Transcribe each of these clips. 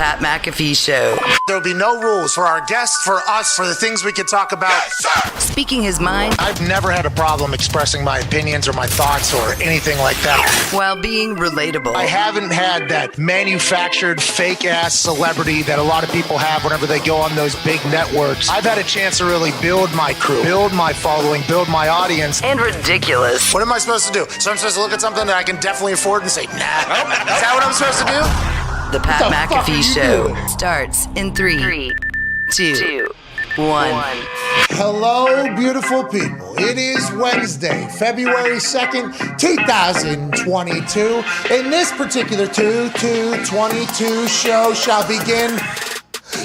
Pat McAfee Show. There'll be no rules for our guests, for us, for the things we can talk about. Yes, speaking his mind. I've never had a problem expressing my opinions or my thoughts or anything like that. While being relatable. I haven't had that manufactured fake-ass celebrity that a lot of people have whenever they go on those big networks. I've had a chance to really build my crew, build my following, build my audience. And ridiculous. What am I supposed to do? So I'm supposed to look at something that I can definitely afford and say, nah. Is that what I'm supposed to do? The Pat McAfee Show starts in 3, 2, 1. Hello, beautiful people. It is Wednesday, February 2nd, 2022. And this particular 22 show shall begin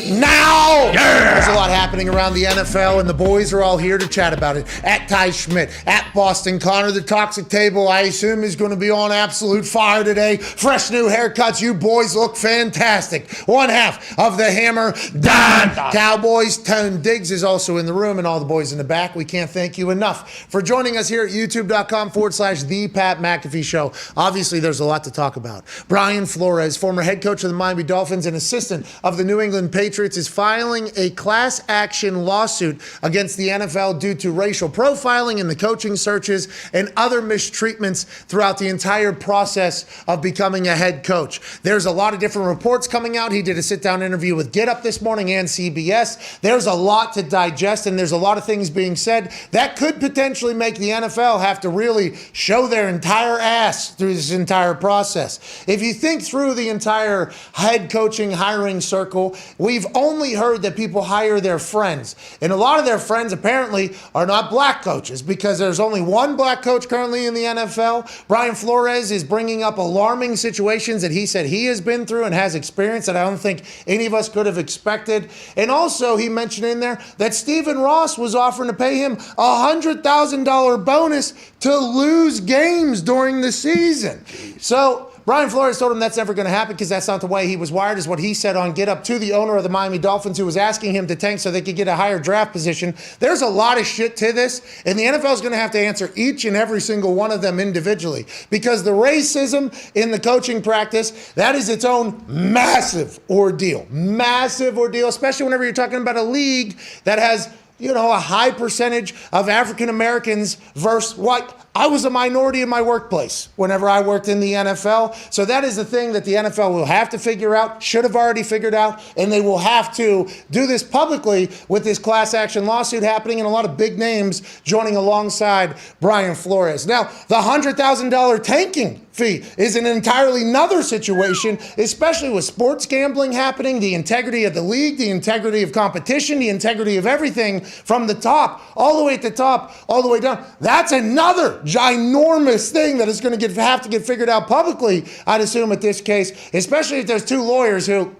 now! Yeah. There's a lot happening around the NFL, and the boys are all here to chat about it. At Ty Schmidt, at Boston Connor, the Toxic Table, I assume, is going to be on absolute fire today. Fresh new haircuts. You boys look fantastic. One half of the Hammer, Dahn Cowboys. Tone Diggs is also in the room, and all the boys in the back. We can't thank you enough for joining us here at youtube.com/The Pat McAfee Show. Obviously, there's a lot to talk about. Brian Flores, former head coach of the Miami Dolphins and assistant of the New England Patriots, is filing a class action lawsuit against the NFL due to racial profiling in the coaching searches and other mistreatments throughout the entire process of becoming a head coach. There's a lot of different reports coming out. He did a sit-down interview with Get Up this morning and CBS. There's a lot to digest, and there's a lot of things being said that could potentially make the NFL have to really show their entire ass through this entire process. If you think through the entire head coaching hiring circle, we've only heard that people hire their friends. And a lot of their friends apparently are not black coaches, because there's only one black coach currently in the NFL. Brian Flores is bringing up alarming situations that he said he has been through and has experienced that I don't think any of us could have expected. And also he mentioned in there that Stephen Ross was offering to pay him a $100,000 bonus to lose games during the season. So Brian Flores told him that's never going to happen because that's not the way he was wired, is what he said on Get Up to the owner of the Miami Dolphins, who was asking him to tank so they could get a higher draft position. There's a lot of shit to this, and the NFL is going to have to answer each and every single one of them individually, because the racism in the coaching practice, that is its own massive ordeal, especially whenever you're talking about a league that has, a high percentage of African Americans versus white. I was a minority in my workplace whenever I worked in the NFL. So that is the thing that the NFL will have to figure out, should have already figured out, and they will have to do this publicly with this class action lawsuit happening and a lot of big names joining alongside Brian Flores. Now, the $100,000 tanking fee is an entirely another situation, especially with sports gambling happening, the integrity of the league, the integrity of competition, the integrity of everything from the top, all the way at the top, all the way down. That's another ginormous thing that is going to have to get figured out publicly, I'd assume, at this case, especially if there's two lawyers who,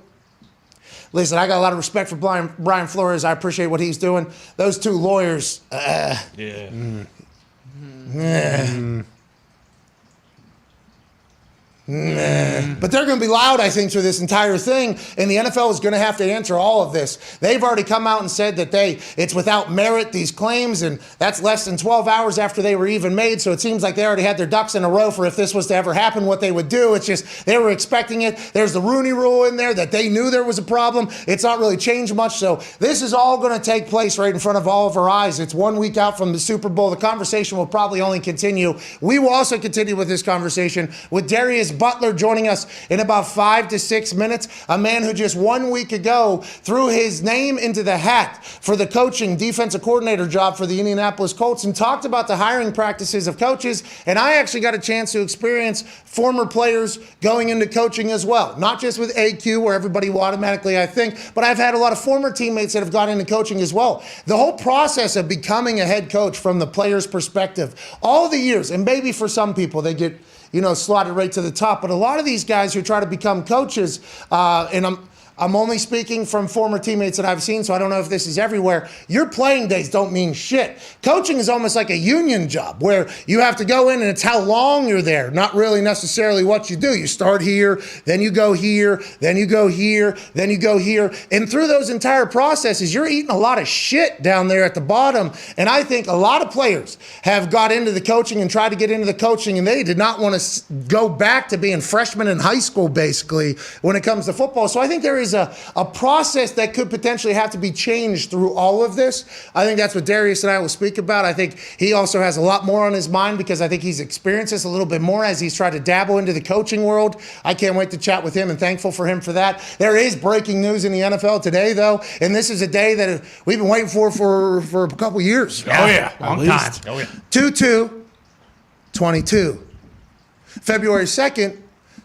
listen, I got a lot of respect for Brian Flores. I appreciate what he's doing. Those two lawyers, But they're going to be loud, I think, through this entire thing, and the NFL is going to have to answer all of this. They've already come out and said that it's without merit, these claims, and that's less than 12 hours after they were even made, so it seems like they already had their ducks in a row for if this was to ever happen, what they would do. It's just they were expecting it. There's the Rooney Rule in there that they knew there was a problem. It's not really changed much, so this is all going to take place right in front of all of our eyes. It's 1 week out from the Super Bowl. The conversation will probably only continue. We will also continue with this conversation with Darius Butler joining us in about 5 to 6 minutes, a man who just 1 week ago threw his name into the hat for the coaching defensive coordinator job for the Indianapolis Colts and talked about the hiring practices of coaches. And I actually got a chance to experience former players going into coaching as well, not just with AQ where everybody will automatically, I think, but I've had a lot of former teammates that have gone into coaching as well. The whole process of becoming a head coach from the player's perspective, all the years, and maybe for some people they get slotted right to the top. But a lot of these guys who try to become coaches, and I'm only speaking from former teammates that I've seen, so I don't know if this is everywhere. Your playing days don't mean shit. Coaching is almost like a union job where you have to go in and it's how long you're there, not really necessarily what you do. You start here, then you go here, then you go here, then you go here. And through those entire processes, you're eating a lot of shit down there at the bottom. And I think a lot of players have got into the coaching and tried to get into the coaching, and they did not want to go back to being freshmen in high school, basically, when it comes to football. So I think there is is a process that could potentially have to be changed through all of this. I think that's what Darius and I will speak about. I think he also has a lot more on his mind because I think he's experienced this a little bit more as he's tried to dabble into the coaching world. I can't wait to chat with him and thankful for him for that. There is breaking news in the NFL today, though, and this is a day that we've been waiting for a couple years. Oh, yeah. Long time. Oh, yeah. 2/2/22. February 2nd,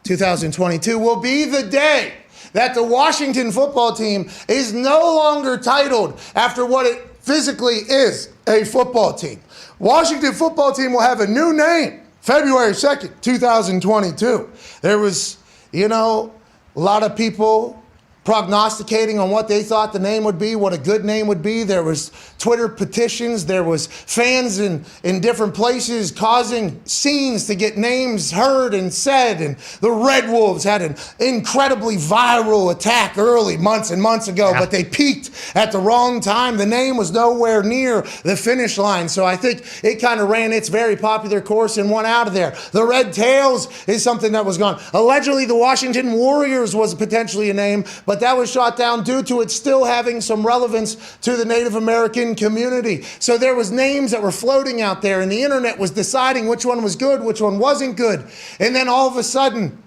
2022 will be the day that the Washington football team is no longer titled after what it physically is, a football team. Washington football team will have a new name, February 2nd, 2022. There was, a lot of people prognosticating on what they thought the name would be, what a good name would be. There was Twitter petitions. There was fans in different places causing scenes to get names heard and said. And the Red Wolves had an incredibly viral attack early, months and months ago, but they peaked at the wrong time. The name was nowhere near the finish line. So I think it kind of ran its very popular course and went out of there. The Red Tails is something that was gone. Allegedly, the Washington Warriors was potentially a name, but that was shot down due to it still having some relevance to the Native American community. So there was names that were floating out there, and the internet was deciding which one was good, which one wasn't good. And then all of a sudden,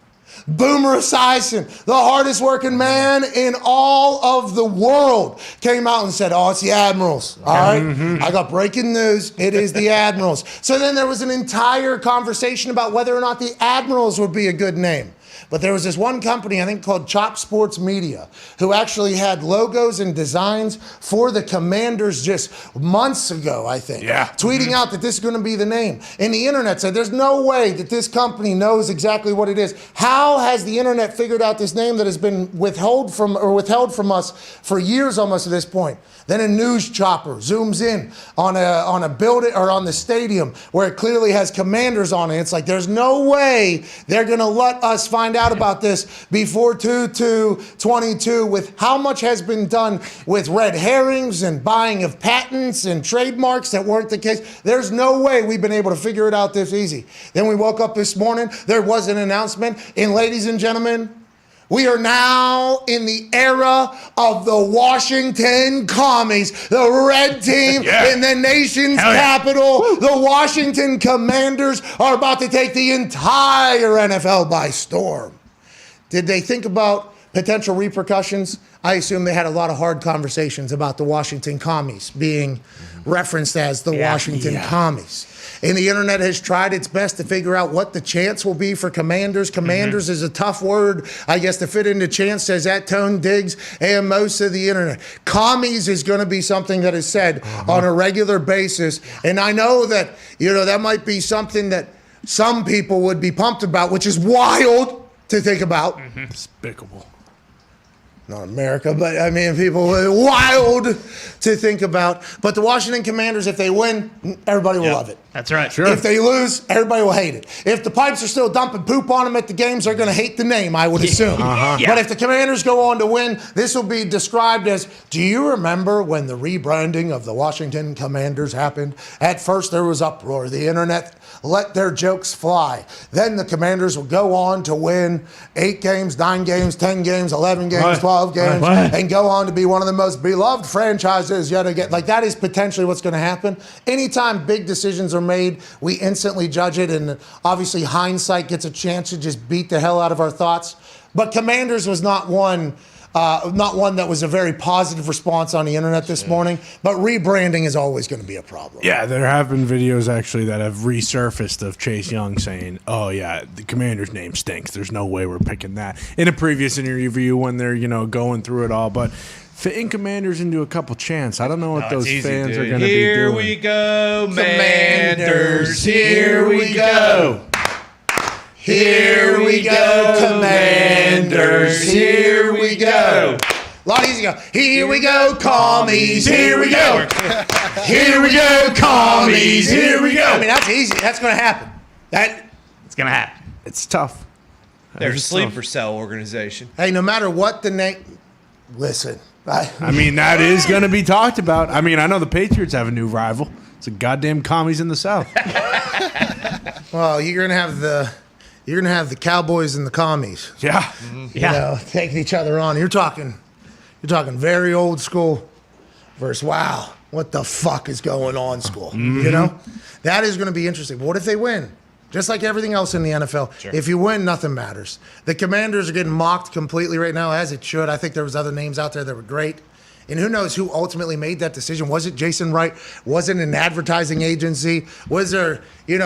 Boomer Esiason, the hardest working man in all of the world, came out and said, it's the Admirals. All right? I got breaking news. It is the Admirals. So then there was an entire conversation about whether or not the Admirals would be a good name. But there was this one company, I think called Chop Sports Media, who actually had logos and designs for the Commanders just months ago, I think. Tweeting out that this is going to be the name. And the internet said, there's no way that this company knows exactly what it is. How has the internet figured out this name that has been withheld from us for years almost at this point? Then a news chopper zooms in on a building or on the stadium where it clearly has Commanders on it. It's like, there's no way they're going to let us find out about this before 2/2/22 with how much has been done with red herrings and buying of patents and trademarks that weren't the case. There's no way we've been able to figure it out this easy. Then we woke up this morning, there was an announcement, and ladies and gentlemen, we are now in the era of the Washington Commies, the red team in the nation's capital. The Washington Commanders are about to take the entire NFL by storm. Did they think about potential repercussions? I assume they had a lot of hard conversations about the Washington Commies being referenced as the Washington Commies. And the internet has tried its best to figure out what the chance will be for Commanders. Commanders is a tough word, I guess, to fit into chance, says at Tone Diggs and most of the internet. Commies is going to be something that is said on a regular basis. And I know that, that might be something that some people would be pumped about, which is wild to think about. Despicable. Not America, but I mean, people are wild to think about. But the Washington Commanders, if they win, everybody will love it. That's right. Sure. If they lose, everybody will hate it. If the Pipes are still dumping poop on them at the games, they're going to hate the name, I would assume. But if the Commanders go on to win, this will be described as, do you remember when the rebranding of the Washington Commanders happened? At first, there was uproar. The internet let their jokes fly. Then the Commanders will go on to win 8 games, 9 games, 10 games, 11 games, 12 games, and go on to be one of the most beloved franchises yet again. Like, that is potentially what's going to happen. Anytime big decisions are made, we instantly judge it, and obviously hindsight gets a chance to just beat the hell out of our thoughts. But Commanders was not one that was a very positive response on the internet this morning, but rebranding is always going to be a problem. Yeah, there have been videos actually that have resurfaced of Chase Young saying, the Commander's name stinks. There's no way we're picking that. In a previous interview when they're, going through it all, but fitting Commanders into a couple chants. I don't know what those fans are going to be doing. Here we go, Commanders. Here we go. Here we go, Commanders. Here we go. A lot easier. Here we go, Commies. Here we go. Here we go, Commies. Here we go. I mean, that's easy. That's going to happen. It's going to happen. It's tough. They're a sleeper cell organization. Hey, no matter what the name, listen. I mean, that is going to be talked about. I mean, I know the Patriots have a new rival. It's the goddamn Commies in the South. Well, you're going to have the you're going to have the Cowboys and the commies. Yeah. You know, taking each other on. You're talking very old school versus, wow, what the fuck is going on school? You know? That is going to be interesting. But what if they win? Just like everything else in the NFL. Sure. If you win, nothing matters. The Commanders are getting mocked completely right now, as it should. I think there was other names out there that were great. And who knows who ultimately made that decision? Was it Jason Wright? Was it an advertising agency? Was there,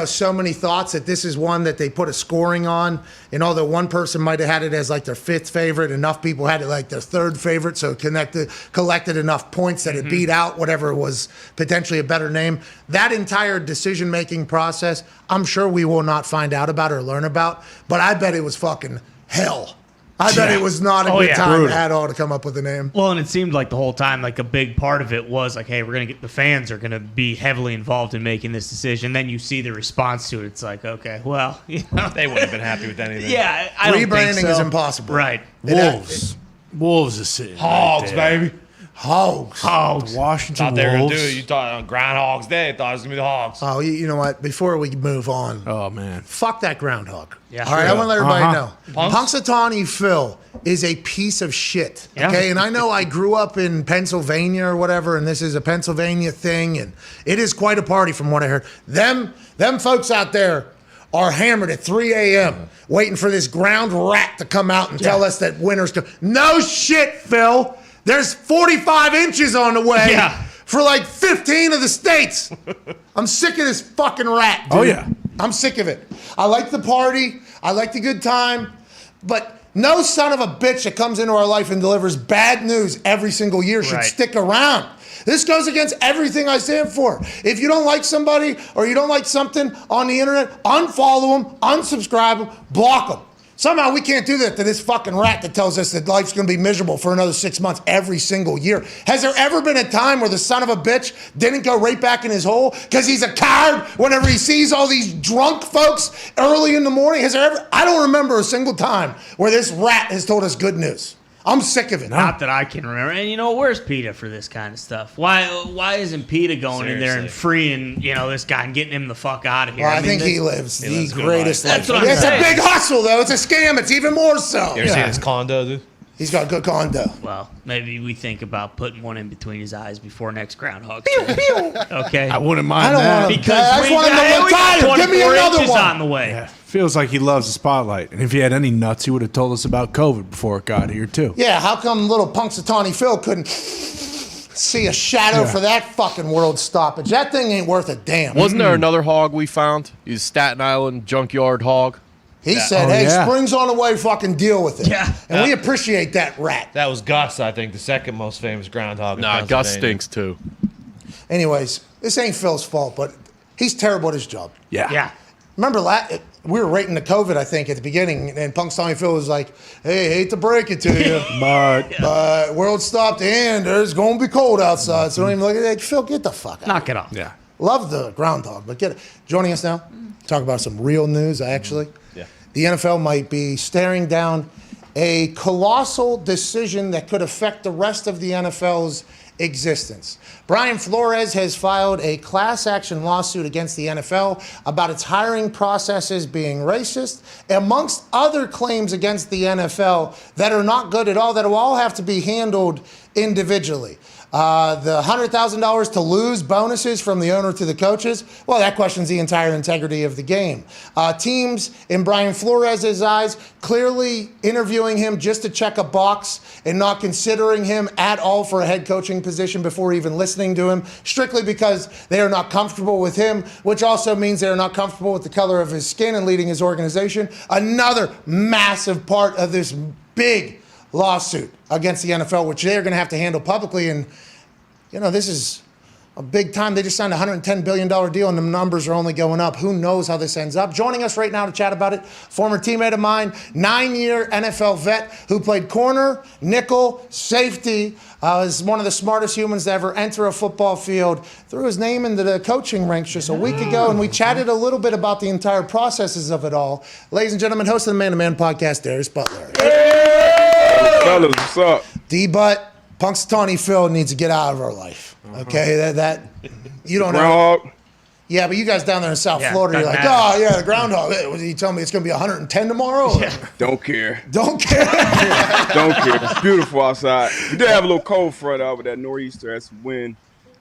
so many thoughts that this is one that they put a scoring on? And although one person might have had it as like their fifth favorite, enough people had it like their third favorite, so it collected enough points that it beat out whatever was potentially a better name. That entire decision-making process, I'm sure we will not find out about or learn about, but I bet it was fucking hell. I bet it was not a good time at all to come up with a name. Well, and it seemed like the whole time, like a big part of it was like, hey, we're going to get the fans are going to be heavily involved in making this decision. Then you see the response to it. It's like, okay, well, they wouldn't have been happy with anything. Yeah, I don't think Rebranding so. is impossible. Right. Wolves is sitting Hogs, right baby. Hogs. The Washington Thought they were going to Wolves. do it. You thought on Groundhog's Day, thought it was going to be the Hogs. Oh, you know what? Before we move on, Oh, man. fuck that groundhog. Yeah. All right, I want to let everybody know. Punks? Punxsutawney Phil is a piece of shit. Yeah. Okay, and I know I grew up in Pennsylvania or whatever, and this is a Pennsylvania thing, and it is quite a party from what I heard. Them folks out there are hammered at 3 a.m. waiting for this ground rat to come out and tell us that winter's come. No shit, Phil. There's 45 inches on the way for like 15 of the states. I'm sick of this fucking rat, dude. Oh, yeah. I'm sick of it. I like the party. I like the good time. But no son of a bitch that comes into our life and delivers bad news every single year should stick around. This goes against everything I stand for. If you don't like somebody or you don't like something on the internet, unfollow them, unsubscribe them, block them. Somehow we can't do that to this fucking rat that tells us that life's going to be miserable for another 6 months every single year. Has there ever been a time where the son of a bitch didn't go right back in his hole because he's a coward whenever he sees all these drunk folks early in the morning? Has there ever? I don't remember a single time where this rat has told us good news. I'm sick of it. Not that I can remember. And where's PETA for this kind of stuff? Why isn't PETA going in there and freeing, this guy and getting him the fuck out of here? Well, I think he lives the greatest life. That's what I'm It's saying. a big hustle, though. It's a scam. It's even more so. You ever seen his condo, dude? He's got a good condo. Well, maybe we think about putting one in between his eyes before next Groundhog Day. Okay. I wouldn't mind I don't that. want to. Because I just want him to retire. Give me 24 another inches one. on the way. Yeah, feels like he loves the spotlight. And if he had any nuts, he would have told us about COVID before it got here, too. Yeah, how come little Punxsutawney Phil couldn't see a shadow for that fucking world stoppage? That thing ain't worth a damn. Wasn't there another hog we found? He's Staten Island junkyard hog. He said, hey, yeah. spring's on the way, fucking deal with it. Yeah. And we appreciate that rat. That was Gus, I think, the second most famous groundhog in Nah, Gus Pennsylvania. stinks too. Anyways, this ain't Phil's fault, but he's terrible at his job. Yeah. Yeah. Remember, we were rating the COVID, I think, at the beginning, and Punxsutawney Phil was like, hey, hate to break it to you, but world stopped and there's going to be cold outside, so don't even look at it. Phil, get the fuck out. Knock it off. Yeah. Love the groundhog, but get it. Joining us now, talk about some real news, actually. Yeah. The NFL might be staring down a colossal decision that could affect the rest of the NFL's existence. Brian Flores has filed a class action lawsuit against the NFL about its hiring processes being racist, amongst other claims against the NFL that are not good at all, that will all have to be handled individually. The $100,000 to lose bonuses from the owner to the coaches, well, that questions the entire integrity of the game. Teams, in Brian Flores' eyes, clearly interviewing him just to check a box and not considering him at all for a head coaching position before even listening to him, strictly because they are not comfortable with him, which also means they are not comfortable with the color of his skin and leading his organization. Another massive part of this big lawsuit against the NFL, which they're going to have to handle publicly. And, this is a big time. They just signed a $110 billion deal, and the numbers are only going up. Who knows how this ends up? Joining us right now to chat about it, former teammate of mine, 9-year NFL vet who played corner, nickel, safety, is one of the smartest humans to ever enter a football field, threw his name into the coaching ranks just a week ago, and we chatted a little bit about the entire processes of it all. Ladies and gentlemen, host of the Man to Man podcast, Darius Butler. Fellas, what's up? D-Butt, Punxsutawney Phil needs to get out of our life. Okay, that you don't know. Groundhog. Yeah, but you guys down there in South Florida, you're like, oh, yeah, the groundhog. Hey, was he telling me it's going to be 110 tomorrow? Don't care. Don't care. Don't care. It's beautiful outside. We did have a little cold front out with that nor'easter. Had some wind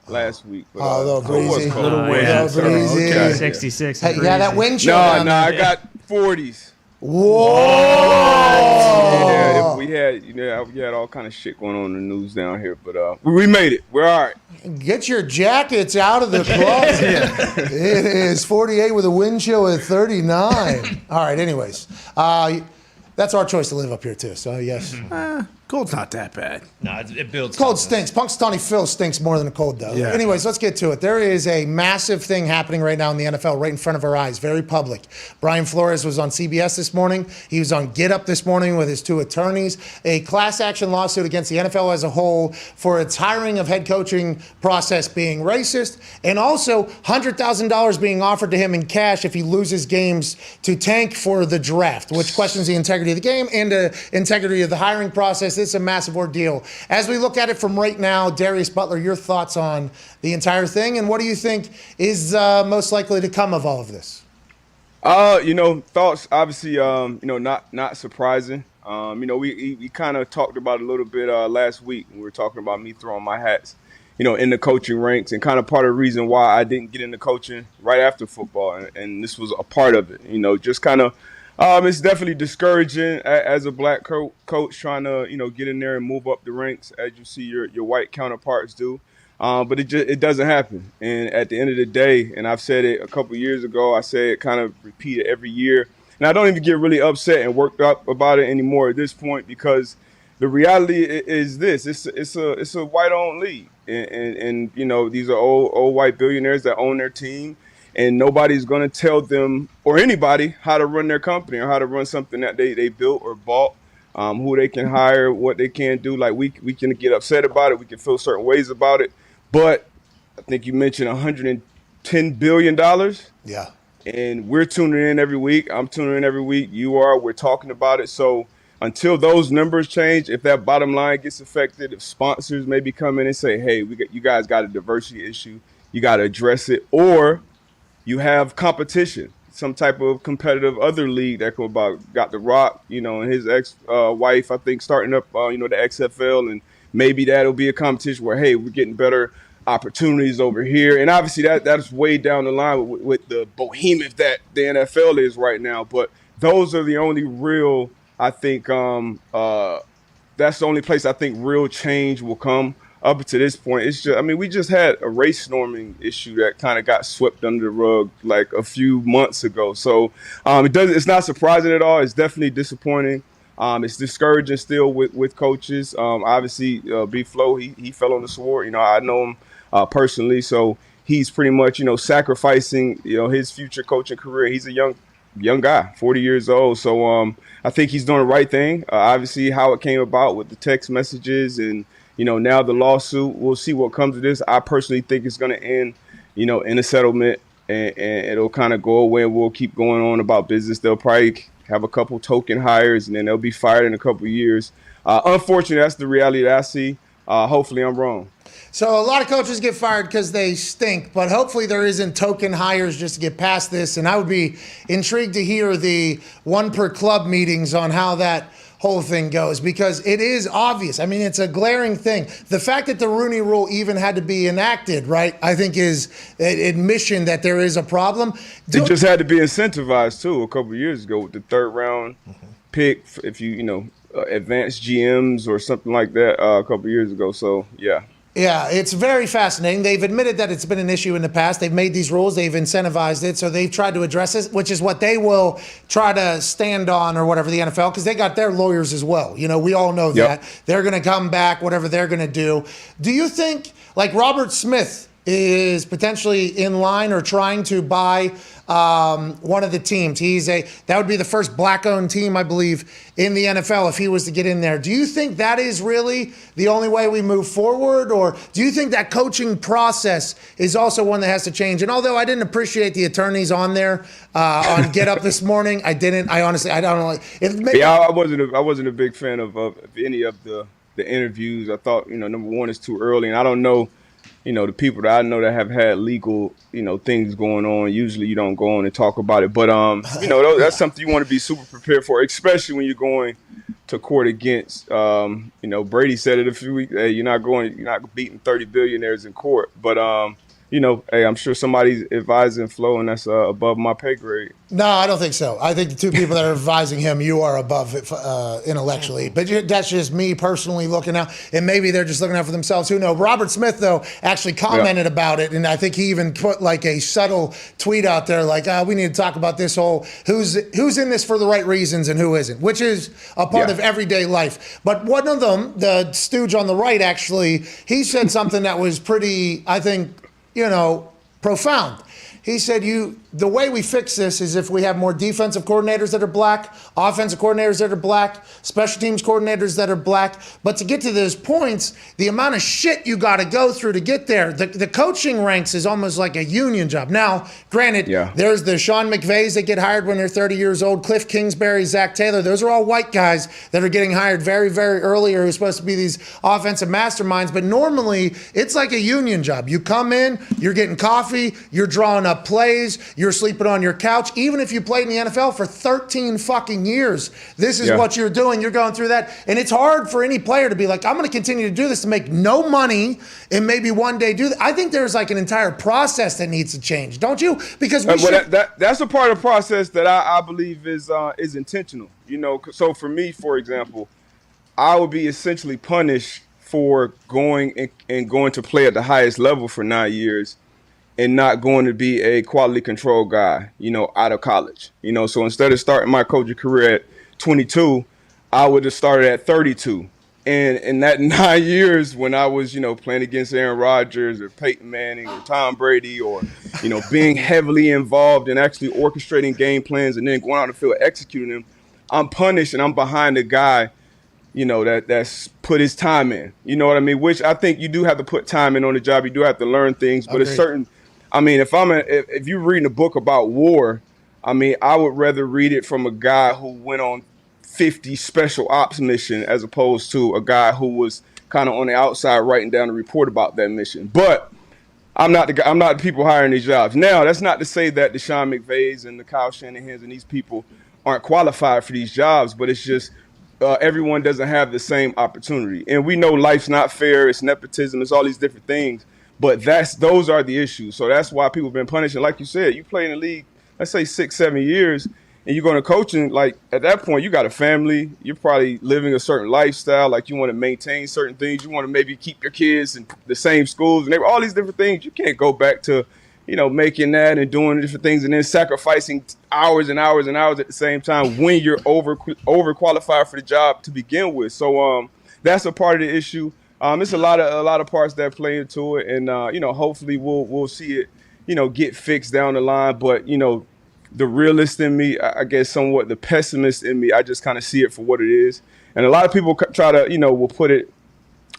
last week. But, a little breezy. Little wind. Breezy. Okay. 66. Hey, yeah, that wind chill No, down there. I got 40s. Whoa! Yeah, we had all kind of shit going on in the news down here, but we made it. We're all right. Get your jackets out of the closet. It is 48 with a wind chill at 39. All right, anyways. That's our choice to live up here, too. So, yes. Cold's not that bad. No, it builds. Cold stinks. Punxsutawney Phil stinks more than a cold, though. Yeah. Anyways, let's get to it. There is a massive thing happening right now in the NFL right in front of our eyes, very public. Brian Flores was on CBS this morning. He was on Get Up this morning with his 2 attorneys. A class action lawsuit against the NFL as a whole for its hiring of head coaching process being racist, and also $100,000 being offered to him in cash if he loses games to tank for the draft, which questions the integrity of the game and the integrity of the hiring process. It's a massive ordeal. As we look at it from right now, Darius Butler, your thoughts on the entire thing, and what do you think is most likely to come of all of this? Thoughts obviously, not surprising. We kind of talked about it a little bit last week when we were talking about me throwing my hats, in the coaching ranks, and kind of part of the reason why I didn't get into coaching right after football, and this was a part of it. Just kind of. It's definitely discouraging as a black coach trying to, get in there and move up the ranks as you see your white counterparts do. But it doesn't happen. And at the end of the day, and I've said it a couple of years ago, I say it kind of repeated every year. And I don't even get really upset and worked up about it anymore at this point, because the reality is this: it's a white-owned league, and these are old white billionaires that own their team. And nobody's going to tell them or anybody how to run their company or how to run something that they built or bought, who they can hire, what they can do. Like we can get upset about it. We can feel certain ways about it. But I think you mentioned $110 billion. Yeah. And we're tuning in every week. I'm tuning in every week. You are. We're talking about it. So until those numbers change, if that bottom line gets affected, if sponsors maybe come in and say, hey, you guys got a diversity issue, you got to address it, or you have competition, some type of competitive other league that got The Rock, and his ex-wife, I think, starting up, the XFL, and maybe that'll be a competition where, hey, we're getting better opportunities over here. And obviously that's way down the line with the behemoth that the NFL is right now. But those are the only real, I think, that's the only place I think real change will come. Up to this point, it's just, we just had a race norming issue that kind of got swept under the rug like a few months ago. So it's not surprising at all. It's definitely disappointing. It's discouraging still with coaches. Obviously, B Flo, he fell on the sword. I know him personally, so he's pretty much sacrificing his future coaching career. He's a young guy, 40 years old. So I think he's doing the right thing. Obviously, how it came about with the text messages and now the lawsuit, we'll see what comes of this. I personally think it's going to end, in a settlement, and it'll kind of go away, and we'll keep going on about business. They'll probably have a couple token hires, and then they'll be fired in a couple of years. Unfortunately, that's the reality that I see. Hopefully I'm wrong. So a lot of coaches get fired because they stink, but hopefully there isn't token hires just to get past this. And I would be intrigued to hear the one per club meetings on how that whole thing goes, because it is obvious. It's a glaring thing. The fact that the Rooney Rule even had to be enacted, right, I think is an admission that there is a problem. It just had to be incentivized, too, a couple of years ago with the third round pick, if advanced GMs or something like that a couple of years ago. So, yeah. Yeah, it's very fascinating. They've admitted that it's been an issue in the past. They've made these rules. They've incentivized it. So they've tried to address it, which is what they will try to stand on or whatever, the NFL, because they got their lawyers as well. We all know that. They're going to come back, whatever they're going to do. Do you think, like Robert Smith is potentially in line or trying to buy one of the teams? That would be the first black-owned team, I believe, in the NFL if he was to get in there. Do you think that is really the only way we move forward, or do you think that coaching process is also one that has to change? And although I didn't appreciate the attorneys on there on Get Up this morning, I didn't. I honestly, I don't know. I wasn't a big fan of any of the interviews. I thought, number one, it's too early, and I don't know the people that I know that have had legal, things going on, usually you don't go on and talk about it. But, that's something you want to be super prepared for, especially when you're going to court against, Brady said it a few weeks, hey, you're not beating 30 billionaires in court. But, hey, I'm sure somebody's advising Flo, and that's above my pay grade. No, I don't think so. I think the two people that are advising him, you are above it intellectually. But that's just me personally looking out. And maybe they're just looking out for themselves. Who knows? Robert Smith, though, actually commented about it. And I think he even put like a subtle tweet out there like, we need to talk about this whole who's in this for the right reasons and who isn't, which is a part of everyday life. But one of them, the stooge on the right, actually, he said something that was pretty, I think, profound. He said, the way we fix this is if we have more defensive coordinators that are black, offensive coordinators that are black, special teams coordinators that are black. But to get to those points, the amount of shit you got to go through to get there, the coaching ranks is almost like a union job. Now, granted, there's the Sean McVays that get hired when they're 30 years old, Cliff Kingsbury, Zach Taylor. Those are all white guys that are getting hired very, very early or who's supposed to be these offensive masterminds. But normally, it's like a union job. You come in, you're getting coffee, you're drawing up plays, you're sleeping on your couch. Even if you played in the NFL for 13 fucking years, this is what you're doing. You're going through that. And it's hard for any player to be like, I'm going to continue to do this to make no money and maybe one day do that. I think there's like an entire process that needs to change, don't you? Because that's a part of the process that I believe is intentional. So for me, for example, I would be essentially punished for going to play at the highest level for 9 years and not going to be a quality control guy, out of college. So instead of starting my coaching career at 22, I would have started at 32. And in that 9 years when I was, playing against Aaron Rodgers or Peyton Manning or Tom Brady or, being heavily involved in actually orchestrating game plans and then going out on the field executing them, I'm punished and I'm behind a guy, that's put his time in. You know what I mean? Which I think you do have to put time in on the job. You do have to learn things, but it's certain. I mean, if you're reading a book about war, I would rather read it from a guy who went on 50 special ops mission as opposed to a guy who was kind of on the outside writing down a report about that mission. But I'm not the people hiring these jobs. Now, that's not to say that the Sean McVays and the Kyle Shanahans and these people aren't qualified for these jobs, but it's just everyone doesn't have the same opportunity. And we know life's not fair. It's nepotism. It's all these different things. But those are the issues. So that's why people have been punished. And like you said, you play in the league, let's say 6-7 years, and you're going to coaching, like at that point, you got a family. You're probably living a certain lifestyle. Like you want to maintain certain things. You want to maybe keep your kids in the same schools and all these different things. You can't go back to, making that and doing different things and then sacrificing hours and hours and hours at the same time when you're overqualified for the job to begin with. So that's a part of the issue. It's a lot of parts that play into it, and hopefully we'll see it, get fixed down the line. But the realist in me, I guess, somewhat the pessimist in me, I just kind of see it for what it is. And a lot of people try to, will put it.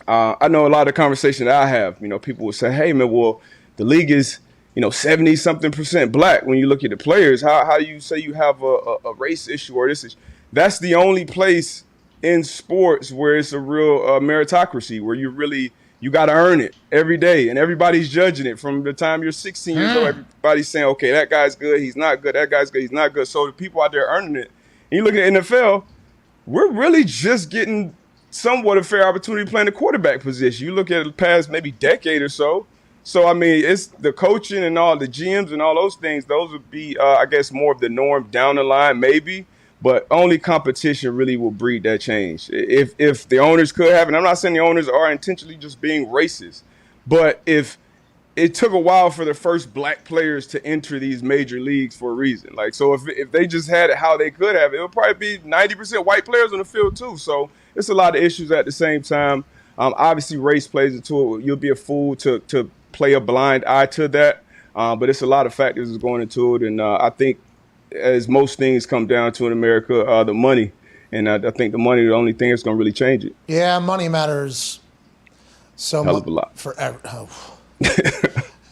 I know a lot of the conversation that I have, people will say, "Hey, man, well, the league is, 70-something% black." When you look at the players, how do you say you have a race issue or this issue? That's the only place in sports where it's a real meritocracy, where you got to earn it every day, and everybody's judging it from the time you're 16 years old. Everybody's saying, okay, that guy's good, he's not good, that guy's good, he's not good. So the people out there earning it, and you look at the NFL, we're really just getting somewhat a fair opportunity playing the quarterback position. You look at the past maybe decade or so. So, it's the coaching and all the GMs and all those things, those would be, I guess, more of the norm down the line, maybe. But only competition really will breed that change. If the owners could have, and I'm not saying the owners are intentionally just being racist, but if it took a while for the first black players to enter these major leagues for a reason. Like, so if they just had it how they could have, it would probably be 90% white players on the field too. So it's a lot of issues at the same time. Obviously, race plays into it. You'll be a fool to play a blind eye to that. But it's a lot of factors that's going into it. And I think, as most things come down to in America, the money. And I think the money is the only thing that's going to really change it. Yeah, money matters so much. A lot. Forever. Oh.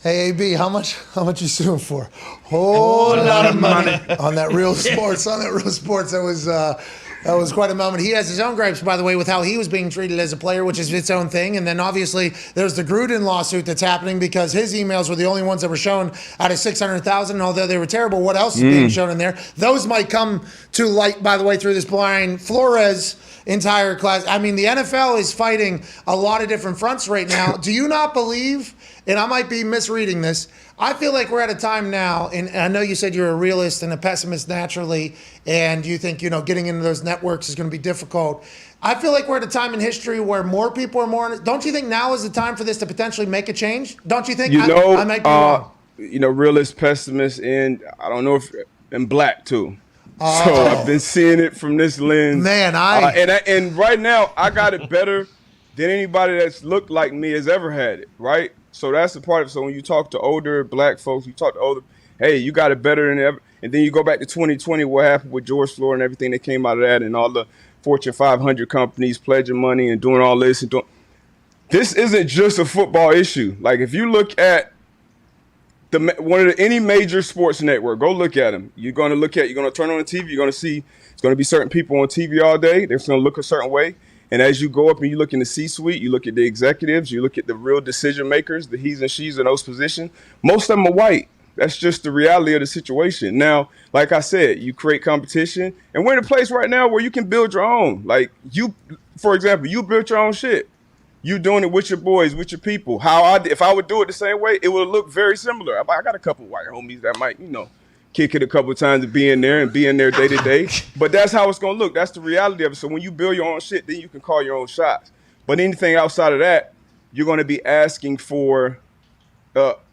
Hey, AB, how much you suing for? Whole lot of money. On that Real Sports. That That was quite a moment. He has his own gripes, by the way, with how he was being treated as a player, which is its own thing. And then obviously there's the Gruden lawsuit that's happening because his emails were the only ones that were shown out of 600,000. Although they were terrible, what else is being shown in there? Those might come to light, by the way, through this blind Flores entire class. I mean, the NFL is fighting a lot of different fronts right now. Do you not believe, and I might be misreading this, I feel like we're at a time now, and I know you said you're a realist and a pessimist naturally, and you think, getting into those networks is going to be difficult. I feel like we're at a time in history where more people are more. Don't you think now is the time for this to potentially make a change? Don't you think? I might be wrong. Realist, pessimist, and I don't know if and black too. So I've been seeing it from this lens. Man, and right now I got it better than anybody that's looked like me has ever had it. Right. So that's the part of it. So when you talk to older black folks, you talk to older, hey, you got it better than ever. And then you go back to 2020, what happened with George Floyd and everything that came out of that, and all the Fortune 500 companies pledging money and doing all this. This isn't just a football issue. Like if you look at any major sports network, go look at them. You're going to turn on the TV, you're going to see it's going to be certain people on TV all day. They're going to look a certain way. And as you go up and you look in the C-suite, you look at the executives, you look at the real decision makers, the he's and she's in those positions. Most of them are white. That's just the reality of the situation. Now, like I said, you create competition, and we're in a place right now where you can build your own. Like for example, you built your own shit. You doing it with your boys, with your people. If I would do it the same way, it would look very similar. I got a couple white homies that might, kick it a couple of times to be in there day to day. But that's how it's going to look. That's the reality of it. So when you build your own shit, then you can call your own shots. But anything outside of that, you're going to be asking for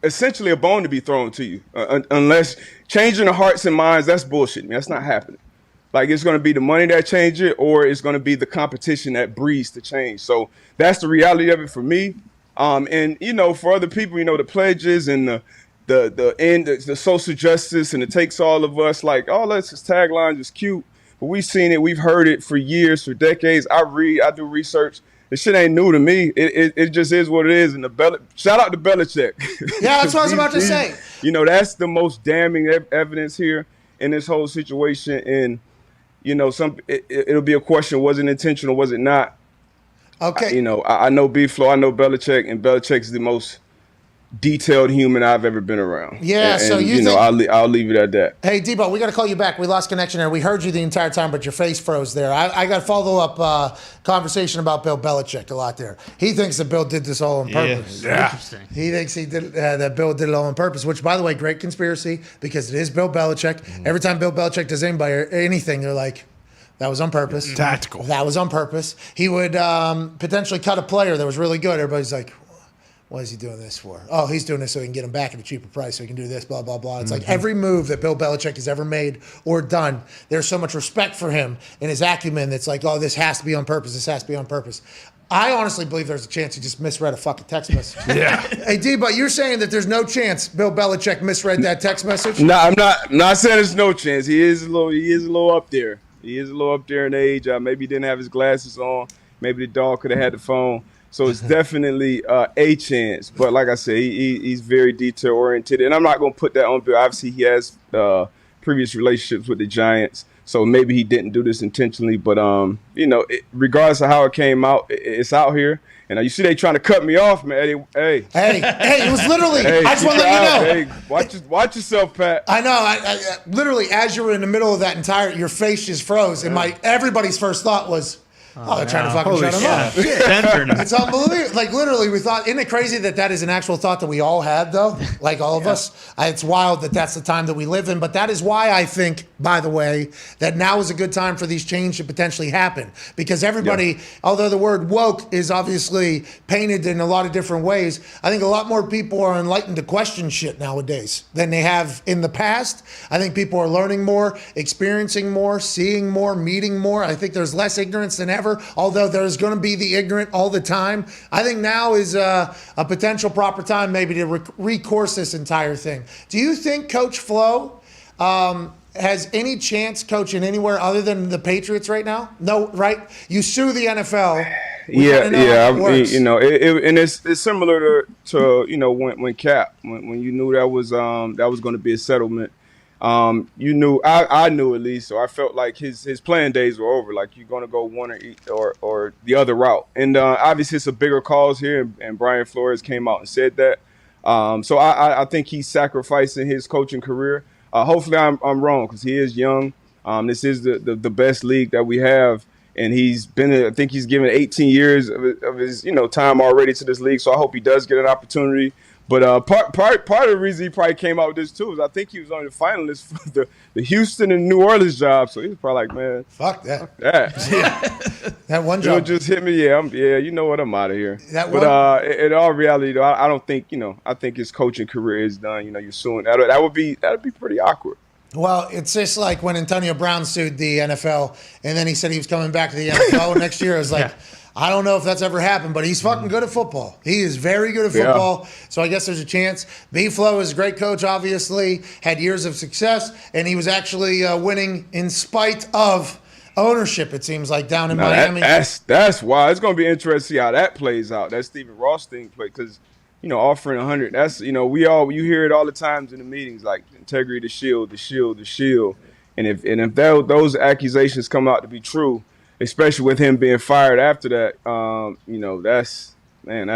essentially a bone to be thrown to you. Unless changing the hearts and minds, that's bullshit, man. That's not happening. Like it's going to be the money that change it, or it's going to be the competition that breeds the change. So that's the reality of it for me. And, for other people, the pledges and the social justice, and it takes all of us, like, oh, that's his tagline, just cute. But we've seen it, we've heard it for years, for decades. I do research. This shit ain't new to me. It just is what it is. And shout out to Belichick. Yeah, that's what I was about to say. That's the most damning evidence here in this whole situation. And it'll be a question: was it intentional? Was it not? Okay. I know B-Flow, I know Belichick, and Belichick's the most detailed human I've ever been around. Yeah, so I'll leave it at that. Hey, Debo, we got to call you back. We lost connection there. We heard you the entire time, but your face froze there. I got a follow-up conversation about Bill Belichick a lot there. He thinks that Bill did this all on purpose. Yeah. Interesting. He thinks that Bill did it all on purpose, which, by the way, great conspiracy, because it is Bill Belichick. Every time Bill Belichick does anybody or anything, they're like, that was on purpose. Tactical. That was on purpose. He would potentially cut a player that was really good. Everybody's like, what is he doing this for? Oh, he's doing this so he can get him back at a cheaper price so he can do this, blah, blah, blah. It's like every move that Bill Belichick has ever made or done, there's so much respect for him and his acumen that's like, oh, this has to be on purpose. This has to be on purpose. I honestly believe there's a chance he just misread a fucking text message. Yeah. Hey, D, but you're saying that there's no chance Bill Belichick misread that text message? No, I'm not saying there's no chance. He is a little up there. He is a little up there in age. Maybe he didn't have his glasses on. Maybe the dog could have had the phone. So it's definitely a chance. But like I said, he's very detail-oriented. And I'm not going to put that on Bill. Obviously, he has previous relationships with the Giants. So maybe he didn't do this intentionally. But, regardless of how it came out, it's out here. And you see they trying to cut me off, man. Hey, it was literally, I just want to let you know. Hey, watch yourself, Pat. I know. I literally, as you were in the middle of that your face just froze. And everybody's first thought was, they're trying to fucking shut him up. It's unbelievable. Like, literally, we thought, isn't it crazy that is an actual thought that we all had, though? Like, all of us? It's wild that that's the time that we live in. But that is why I think, by the way, that now is a good time for these changes to potentially happen. Because everybody, although the word woke is obviously painted in a lot of different ways, I think a lot more people are enlightened to question shit nowadays than they have in the past. I think people are learning more, experiencing more, seeing more, meeting more. I think there's less ignorance than ever. Although there's going to be the ignorant all the time, I think now is a potential proper time maybe to recourse this entire thing. Do you think Coach Flo has any chance coaching anywhere other than the Patriots right now? No, right? You sue the NFL. And it's similar to when Cap, when you knew that was going to be a settlement. you knew, I knew at least, so I felt like his playing days were over. Like you're gonna go one or the other route, and obviously it's a bigger cause here, and Brian Flores came out and said that. So I think he's sacrificing his coaching career. Hopefully I'm wrong because he is young. This is the best league that we have, and I think he's given 18 years of his time already to this league. So I hope he does get an opportunity. But part of the reason he probably came out with this too is I think he was on the finalist for the Houston and New Orleans job. So he was probably like, man, fuck that. Fuck that. Yeah. That one job just hit me. Yeah, you know what? I'm out of here. In all reality, though, I don't think I think his coaching career is done. You're suing. That'd be pretty awkward. Well, it's just like when Antonio Brown sued the NFL, and then he said he was coming back to the NFL next year. It was like. Yeah. I don't know if that's ever happened, but he's fucking good at football. He is very good at football, so I guess there's a chance. B-Flow is a great coach, obviously, had years of success, and he was actually winning in spite of ownership, it seems like, down in Miami. That's why. It's going to be interesting to see how that plays out. That Stephen Ross thing play, because, offering 100, that's, you hear it all the times in the meetings, like integrity, the shield. And if those accusations come out to be true, especially with him being fired after that,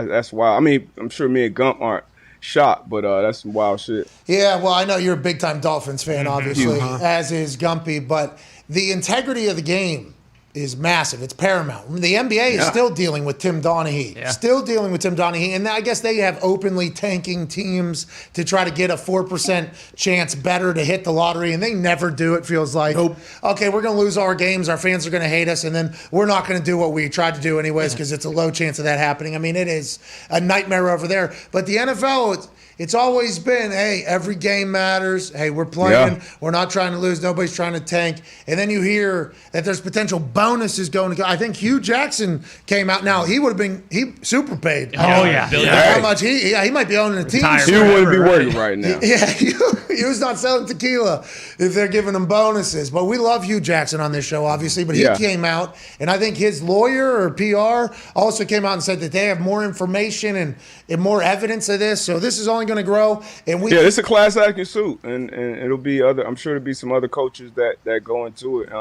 that's wild. I mean, I'm sure me and Gump aren't shocked, but that's some wild shit. Yeah, well, I know you're a big-time Dolphins fan, obviously, as is Gumpy, but the integrity of the game is massive. It's paramount. The NBA is still dealing with Tim Donaghy. Yeah. Still dealing with Tim Donaghy. And I guess they have openly tanking teams to try to get a 4% chance better to hit the lottery. And they never do, it feels like. Nope. Okay, we're going to lose all our games. Our fans are going to hate us. And then we're not going to do what we tried to do anyways because it's a low chance of that happening. I mean, it is a nightmare over there. But the NFL, it's always been, hey, every game matters. Hey, we're playing. Yeah. We're not trying to lose. Nobody's trying to tank. And then you hear that there's potential bonuses going to go. I think Hugh Jackson came out. Now, he would have been super paid. Oh, yeah. How much he might be owning a team. He wouldn't be working right now. Yeah, he was not selling tequila if they're giving him bonuses. But we love Hugh Jackson on this show, obviously. But he came out, and I think his lawyer or PR also came out and said that they have more information and more evidence of this. So this is only going to grow. And it's a class action suit, and it'll be I'm sure there'll be some other coaches that go into it.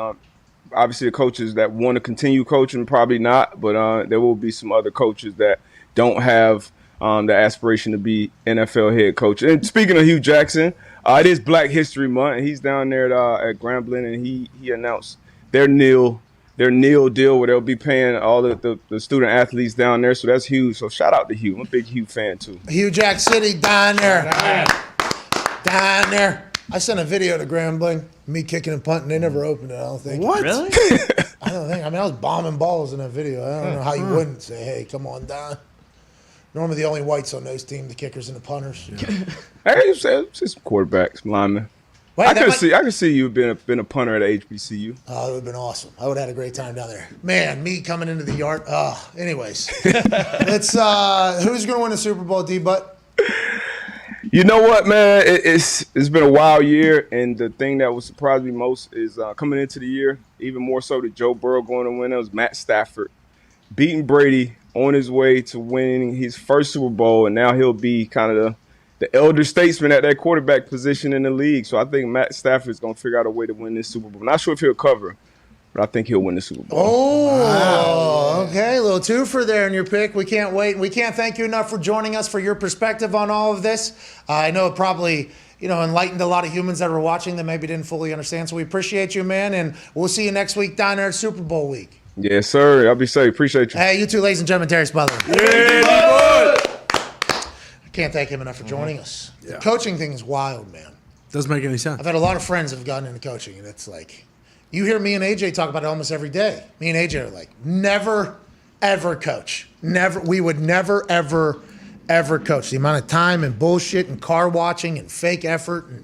Obviously, the coaches that want to continue coaching, probably not, but there will be some other coaches that don't have the aspiration to be NFL head coach. And speaking of Hugh Jackson, it is Black History Month, and he's down there at Grambling, and he announced their nil deal where they'll be paying all the student athletes down there. So that's huge. So shout out to Hugh. I'm a big Hugh fan too. Hugh Jack City down there. Down there. I sent a video to Grambling, me kicking and punting. They never opened it, I don't think. What? Really? I don't think. I mean, I was bombing balls in that video. I don't know how you wouldn't say, hey, come on down. Normally the only whites on those teams, the kickers and the punters. Yeah. Hey, some quarterbacks, linemen. Wait, I could see you been a punter at HBCU. Oh, it would have been awesome. I would have had a great time down there. Man, me coming into the yard. Anyways, it's who's going to win the Super Bowl, D-Butt? You know what, man? It's been a wild year, and the thing that would surprise me most is coming into the year, even more so that Joe Burrow going to win. It was Matt Stafford beating Brady on his way to winning his first Super Bowl, and now he'll be kind of the elder statesman at that quarterback position in the league. So I think Matt Stafford is going to figure out a way to win this Super Bowl. Not sure if he'll cover, but I think he'll win the Super Bowl. Oh, okay. A little twofer there in your pick. We can't wait. We can't thank you enough for joining us, for your perspective on all of this. I know it probably, enlightened a lot of humans that were watching that maybe didn't fully understand. So we appreciate you, man, and we'll see you next week down there at Super Bowl week. Yes, sir. I'll be safe. Appreciate you. Hey, you too, ladies and gentlemen. Darius Butler. Yeah, can't thank him enough for joining us. Yeah. The coaching thing is wild, man. Doesn't make any sense. I've had a lot of friends that have gotten into coaching, and it's like, you hear me and AJ talk about it almost every day. Me and AJ are like, never, ever coach. Never. We would never, ever, ever coach. The amount of time and bullshit and car watching and fake effort and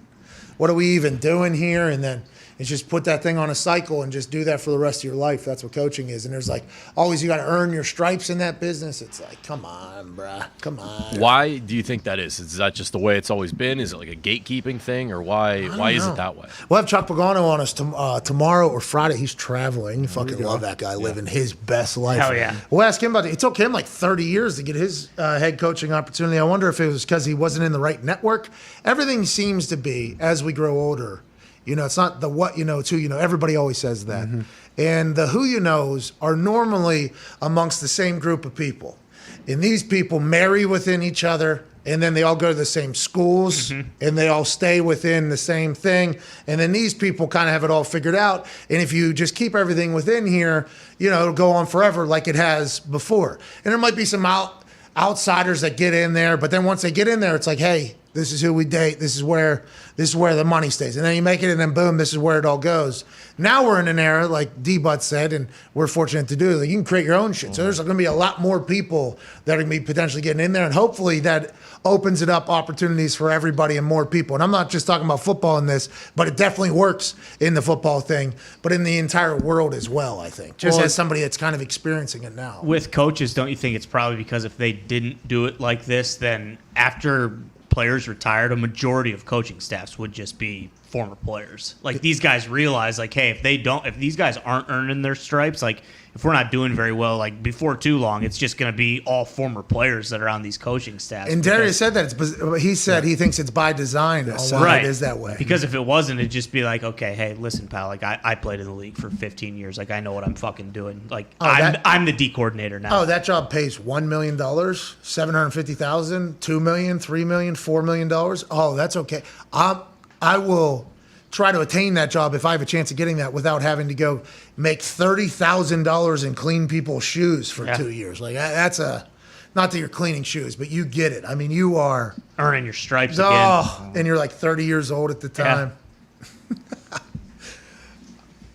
what are we even doing here? And then It's just put that thing on a cycle and just do that for the rest of your life. That's what coaching is. And there's like, always you got to earn your stripes in that business. It's like, come on, bruh. Come on. Why do you think that is? Is that just the way it's always been? Is it like a gatekeeping thing, or why is it that way? We'll have Chuck Pagano on us tomorrow or Friday. He's traveling. Fucking love that guy living his best life. Hell yeah. We'll ask him about it. It took him like 30 years to get his head coaching opportunity. I wonder if it was because he wasn't in the right network. Everything seems to be, as we grow older, it's not the what you know, it's who you know. Everybody always says that. Mm-hmm. And the who you knows are normally amongst the same group of people. And these people marry within each other, and then they all go to the same schools, and they all stay within the same thing. And then these people kind of have it all figured out. And if you just keep everything within here, it'll go on forever like it has before. And there might be some outsiders that get in there, but then once they get in there, it's like, hey, this is who we date. This is where the money stays. And then you make it, and then boom, this is where it all goes. Now we're in an era, like D-Butt said, and we're fortunate to do it. Like you can create your own shit. So there's going to be a lot more people that are going to be potentially getting in there, and hopefully that opens it up opportunities for everybody and more people. And I'm not just talking about football in this, but it definitely works in the football thing, but in the entire world as well, I think. Just as somebody that's kind of experiencing it now. With coaches, don't you think it's probably because if they didn't do it like this, then after players retired, a majority of coaching staffs would just be former players. Like these guys realize, like, hey, if these guys aren't earning their stripes, like if we're not doing very well, like before too long, it's just going to be all former players that are on these coaching staffs. And Darius said that he said he thinks it's by design. Right, it is that way. Because if it wasn't, it'd just be like, okay, hey, listen, pal, like I played in the league for 15 years, like I know what I'm fucking doing. Like I'm the D coordinator now. Oh, that job pays $1 million, $750,000, $2 million, $3 million, $4 million. Oh, that's okay. I will try to attain that job if I have a chance of getting that without having to go make $30,000 and clean people's shoes for 2 years. Like that's not that you're cleaning shoes, but you get it. I mean, you are earning your stripes again. And you're like 30 years old at the time. Yeah.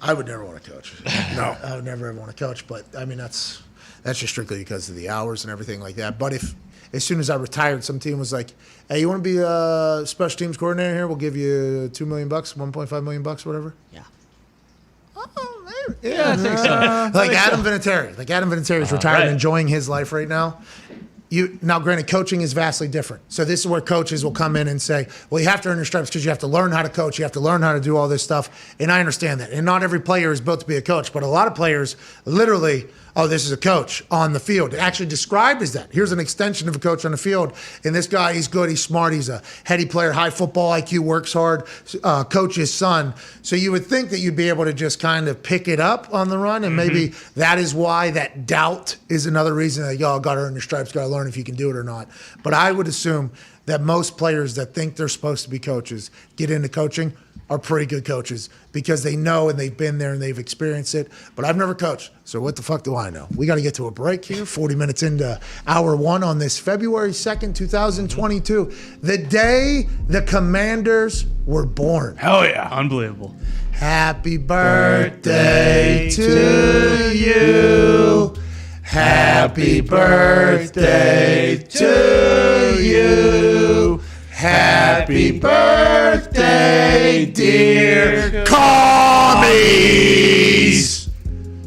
I would never want to coach. No, I would never ever want to coach. But I mean, that's just strictly because of the hours and everything like that. But if as soon as I retired, some team was like, hey, you want to be a special teams coordinator here? We'll give you $2 million, $1.5 million, whatever. Yeah. Oh, yeah, I think so. Like Adam Vinatieri. Like Adam Vinatieri is retired and enjoying his life right now. Now, granted, coaching is vastly different. So this is where coaches will come in and say, well, you have to earn your stripes because you have to learn how to coach. You have to learn how to do all this stuff. And I understand that. And not every player is built to be a coach. But a lot of players literally, oh, this is a coach on the field. Actually described as that. Here's an extension of a coach on the field. And this guy, he's good. He's smart. He's a heady player, high football IQ, works hard, coach's son. So you would think that you'd be able to just kind of pick it up on the run. And maybe that is why that doubt is another reason that y'all got to earn your stripes, got to learn if you can do it or not. But I would assume that most players that think they're supposed to be coaches get into coaching are pretty good coaches because they know and they've been there and they've experienced it. But I've never coached, so what the fuck do I know? We got to get to a break here, 40 minutes into hour one on this February 2nd, 2022, the day the Commanders were born. Hell yeah. Unbelievable. Happy birthday to you. Happy birthday to you. Happy birthday, dear commies.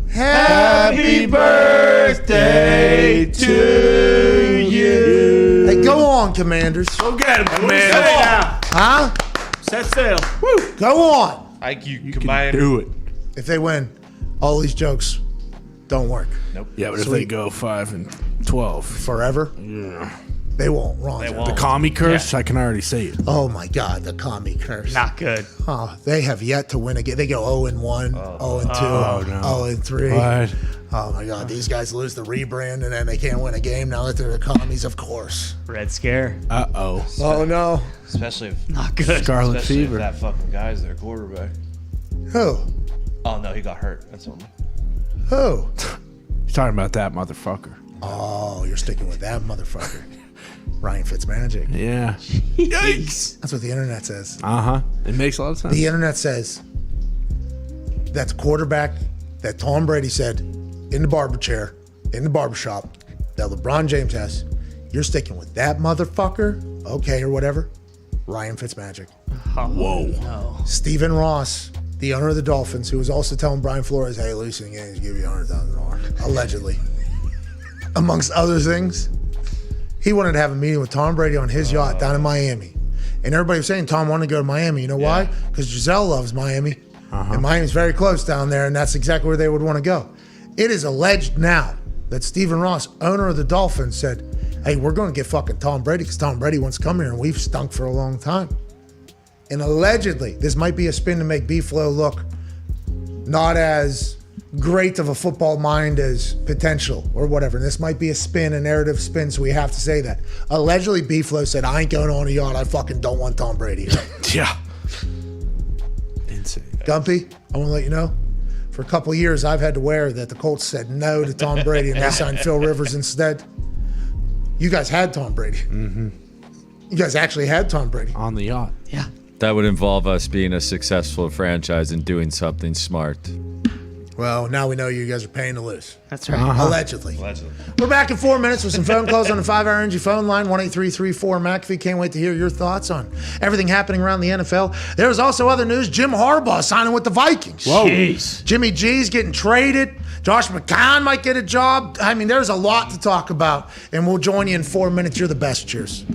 Happy birthday to you. Hey, go on, Commanders. Go get him, Commanders. Huh? Set sail. Woo. Go on. You can do it. If they win, all these jokes don't work. Nope. Yeah, but if they go 5-12 forever, yeah, they won't. Wrong. The commie curse, I can already say it. Oh my God, the commie curse. Not good. Oh, they have yet to win again. They go 0-1, 0-2, no. 0-3. What? Oh my God, these guys lose the rebrand and then they can't win a game now that they're the commies, of course. Red Scare. Uh-oh. Oh no. Especially if Not good. Scarlet especially Fever. if that fucking guy's their quarterback. Who? Oh no, he got hurt. That's only. Who? He's talking about that motherfucker. Oh, you're sticking with that motherfucker. Ryan Fitzmagic. Yeah. Yikes. That's what the internet says. Uh-huh. It makes a lot of sense. The internet says that's quarterback that Tom Brady said in the barber chair, in the barbershop, that LeBron James has. You're sticking with that motherfucker? Okay, or whatever. Ryan Fitzmagic. Whoa. No. Stephen Ross, the owner of the Dolphins, who was also telling Brian Flores, hey, losing games, give you $100,000, allegedly. Amongst other things, he wanted to have a meeting with Tom Brady on his yacht down in Miami. And everybody was saying Tom wanted to go to Miami. You know why? Because Giselle loves Miami. And Miami's very close down there, and that's exactly where they would want to go. It is alleged now that Stephen Ross, owner of the Dolphins, said, hey, we're going to get fucking Tom Brady because Tom Brady wants to come here, and we've stunk for a long time. And allegedly, this might be a spin to make B-Flow look not as great of a football mind as potential or whatever. And this might be a spin, a narrative spin, so we have to say that. Allegedly, B-Flow said, I ain't going on a yacht. I fucking don't want Tom Brady here. Yeah. Insane. Gumpy, I want to let you know, for a couple of years, I've had to wear that the Colts said no to Tom Brady and they signed Phil Rivers instead. You guys had Tom Brady. Mm-hmm. You guys actually had Tom Brady. On the yacht. Yeah. That would involve us being a successful franchise and doing something smart. Well, now we know you guys are paying to lose. That's right. Allegedly. We're back in 4 minutes with some phone calls on the 5-Hour Energy phone line, 1-833-4-McAfee. Can't wait to hear your thoughts on everything happening around the NFL. There's also other news. Jim Harbaugh signing with the Vikings. Whoa. Jeez. Jimmy G's getting traded. Josh McCown might get a job. I mean, there's a lot to talk about, and we'll join you in 4 minutes. You're the best. Cheers.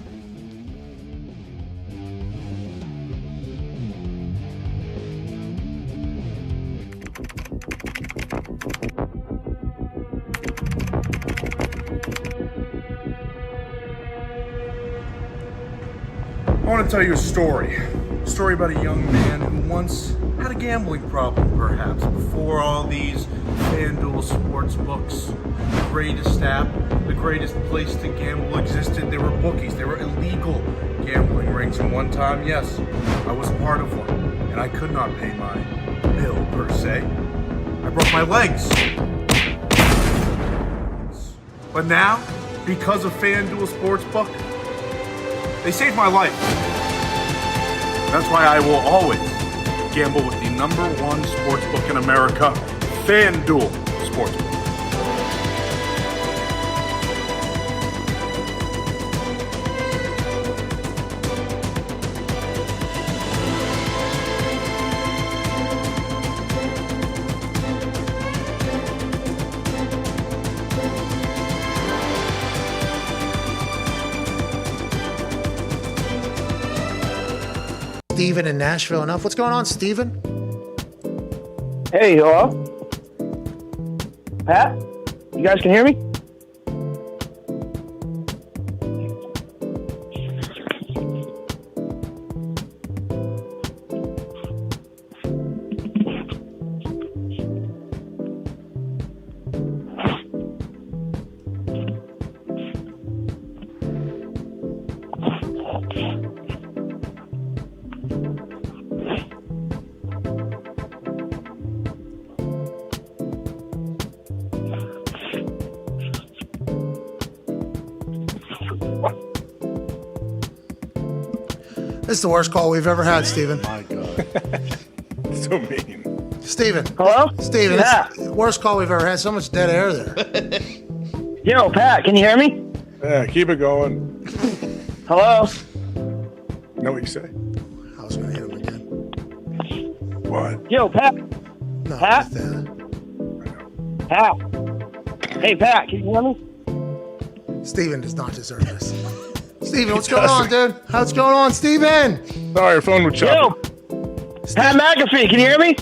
I want to tell you a story about a young man who once had a gambling problem, perhaps, before all these FanDuel sports books. The greatest app, the greatest place to gamble existed. There were bookies, there were illegal gambling rings, and one time, yes, I was part of one, and I could not pay my bill, per se. I broke my legs. But now, because of FanDuel Sportsbook, they saved my life. That's why I will always gamble with the #1 sportsbook in America, FanDuel Sportsbook. Steven in Nashville enough. What's going on, Steven? Hey, hello? Pat? You guys can hear me? This is the worst call we've ever had, Steven. My God. So mean. Steven. Hello? Steven, Yeah. it's the worst call we've ever had. So much dead air there. Yo, Pat, can you hear me? Yeah, keep it going. Hello? Know what you say? I was going to hit him again. What? Yo, Pat? No, Pat? Pat? Hey, Pat, can you hear me? Steven does not deserve this. Steven, what's going on, dude? What's going on, Steven? Sorry, your phone was Yo, chopping. Pat McAfee, can you hear me?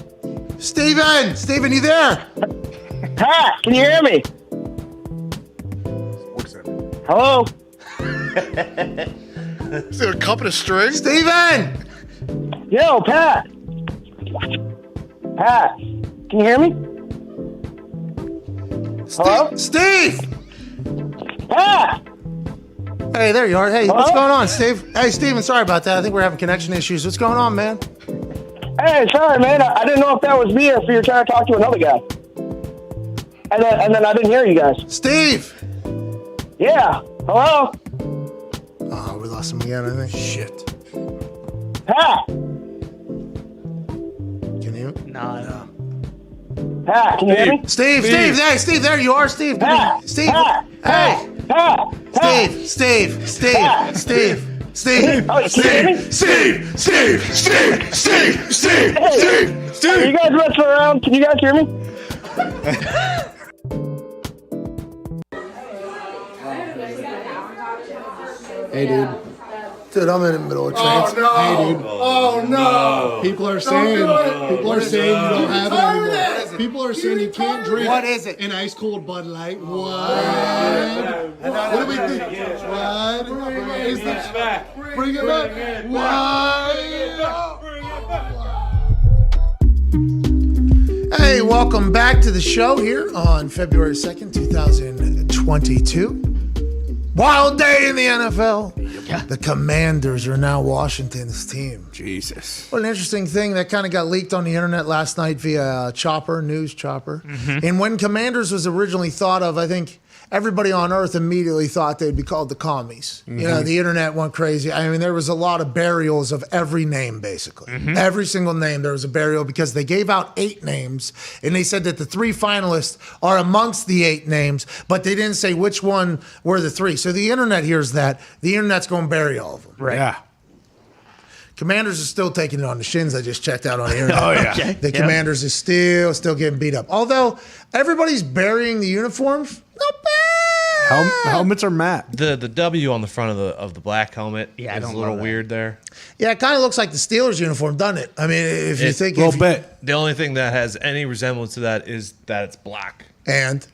Steven! Steven, you there? Pat, can you hear me? Hello? Is there a cup and a string? Steven! Yo, Pat! Pat, can you hear me? Hello? Steve! Pat! Hey, there you are. Hey, Hello? what's going on, Steve? Hey, Steven, sorry about that. I think we're having connection issues. What's going on, man? Hey, sorry, man. I didn't know if that was me or if you were trying to talk to another guy. And then I didn't hear you guys. Steve! Yeah. Hello? Oh, we lost him again, I think. Shit. Pat! Can you? No. Pat, can you hear me? Steve! Hey, Steve, there you are, Steve. Pat! Steve! Pat! Hey! Pat! Steve! Steve. Oh, Steve. Are you guys messing around? Can you guys hear me? Hey, dude. Dude, I'm in the middle of trance. Oh, no. Hey, dude. Oh, no. People are saying you don't have it anymore. People are saying you can't drink. What is it? An ice cold Bud Light. What? What do we think? What is this? Bring it back. What? Hey, welcome back to the show here on February 2nd, 2022. Wild day in the NFL. Yeah. The Commanders are now Washington's team. Jesus. What an interesting thing that kind of got leaked on the internet last night via News Chopper. Mm-hmm. And when Commanders was originally thought of, I think everybody on earth immediately thought they'd be called the Commies. Mm-hmm. You know, the internet went crazy. I mean, there was a lot of burials of every name, basically. Mm-hmm. Every single name, there was a burial because they gave out 8 names, and they said that the 3 finalists are amongst the 8 names, but they didn't say which one were the 3. So the internet hears that. The internet's going to bury all of them. Right. Yeah. Commanders are still taking it on the shins. I just checked out on the internet. Oh, yeah. Okay. The Commanders is still getting beat up. Although everybody's burying the uniforms, not bad. Helmets are matte. The W on the front of the black helmet is a little weird there. Yeah, it kind of looks like the Steelers uniform, doesn't it? I mean, if you think... A little bit. The only thing that has any resemblance to that is that it's black. And?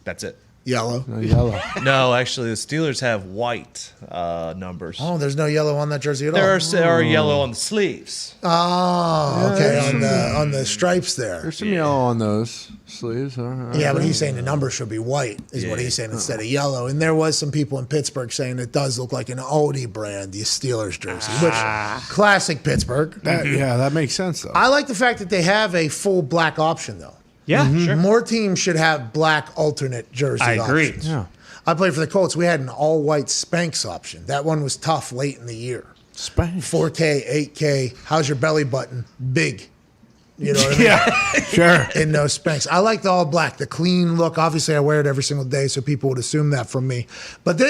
That's it. Yellow. No yellow. No, actually, the Steelers have white numbers. Oh, there's no yellow on that jersey at all. There are yellow on the sleeves. Oh, okay, on the stripes there. There's some yellow on those sleeves. Yeah, but he's saying the number should be white, is what he's saying, instead of yellow. And there was some people in Pittsburgh saying it does look like an Audi brand, the Steelers jersey, which classic Pittsburgh. Yeah, that makes sense, though. I like the fact that they have a full black option, though. Yeah, sure. More teams should have black alternate jersey options. I agree. Yeah. I played for the Colts. We had an all-white Spanx option. That one was tough late in the year. Spanx. 4K, 8K. How's your belly button? Big. You know what I mean? Yeah, sure. And no Spanx. I like the all black, the clean look. Obviously, I wear it every single day, so people would assume that from me. But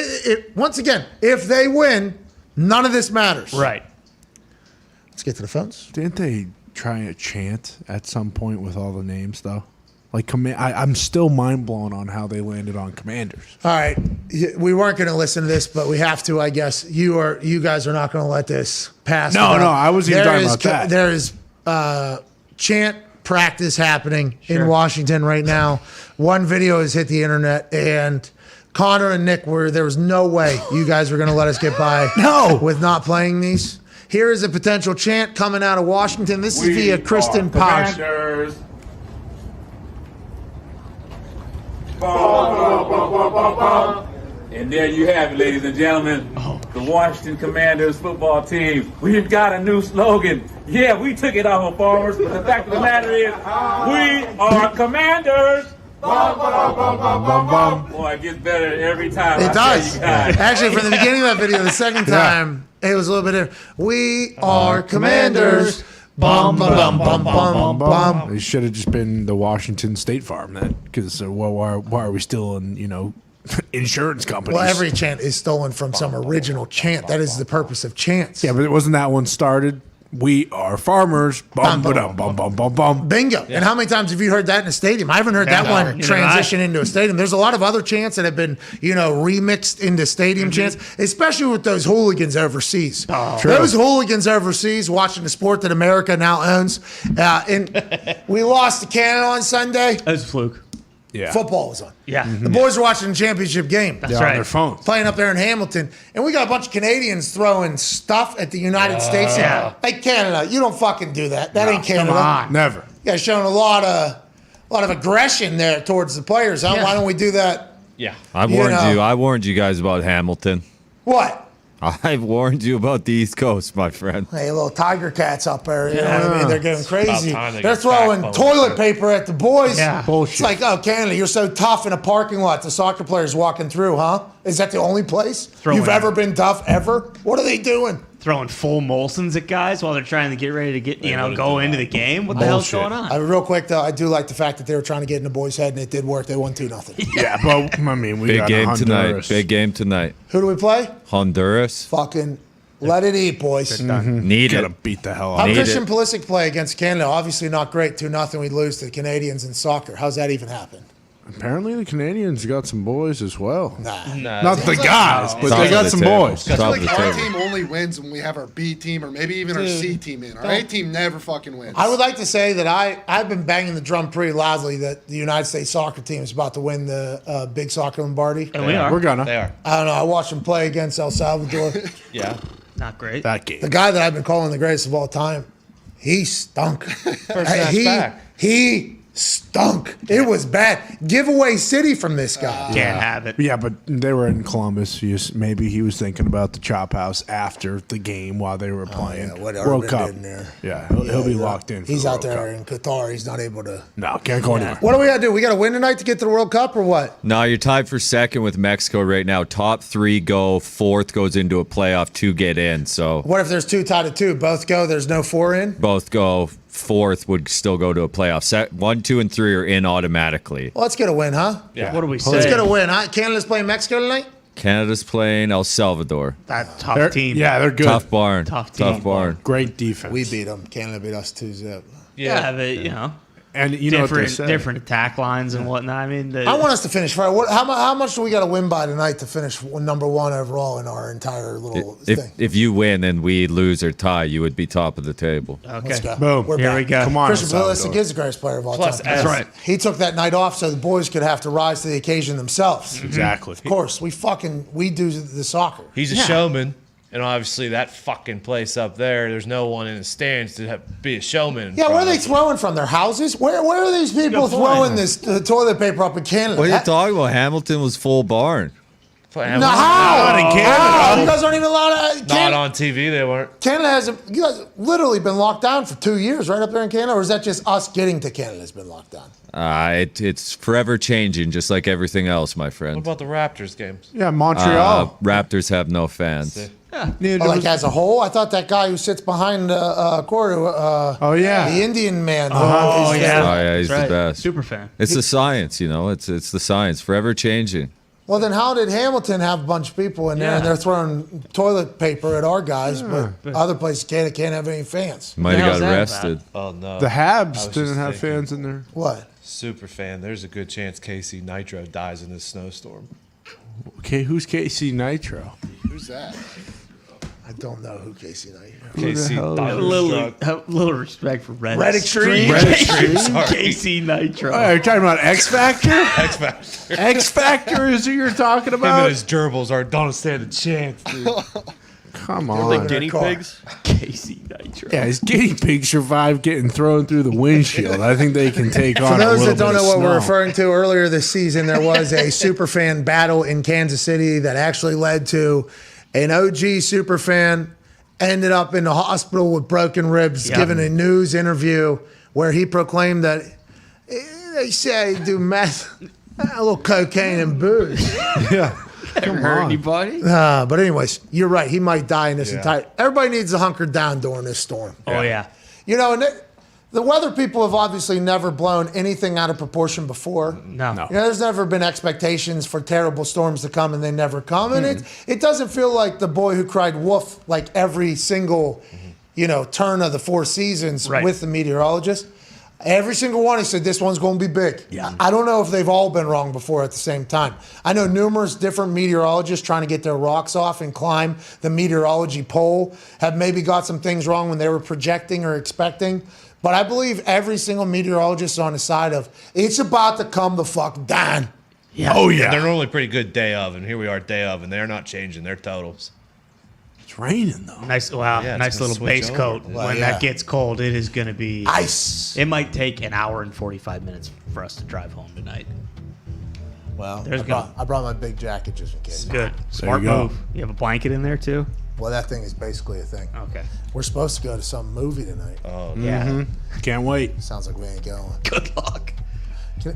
once again, if they win, none of this matters. Right. Let's get to the phones. Didn't they try a chant at some point with all the names, though? Like, I'm still mind blown on how they landed on Commanders. All right, we weren't going to listen to this, but we have to, I guess. You guys are not going to let this pass. No, I wasn't even talking about that. There is chant practice happening in Washington right now. One video has hit the internet, and Connor and Nick there was no way you guys were going to let us get by with not playing these. Here is a potential chant coming out of Washington. This is via Kristen Pausch. And there you have it, ladies and gentlemen. The Washington Commanders football team. We've got a new slogan. Yeah, we took it off of Farmers, but the fact of the matter is, we are Commanders. Boy, it gets better every time. It does. Actually, from the beginning of that video, the second time, it was a little bit different. We are Commanders. Bum, bum, bum, bum, bum. It should have just been the Washington State Farm then, because why are we still in, insurance companies? Well, every chant is stolen from some original chant. That is the purpose of chants. Yeah, but wasn't that one started? We are farmers. Bum, bum, bum, bum, bum, bum. Bingo. Yeah. And how many times have you heard that in a stadium? I haven't heard that one transition into a stadium. There's a lot of other chants that have been, remixed into stadium chants, especially with those hooligans overseas. Those hooligans overseas watching the sport that America now owns. And we lost to Canada on Sunday. That was a fluke. Yeah. Football was on. Yeah. The boys were watching the championship game. That's right. On their phones. Playing up there in Hamilton. And we got a bunch of Canadians throwing stuff at the United States. Yeah. Hey, Canada, you don't fucking do that. That ain't Canada. Come on. Never. You guys showing a lot of aggression there towards the players. Huh? Yeah. Why don't we do that? Yeah. I warned you guys about Hamilton. What? I've warned you about the East Coast, my friend. Hey, little tiger cats up there. You know what I mean? They're getting crazy. About time they They're get throwing back, toilet paper at the boys. Yeah. Bullshit. It's like, oh, Canada, you're so tough in a parking lot. The soccer players walking through, huh? Is that the only place you've ever been tough ever? What are they doing? Throwing full Molsons at guys while they're trying to get ready to go into the game. What the hell's going on? Real quick though, I do like the fact that they were trying to get in the boys' head, and it did work. They won 2-0. Yeah, but I mean, we Big got game Honduras. tonight. Big game tonight. Who do we play? Honduras. Fucking Let it eat, boys. Need Gotta it. beat the hell out How of it. Christian Pulisic play against Canada? Obviously not great. 2-0 we lose to the Canadians in soccer. How's that even happen? Apparently the Canadians got some boys as well. Nah. Not the guys, but they got some boys. I feel like our team only wins when we have our B team or maybe even our C team in. Our A team never fucking wins. I would like to say that I've been banging the drum pretty loudly that the United States soccer team is about to win the Big Soccer Lombardi. And we are. We're gonna. They are. I don't know. I watched them play against El Salvador. Yeah. Not great. That game. The guy that I've been calling the greatest of all time, he stunk. First match back. He stunk. It was bad. Giveaway city from this guy. Can't have it. Yeah, but they were in Columbus. Maybe he was thinking about the chop house after the game while they were playing. Yeah, what World Urban Cup. did in there. Yeah, he'll be locked in. For He's the out World there Cup. in Qatar. He's not able to. No, can't go anywhere. What do we got to do? We got to win tonight to get to the World Cup or what? No, you're tied for second with Mexico right now. Top 3 go, 4th goes into a playoff, 2 get in. So What if there's 2 tied at 2? Both go. There's no 4 in. both go. 4th would still go to a playoff. 1, 2, and 3 are in automatically. Well, let's get a win, huh? Yeah. What do we say? Let's get a win, huh? Canada's playing Mexico tonight. Canada's playing El Salvador. That tough team. Yeah, they're good. Tough barn. Tough team. Tough barn. Great defense. We beat them. Canada beat us 2-0. Yeah, but you know, And you know what they different say. different attack lines and whatnot. I mean, I want us to finish. How much do we got to win by tonight to finish number 1 overall in our entire little thing? If you win and we lose or tie, you would be top of the table. Let's go. Boom. We're Here back. we go. Come on, Christian El Pulisic Salvador. is the greatest player of all Plus time. S. That's right. He took that night off so the boys could have to rise to the occasion themselves. Exactly. Of course, we do the soccer. He's a showman. And obviously, that fucking place up there, there's no one in the stands to be a showman. Yeah, where are they throwing from? Their houses? Where are these people throwing this toilet paper up in Canada? What are you talking about? Hamilton was full barn. No, how? Not in Canada. How? You guys aren't even allowed to. Not on TV, they weren't. Canada hasn't. You guys literally been locked down for 2 years, right up there in Canada, or is that just us getting to Canada has been locked down? It's forever changing, just like everything else, my friend. What about the Raptors games? Yeah, Montreal. Raptors have no fans. Like as a whole, I thought that guy who sits behind Corey, Oh yeah. the Indian man. Oh, is- yeah. Oh yeah, he's That's the right. best. Super fan. It's the science, you know. It's the science, forever changing. Well, then how did Hamilton have a bunch of people in there and they're throwing toilet paper at our guys, but other places can't have any fans? Might have got that arrested. Oh, no. The I Habs was didn't just have thinking. fans in there. What? Super fan. There's a good chance Casey Nitro dies in this snowstorm. Okay, who's KC Nitro? Who's that? I don't know who Casey Knight is. Casey hell is A Nitro. little respect for Red Red Extreme? Red Extreme? Casey Nitro. Oh, you're talking about X Factor? X Factor. X Factor is who you're talking Him and about? his gerbils don't stand a chance, dude. Come They're on. guinea pigs? Casey Nitro. Yeah, his guinea pig survived getting thrown through the windshield. I think they can take on For a those little that don't bit know of what we're snow. referring to, earlier this season there was a superfan battle in Kansas City that actually led to an OG superfan ended up in the hospital with broken ribs, giving a news interview where he proclaimed that they say do meth, a little cocaine and booze. Yeah. Ever hurt anybody? But anyways, you're right. He might die in this entire. Everybody needs to hunker down during this storm. Oh, yeah. You know, and the weather people have obviously never blown anything out of proportion before. No. You know, there's never been expectations for terrible storms to come, and they never come. And it doesn't feel like the boy who cried wolf like every single, turn of the 4 seasons with the meteorologist. Every single one, he said, this one's going to be big. Yeah. I don't know if they've all been wrong before at the same time. I know numerous different meteorologists trying to get their rocks off and climb the meteorology pole have maybe got some things wrong when they were projecting or expecting. But I believe every single meteorologist is on the side of, it's about to come the fuck down. Yeah. Oh, yeah. They're normally pretty good day of, and here we are day of, and they're not changing their totals. It's raining, though. Nice, Yeah, it's nice gonna little switch base over. coat. Well, When yeah. that gets cold, it is going to be Ice. It might take an hour and 45 minutes for us to drive home tonight. Well, There's I brought my big jacket just in case. Good. Smart you go. move. You have a blanket in there, too? Well, that thing is basically a thing. Okay. We're supposed to go to some movie tonight. Oh, Yeah. Can't wait. Sounds like we ain't going. Good luck.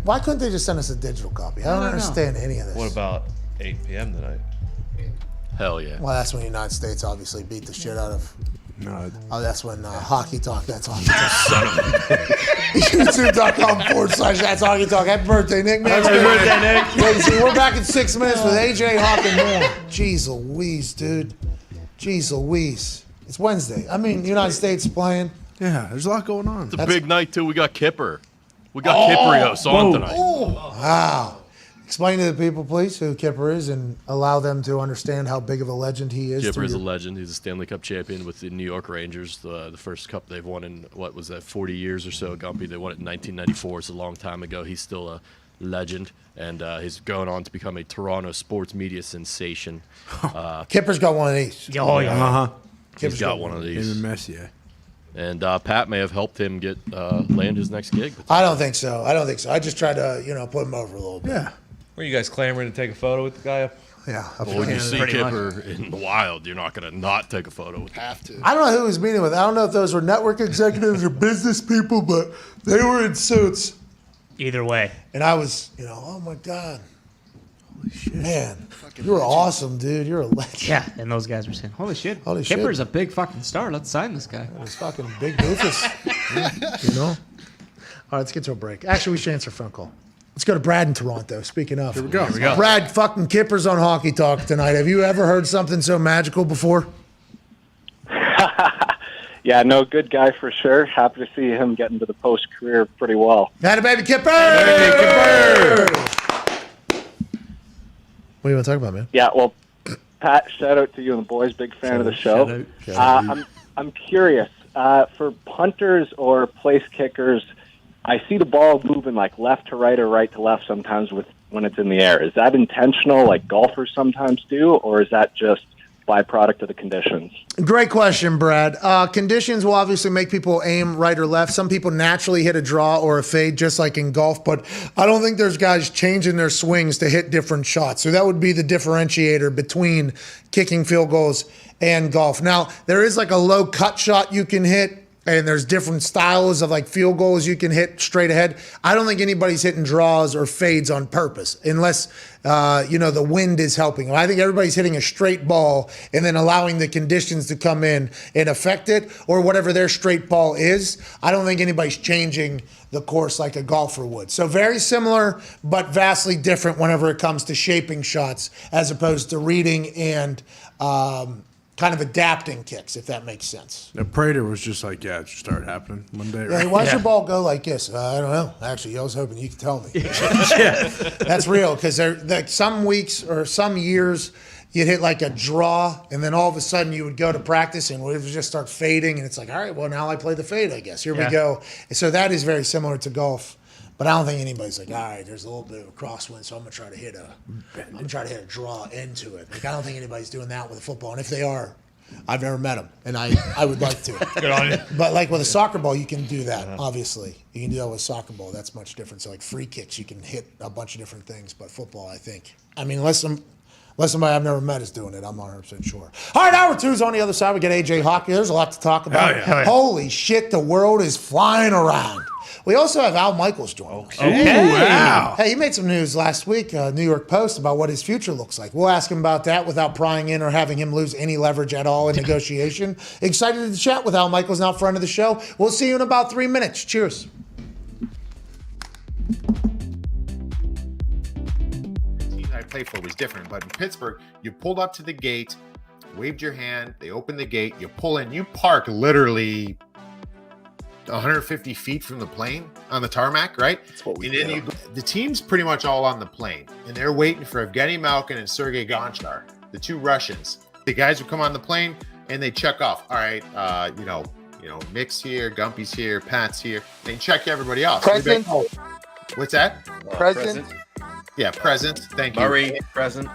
Why couldn't they just send us a digital copy? I don't understand any of this. what about 8 p.m. tonight? Hell yeah. Well, that's when the United States obviously beat the shit out of. No, Oh, that's when Hockey Talk. That's Hockey Talk. YouTube.com/That's Hockey Talk. Happy birthday, Nick. Happy birthday, Nick. Ladies, we're back in 6 minutes with AJ Hawk and more. Jeez Louise, dude. Jeez Louise. It's Wednesday. I mean, United States playing. Yeah, there's a lot going on. It's a big night, too. We got Kipper. We got Kipperios on tonight. Wow. Explain to the people, please, who Kipper is and allow them to understand how big of a legend he is. Kipper is a legend. He's a Stanley Cup champion with the New York Rangers, the first cup they've won in, 40 years or so, Gumpy. They won it in 1994. It's a long time ago. He's still a legend, and he's going on to become a Toronto sports media sensation. Kipper's got one of these. Oh, yeah. Uh-huh. He's got one of these. Him and Messier. And Pat may have helped him get land his next gig. I don't think so. I just tried to, put him over a little bit. Yeah. Were you guys clamoring to take a photo with the guy up? Yeah. Well, when you see Kipper in the wild, you're not going to not take a photo with him. Have to. I don't know who he was meeting with. I don't know if those were network executives or business people, but they were in suits. Either way. And I was, oh my God. Holy shit. Man, you were awesome, dude. You're a legend. Yeah, and those guys were saying, holy shit. Holy shit. Kipper's a big fucking star. Let's sign this guy. It's fucking big doofus. All right, let's get to a break. Actually, we should answer a phone call. Let's go to Brad in Toronto. Speaking of. Here we go. Brad, fucking Kipper's on Hockey Talk tonight. Have you ever heard something so magical before? Yeah, no, good guy for sure. Happy to see him get into the post career pretty well. Had a baby Kipper! What do you want to talk about, man? Yeah, well, Pat, shout out to you and the boys. Big fan of the show. I'm curious, for punters or place kickers, I see the ball moving like left to right or right to left sometimes when it's in the air. Is that intentional, like golfers sometimes do, or is that just byproduct of the conditions? Great question, Brad. Conditions will obviously make people aim right or left. Some people naturally hit a draw or a fade, just like in golf, but I don't think there's guys changing their swings to hit different shots. So that would be the differentiator between kicking field goals and golf. Now, there is like a low cut shot you can hit, and there's different styles of like field goals you can hit straight ahead. I don't think anybody's hitting draws or fades on purpose unless, the wind is helping. I think everybody's hitting a straight ball and then allowing the conditions to come in and affect it or whatever their straight ball is. I don't think anybody's changing the course like a golfer would. So very similar, but vastly different whenever it comes to shaping shots as opposed to reading and kind of adapting kicks, if that makes sense. Now, Prater was just like, it just started happening one day. Right? Why's your ball go like this? I don't know. Actually, I was hoping you could tell me. That's real, because like some weeks or some years, you'd hit like a draw, and then all of a sudden you would go to practice, and it would just start fading, and it's like, all right, well, now I play the fade, I guess. Here we go. So that is very similar to golf. But I don't think anybody's like, all right, there's a little bit of a crosswind, so I'm gonna try to hit a draw into it. Like, I don't think anybody's doing that with a football. And if they are, I've never met them, and I would like to. Good on you. But like with a soccer ball, you can do that. Obviously, you can do that with a soccer ball. That's much different. So like free kicks, you can hit a bunch of different things. But football, I think. I mean, unless somebody I've never met is doing it, I'm not 100% sure. All right, hour two's on the other side. We get AJ Hockey. There's a lot to talk about. Hell yeah. Holy shit, the world is flying around. We also have Al Michaels joining us. Okay. Wow. Hey, he made some news last week, New York Post, about what his future looks like. We'll ask him about that without prying in or having him lose any leverage at all in negotiation. Excited to chat with Al Michaels now, friend of the show. We'll see you in about 3 minutes. Cheers. The team I played for was different, but in Pittsburgh, you pulled up to the gate, waved your hand, they opened the gate, you pull in, you park literally 150 feet from the plane on the tarmac, right? That's what we do. The team's pretty much all on the plane, and they're waiting for Evgeny Malkin and Sergei Gonchar, the two Russians. The guys would come on the plane and they check off. All right, Mick's here, Gumpy's here, Pat's here. They check everybody else. Present. What's that? Present. Yeah, present. Thank you. Murray, present.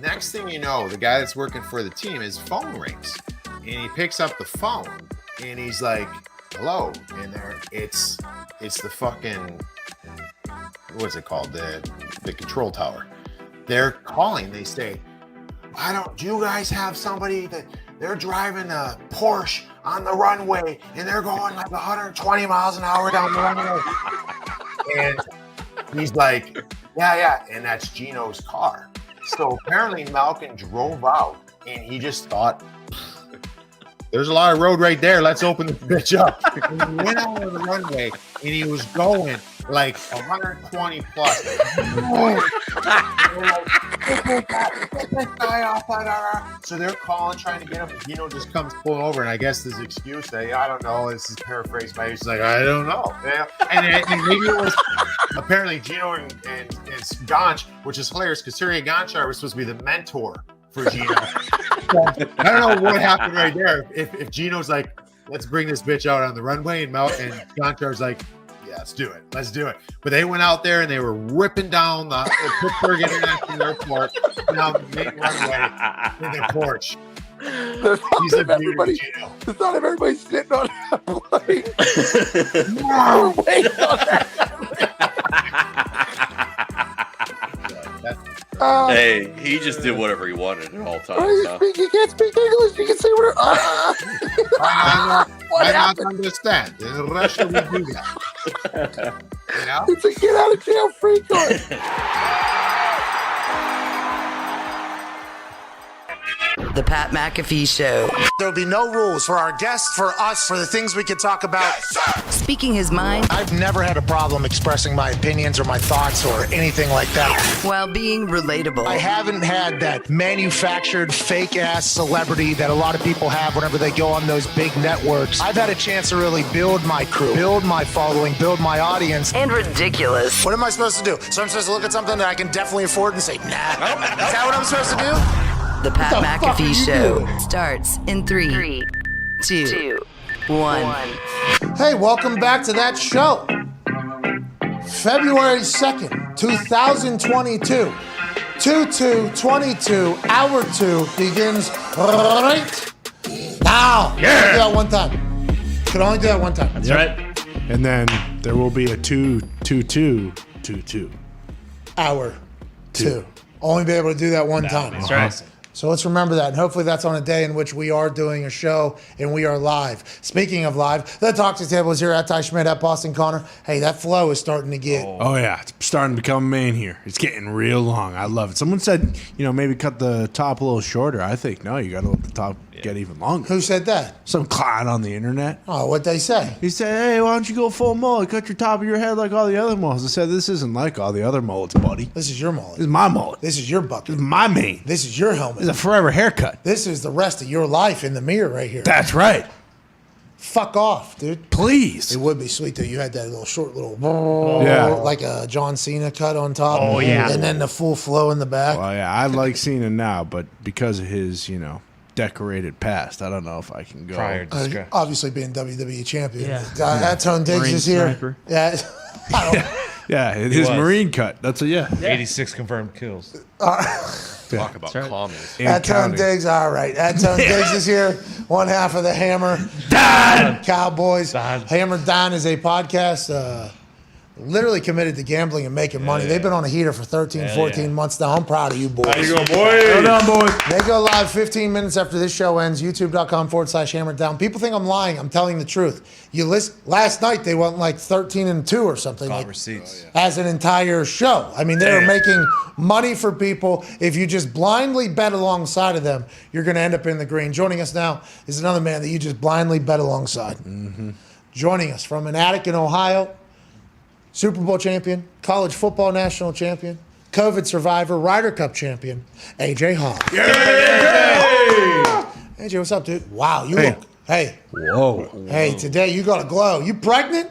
Next thing you know, the guy that's working for the team, his phone rings, and he picks up the phone, and he's like, hello, and it's the fucking, what's it called, the control tower. They're calling. They say, do you guys have somebody that they're driving a Porsche on the runway and they're going like 120 miles an hour down the runway? And he's like, yeah, and that's Gino's car. So apparently Malkin drove out and he just thought, there's a lot of road right there. Let's open this bitch up. And he went out on the runway, and he was going like 120 plus. So they're calling, trying to get him. Gino just comes pulling over, and I guess this excuse that I don't know. This is paraphrased by he's like, I don't know. Yeah. And maybe it was apparently Gino and Gonch, which is hilarious because Terry Gonchar was supposed to be the mentor for Gino. I don't know what happened right there. If Gino's like, let's bring this bitch out on the runway, and Gonchar's like, yeah, let's do it. But they went out there and they were ripping down the Pittsburgh International Airport down the main runway in their Porsche. He's a beauty, Gino. It's not if everybody's sitting on that plane. We're waiting on that. Hey, he just did whatever he wanted at all times. Huh? You can't speak English. You can say whatever. I not understand. In Russia, we do that. You know? It's a get out of jail free card. The Pat McAfee Show. There'll be no rules for our guests, for us, for the things we could talk about. Speaking his mind. I've never had a problem expressing my opinions or my thoughts or anything like that. While being relatable. I haven't had that manufactured fake-ass celebrity that a lot of people have whenever they go on those big networks. I've had a chance to really build my crew, build my following, build my audience. And ridiculous. What am I supposed to do? So I'm supposed to look at something that I can definitely afford and say, nah. Is that what I'm supposed to do? The Pat McAfee Show starts in 3, 2, 1. Hey, welcome back to that show. February 2nd, 2022. 2/2/22, hour 2 begins right now. Yeah. Do that one time. Could only do that one time. That's right. And then there will be a 2/2/2/2. Hour 2. Only be able to do that one time. That's right. So let's remember that. And hopefully that's on a day in which we are doing a show and we are live. Speaking of live, the Talk to Table is here at Ty Schmidt, at Boston Connor. Hey, that flow is starting to get. Oh, yeah. It's starting to become main here. It's getting real long. I love it. Someone said, maybe cut the top a little shorter. I think, no, you got to let the top get even longer. Who said that? Some clown on the internet. Oh, what'd they say? He said, hey, why don't you go full mullet? Cut your top of your head like all the other mullets. I said, this isn't like all the other mullets, buddy. This is your mullet. This is my mullet. This is your bucket. This is my mane. This is your helmet. This is a forever haircut. This is the rest of your life in the mirror right here. That's right. Fuck off, dude. Please. It would be sweet, though. You had that little short little, like a John Cena cut on top. Oh, yeah. And then the full flow in the back. Well, yeah, I like Cena now, but because of his, decorated past, I don't know if I can go. Obviously being WWE champion. Yeah. Atone Diggs Marine is here. sniper. Yeah. Yeah, his Marine cut. That's 86 confirmed kills. Talk about comments. Atone Diggs, all right. Atone Diggs is here. One half of the Hammer. Dahn! Cowboys. Dahn. Hammer Dahn is a podcast literally committed to gambling and making money. They've been on a heater for 13, 14 months now. I'm proud of you boys. How you going, boys? Well done, boys. They go live 15 minutes after this show ends. YouTube.com/hammerdown. People think I'm lying. I'm telling the truth. Last night they went like 13-2 or something. Got receipts. As an entire show. I mean, they were making money for people. If you just blindly bet alongside of them, you're going to end up in the green. Joining us now is another man that you just blindly bet alongside. Mm-hmm. Joining us from an attic in Ohio, Super Bowl champion, college football national champion, COVID survivor, Ryder Cup champion, AJ Hawk. AJ, what's up, dude? Wow, you look. Hey. Whoa. Hey, today you got a glow. You pregnant?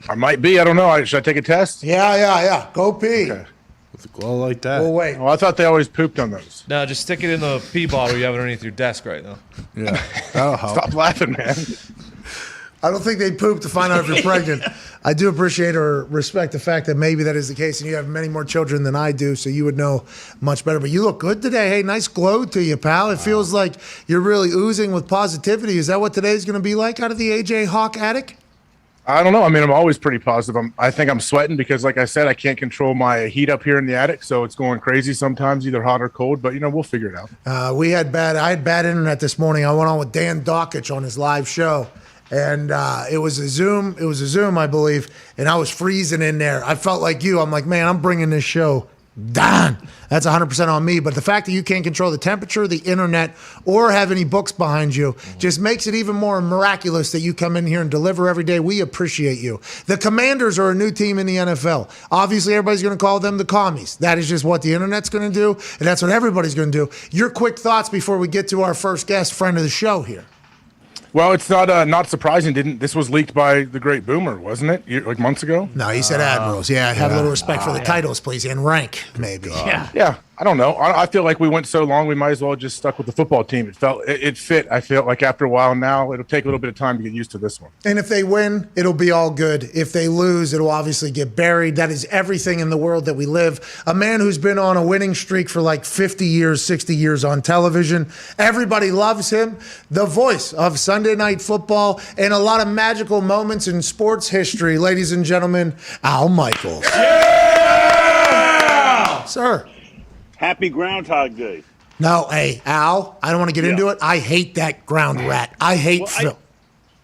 I might be. I don't know. Should I take a test? Yeah. Go pee. Okay. With a glow like that. Well, wait. Oh, I thought they always pooped on those. No, just stick it in the pee bottle you have it underneath your desk right now. Yeah. That'll help. Stop laughing, man. I don't think they poop to find out if you're pregnant. I do appreciate or respect the fact that maybe that is the case, and you have many more children than I do, so you would know much better. But you look good today. Hey, nice glow to you, pal. It feels like you're really oozing with positivity. Is that what today's going to be like out of the AJ Hawk attic? I don't know. I mean, I'm always pretty positive. I think I'm sweating because, like I said, I can't control my heat up here in the attic, so it's going crazy sometimes, either hot or cold. But we'll figure it out. I had bad internet this morning. I went on with Dan Dockich on his live show. And it was a Zoom, I believe, and I was freezing in there. I felt like you. I'm like, man, I'm bringing this show Dahn. That's 100% on me. But the fact that you can't control the temperature, the internet, or have any books behind you just makes it even more miraculous that you come in here and deliver every day. We appreciate you. The Commanders are a new team in the NFL. Obviously, everybody's going to call them the commies. That is just what the internet's going to do, and that's what everybody's going to do. Your quick thoughts before we get to our first guest, friend of the show here. Well, it's not surprising. This was leaked by the great Boomer, wasn't it? Like months ago? No, he said admirals. Yeah, have a little respect for the titles, please, and rank, maybe. Yeah. I don't know. I feel like we went so long, we might as well just stuck with the football team. It fit. I feel like after a while now, it'll take a little bit of time to get used to this one. And if they win, it'll be all good. If they lose, it'll obviously get buried. That is everything in the world that we live. A man who's been on a winning streak for like 50 years, 60 years on television. Everybody loves him. The voice of Sunday Night Football and a lot of magical moments in sports history. Ladies and gentlemen, Al Michaels. Yeah! Sir. Happy Groundhog Day. No, hey, Al, I don't want to get into it. I hate that ground rat. I hate Phil.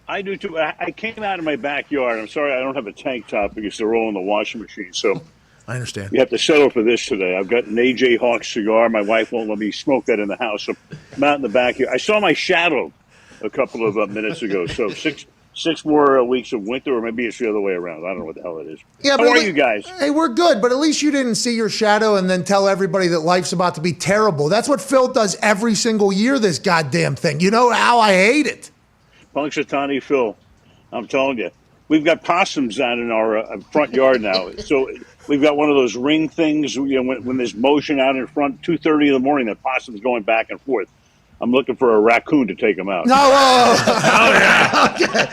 I do too. I came out of my backyard. I'm sorry I don't have a tank top because they're all in the washing machine. So I understand. You have to settle for this today. I've got an AJ Hawk cigar. My wife won't let me smoke that in the house. So I'm out in the back here. I saw my shadow a couple of minutes ago. So six more weeks of winter, or maybe it's the other way around. I don't know what the hell it is. Yeah, How are you guys? Hey, we're good, but at least you didn't see your shadow and then tell everybody that life's about to be terrible. That's what Phil does every single year, this goddamn thing. You know how I hate it. Punxsutawney Phil, I'm telling you. We've got possums down in our front yard now. So we've got one of those ring things, you know, when there's motion out in front, 2:30 in the morning, that possum's going back and forth. I'm looking for a raccoon to take them out. No, okay.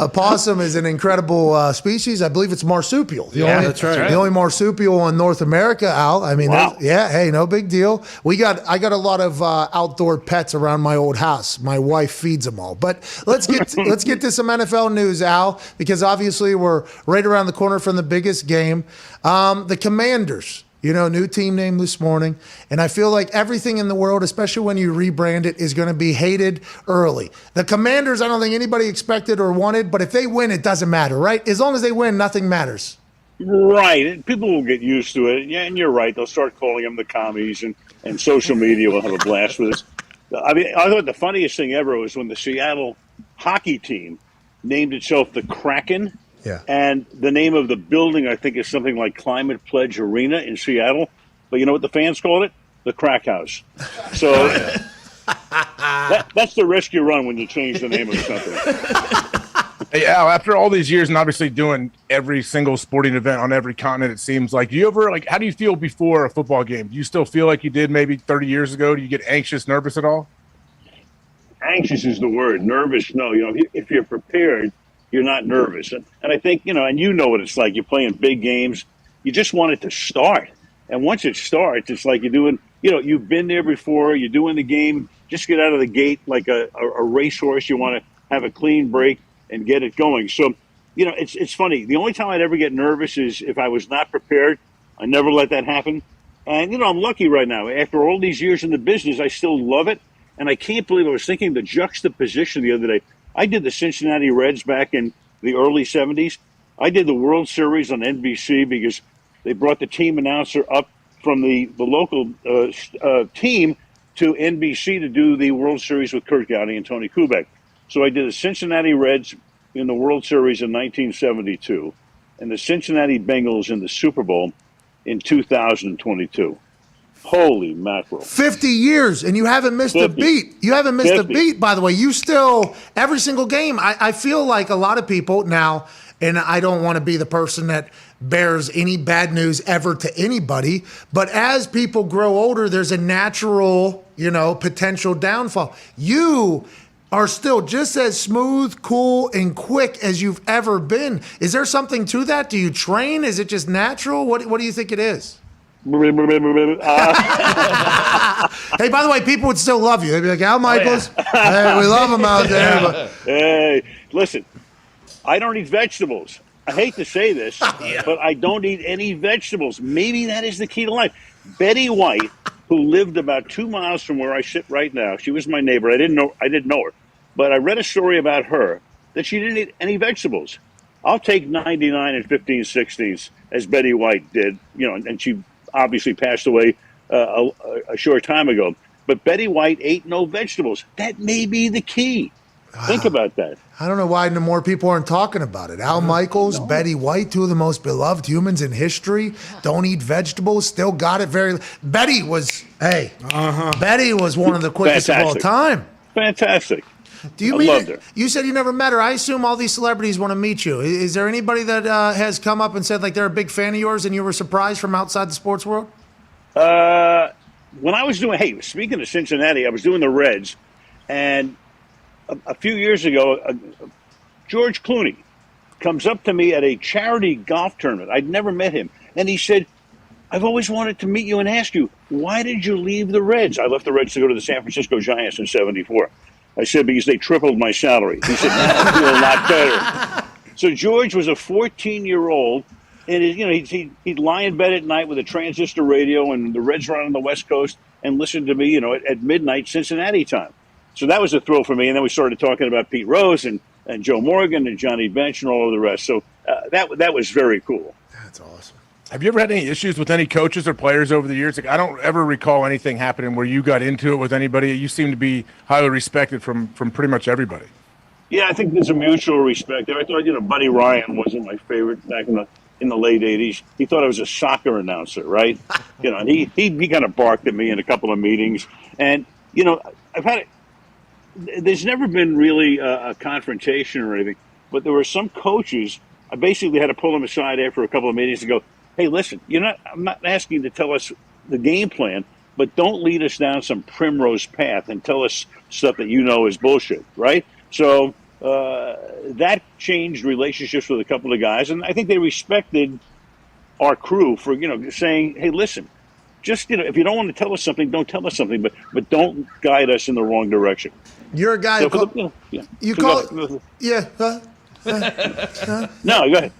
Possum is an incredible species. I believe it's marsupial. That's right. The only marsupial in North America, Al. I mean, hey, no big deal. I got a lot of outdoor pets around my old house. My wife feeds them all. But let's get to some NFL news, Al, because obviously we're right around the corner from the biggest game. The Commanders. You know, new team name this morning. And I feel like everything in the world, especially when you rebrand it, is going to be hated early. The Commanders, I don't think anybody expected or wanted, but if they win, it doesn't matter, right? As long as they win, nothing matters. Right. People will get used to it. Yeah, and you're right. They'll start calling them the commies, and social media will have a blast with this. I mean, I thought the funniest thing ever was when the Seattle hockey team named itself the Kraken. Yeah. And the name of the building, I think, is something like Climate Pledge Arena in Seattle. But you know what the fans called it? The Crack House. So that's the risk you run when you change the name of something. Hey, Al, after all these years and obviously doing every single sporting event on every continent, it seems like, how do you feel before a football game? Do you still feel like you did maybe 30 years ago? Do you get anxious, nervous at all? Anxious is the word. Nervous, no. You know, if you're prepared, you're not nervous. And I think, and you know what it's like. You're playing big games. You just want it to start. And once it starts, it's like you're doing, you've been there before. You're doing the game. Just get out of the gate like a racehorse. You want to have a clean break and get it going. So, it's funny. The only time I'd ever get nervous is if I was not prepared. I never let that happen. And, I'm lucky right now. After all these years in the business, I still love it. And I can't believe I was thinking the juxtaposition the other day. I did the Cincinnati Reds back in the early 70s. I did the World Series on NBC because they brought the team announcer up from the local team to NBC to do the World Series with Kurt Gowdy and Tony Kubek. So I did the Cincinnati Reds in the World Series in 1972 and the Cincinnati Bengals in the Super Bowl in 2022. Holy mackerel. 50 years, and you haven't missed 50. a beat. You haven't missed 50. A beat, by the way. You still, every single game, I feel like a lot of people now, and I don't want to be the person that bears any bad news ever to anybody, but as people grow older, there's a natural, potential downfall. You are still just as smooth, cool, and quick as you've ever been. Is there something to that? Do you train? Is it just natural? What do you think it is? Hey, by the way, people would still love you. They'd be like, Al Michaels, hey, we love him out there. But. Hey, listen, I don't eat vegetables. I hate to say this, but I don't eat any vegetables. Maybe that is the key to life. Betty White, who lived about 2 miles from where I sit right now, she was my neighbor. I didn't know her, but I read a story about her that she didn't eat any vegetables. I'll take 99 and 15/16 as Betty White did, and she obviously passed away a short time ago. But Betty White ate no vegetables. That may be the key. Think about that. I don't know why no more people aren't talking about it. Al Michaels, Betty White, two of the most beloved humans in history. Don't eat vegetables. Still got it very. Betty was Betty was one of the quickest of all time. Fantastic. Do you I loved her. You said you never met her. I assume all these celebrities want to meet you. Is there anybody that has come up and said like they're a big fan of yours and you were surprised from outside the sports world? When I was doing, speaking of Cincinnati, I was doing the Reds, and a few years ago, George Clooney comes up to me at a charity golf tournament. I'd never met him. And he said, I've always wanted to meet you and ask you, why did you leave the Reds? I left the Reds to go to the San Francisco Giants in '74. I said, because they tripled my salary. He said, I feel a lot better. So George was a 14-year-old, and he'd lie in bed at night with a transistor radio, and the Reds run on the West Coast, and listen to me, at midnight Cincinnati time. So that was a thrill for me. And then we started talking about Pete Rose and Joe Morgan and Johnny Bench and all of the rest. So that was very cool. That's awesome. Have you ever had any issues with any coaches or players over the years? Like, I don't ever recall anything happening where you got into it with anybody. You seem to be highly respected from pretty much everybody. Yeah, I think there's a mutual respect there. I thought, Buddy Ryan wasn't my favorite back in the late 80s. He thought I was a soccer announcer, right? And he kind of barked at me in a couple of meetings. And, I've had it. There's never been really a confrontation or anything, but there were some coaches. I basically had to pull them aside after a couple of meetings and go, "Hey, listen, I'm not asking you to tell us the game plan, but don't lead us down some primrose path and tell us stuff that is bullshit, right?" So that changed relationships with a couple of guys, and I think they respected our crew for saying, "Hey, listen, just if you don't want to tell us something, don't tell us something, but don't guide us in the wrong direction." You're a guy who No, go ahead.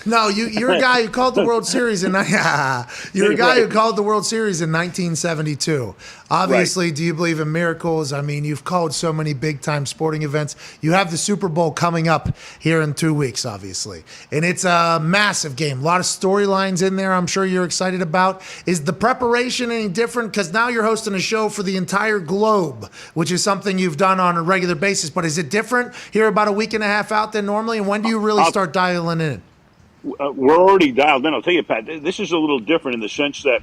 No, you're a guy who called the World Series in you're a guy who called the World Series in 1972. Obviously, do you believe in miracles? I mean, you've called so many big-time sporting events. You have the Super Bowl coming up here in 2 weeks, obviously. And it's a massive game. A lot of storylines in there I'm sure you're excited about. Is the preparation any different? Because now you're hosting a show for the entire globe, which is something you've done on a regular basis. But is it different here about a week and a half out than normally? And when do you really start dialing in? We're already dialed in. I'll tell you, Pat, this is a little different in the sense that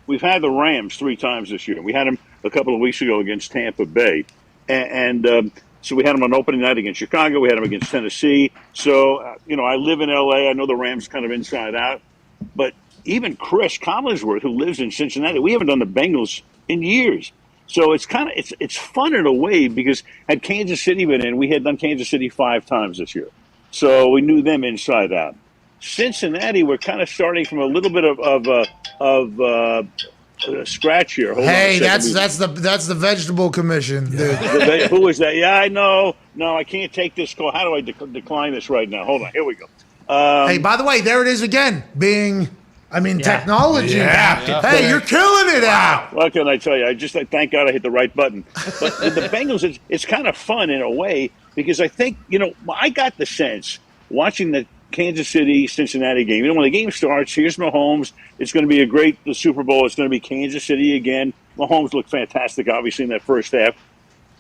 we've had the Rams 3 times this year. We had them a couple of weeks ago against Tampa Bay. And so we had them on opening night against Chicago. We had them against Tennessee. So, I live in L.A. I know the Rams kind of inside out. But even Chris Collinsworth, who lives in Cincinnati, we haven't done the Bengals in years. So it's it's fun in a way because had Kansas City been in, we had done Kansas City 5 times this year. So we knew them inside out. Cincinnati, we're kind of starting from a little bit of scratch here. Hold hey, that's the vegetable commission, dude. Who is that? Yeah, I know. No, I can't take this call. How do I decline this right now? Hold on. Here we go. Hey, by the way, there it is again. Technology. Yeah. Hey, you're killing it out. What can I tell you? Thank God I hit the right button. But the Bengals, it's kind of fun in a way because I think, I got the sense watching the Kansas City, Cincinnati game. When the game starts, here's Mahomes. It's going to be a great Super Bowl. It's going to be Kansas City again. Mahomes looked fantastic, obviously, in that first half.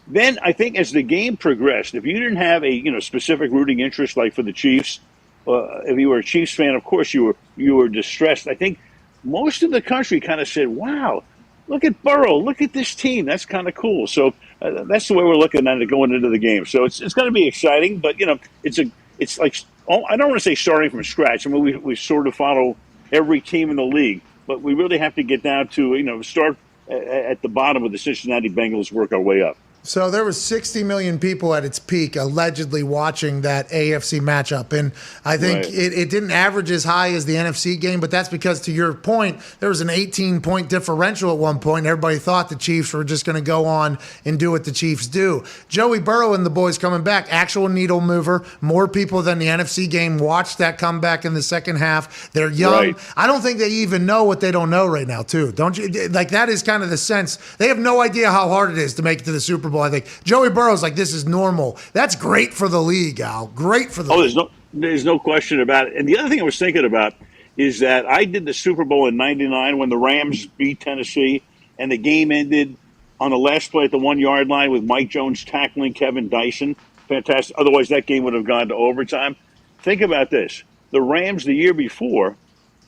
Then I think as the game progressed, if you didn't have a specific rooting interest like for the Chiefs, if you were a Chiefs fan, of course you were distressed. I think most of the country kind of said, "Wow, look at Burrow. Look at this team. That's kind of cool." So that's the way we're looking at it going into the game. So it's going to be exciting, but it's like. I don't want to say starting from scratch. I mean, we sort of follow every team in the league, but we really have to get down to, start at the bottom of the Cincinnati Bengals, work our way up. So there was 60 million people at its peak allegedly watching that AFC matchup. And I think it didn't average as high as the NFC game, but that's because, to your point, there was an 18-point differential at one point. Everybody thought the Chiefs were just going to go on and do what the Chiefs do. Joey Burrow and the boys coming back, actual needle mover. More people than the NFC game watched that comeback in the second half. They're young. Right. I don't think they even know what they don't know right now, too. Don't you? Like, that is kind of the sense. They have no idea how hard it is to make it to the Super Bowl. I think Joey Burrow's like, this is normal. That's great for the league, Al. Great for the league. There's no question about it. And the other thing I was thinking about is that I did the Super Bowl in '99 when the Rams beat Tennessee, and the game ended on the last play at the 1 yard line with Mike Jones tackling Kevin Dyson. Fantastic. Otherwise, that game would have gone to overtime. Think about this. The Rams the year before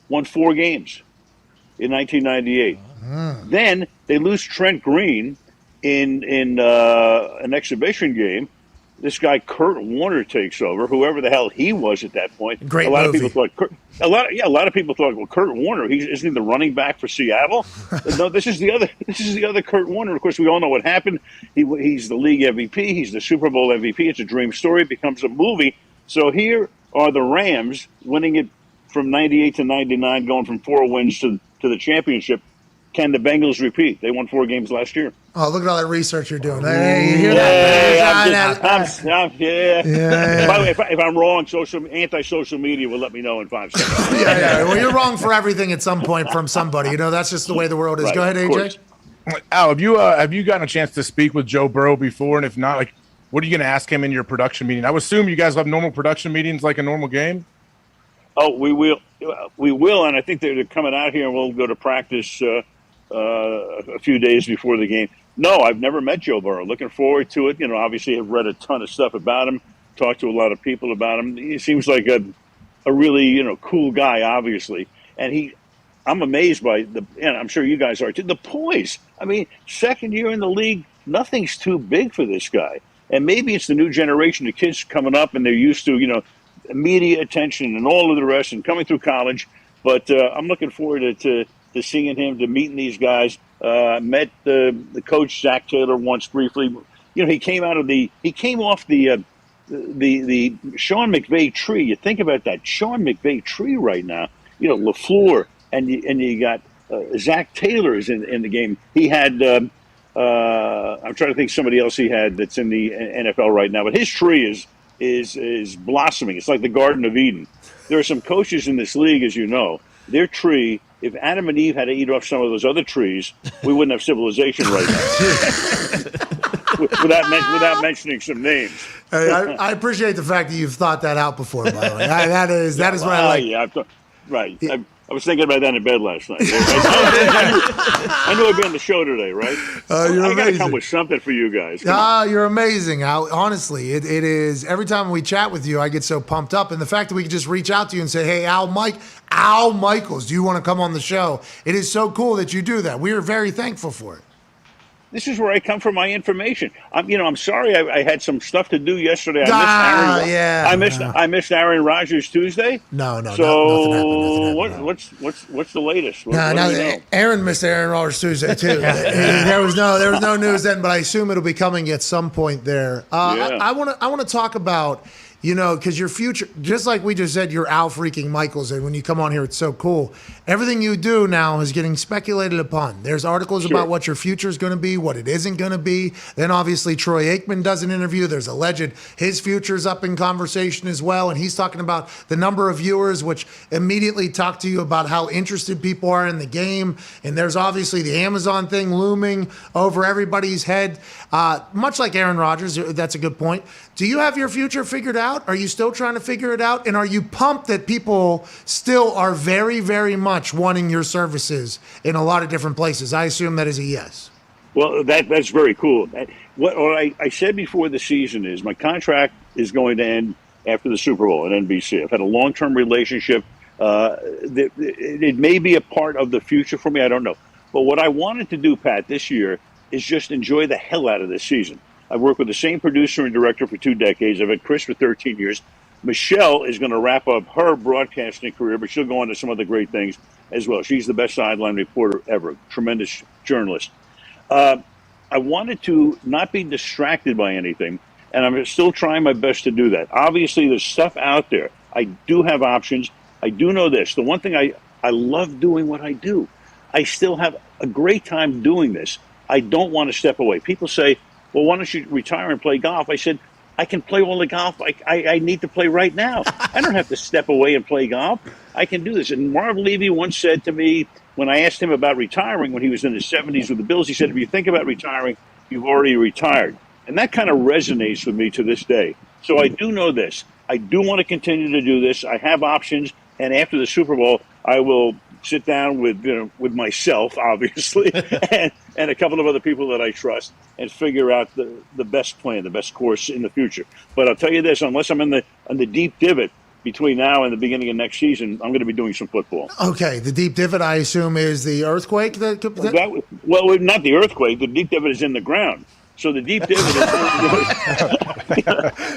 won 4 games in 1998. Then they lose Trent Green in an exhibition game. This guy Kurt Warner takes over, whoever the hell he was at that point. Great a lot movie. of people thought a lot of people thought, well, Kurt Warner, isn't he the running back for Seattle? No, this is the other Kurt Warner. Of course, we all know what happened. He's the league MVP. He's the Super Bowl MVP. It's a dream story. It becomes a movie. So here are the Rams winning it from 98 to 99, going from 4 wins to the championship. Can the Bengals repeat? They won 4 games last year. Oh, look at all that research you're doing. Hey, you hear that? Yeah. By the way, if I'm wrong, anti-social media will let me know in 5 seconds. Yeah. Well, you're wrong for everything at some point from somebody. You know, that's just the way the world is. Right, Go ahead, AJ. Al, have you gotten a chance to speak with Joe Burrow before? And if not, like, what are you going to ask him in your production meeting? I would assume you guys have normal production meetings like a normal game. Oh, we will, and I think they're coming out here, and we'll go to practice a few days before the game. No, I've never met Joe Burrow. Looking forward to it. You know, obviously I've read a ton of stuff about him, talked to a lot of people about him. He seems like a really, cool guy, obviously. And I'm amazed by and I'm sure you guys are too, the poise. I mean, second year in the league, nothing's too big for this guy. And maybe it's the new generation of kids coming up and they're used to, media attention and all of the rest and coming through college. But I'm looking forward to seeing him, to meeting these guys. Met the coach Zach Taylor once briefly. He came off the Sean McVay tree. You think about that Sean McVay tree right now. LaFleur and you got Zach Taylor is in the game. He had I'm trying to think somebody else he had that's in the NFL right now. But his tree is blossoming. It's like the Garden of Eden. There are some coaches in this league, as you know. Their tree. If Adam and Eve had to eat off some of those other trees, we wouldn't have civilization right now. without mentioning some names. Hey, I appreciate the fact that you've thought that out before, by the way. That is what I like. Yeah, right. I was thinking about that in bed last night. I knew I'd be on the show today, right? I got to come with something for you guys. You're amazing, Al. Honestly, it is. Every time we chat with you, I get so pumped up. And the fact that we can just reach out to you and say, hey, Al Michaels, do you want to come on the show? It is so cool that you do that. We are very thankful for it. This is where I come for my information. I'm sorry I had some stuff to do yesterday. I missed Aaron Rodgers Tuesday. No. So what's the latest? Aaron missed Aaron Rodgers Tuesday too. there was no news then, but I assume it'll be coming at some point there. I want to talk about. Because your future, just like we just said, you're Al freaking Michaels, and when you come on here, it's so cool. Everything you do now is getting speculated upon. There's articles about what your future is going to be, what it isn't going to be. Then obviously Troy Aikman does an interview. There's alleged his future's up in conversation as well, and he's talking about the number of viewers, which immediately talk to you about how interested people are in the game. And there's obviously the Amazon thing looming over everybody's head. Much like Aaron Rodgers, that's a good point. Do you have your future figured out? Are you still trying to figure it out? And are you pumped that people still are very, very much wanting your services in a lot of different places? I assume that is a yes. Well, that's very cool. What I said before the season is my contract is going to end after the Super Bowl at NBC. I've had a long-term relationship. It may be a part of the future for me. I don't know. But what I wanted to do, Pat, this year is just enjoy the hell out of this season. I've worked with the same producer and director for 2 decades. I've had Chris for 13 years. Michelle is going to wrap up her broadcasting career, but she'll go on to some other great things as well. She's the best sideline reporter ever, tremendous journalist. I wanted to not be distracted by anything, and I'm still trying my best to do that. Obviously, there's stuff out there. I do have options. I do know this. The one thing I love doing what I do. I still have a great time doing this. I don't want to step away. People say, well, why don't you retire and play golf? I said, I can play all the golf I need to play right now. I don't have to step away and play golf. I can do this. And Marv Levy once said to me, when I asked him about retiring when he was in his 70s with the Bills, he said, if you think about retiring, you've already retired. And that kind of resonates with me to this day. So I do know this. I do want to continue to do this. I have options. And after the Super Bowl, I will sit down with myself, obviously, and a couple of other people that I trust, and figure out the best plan, the best course in the future. But I'll tell you this: unless I'm in the deep divot between now and the beginning of next season, I'm going to be doing some football. Okay, the deep divot, I assume, is the earthquake. Well, not the earthquake. The deep divot is in the ground. So the deep divot is.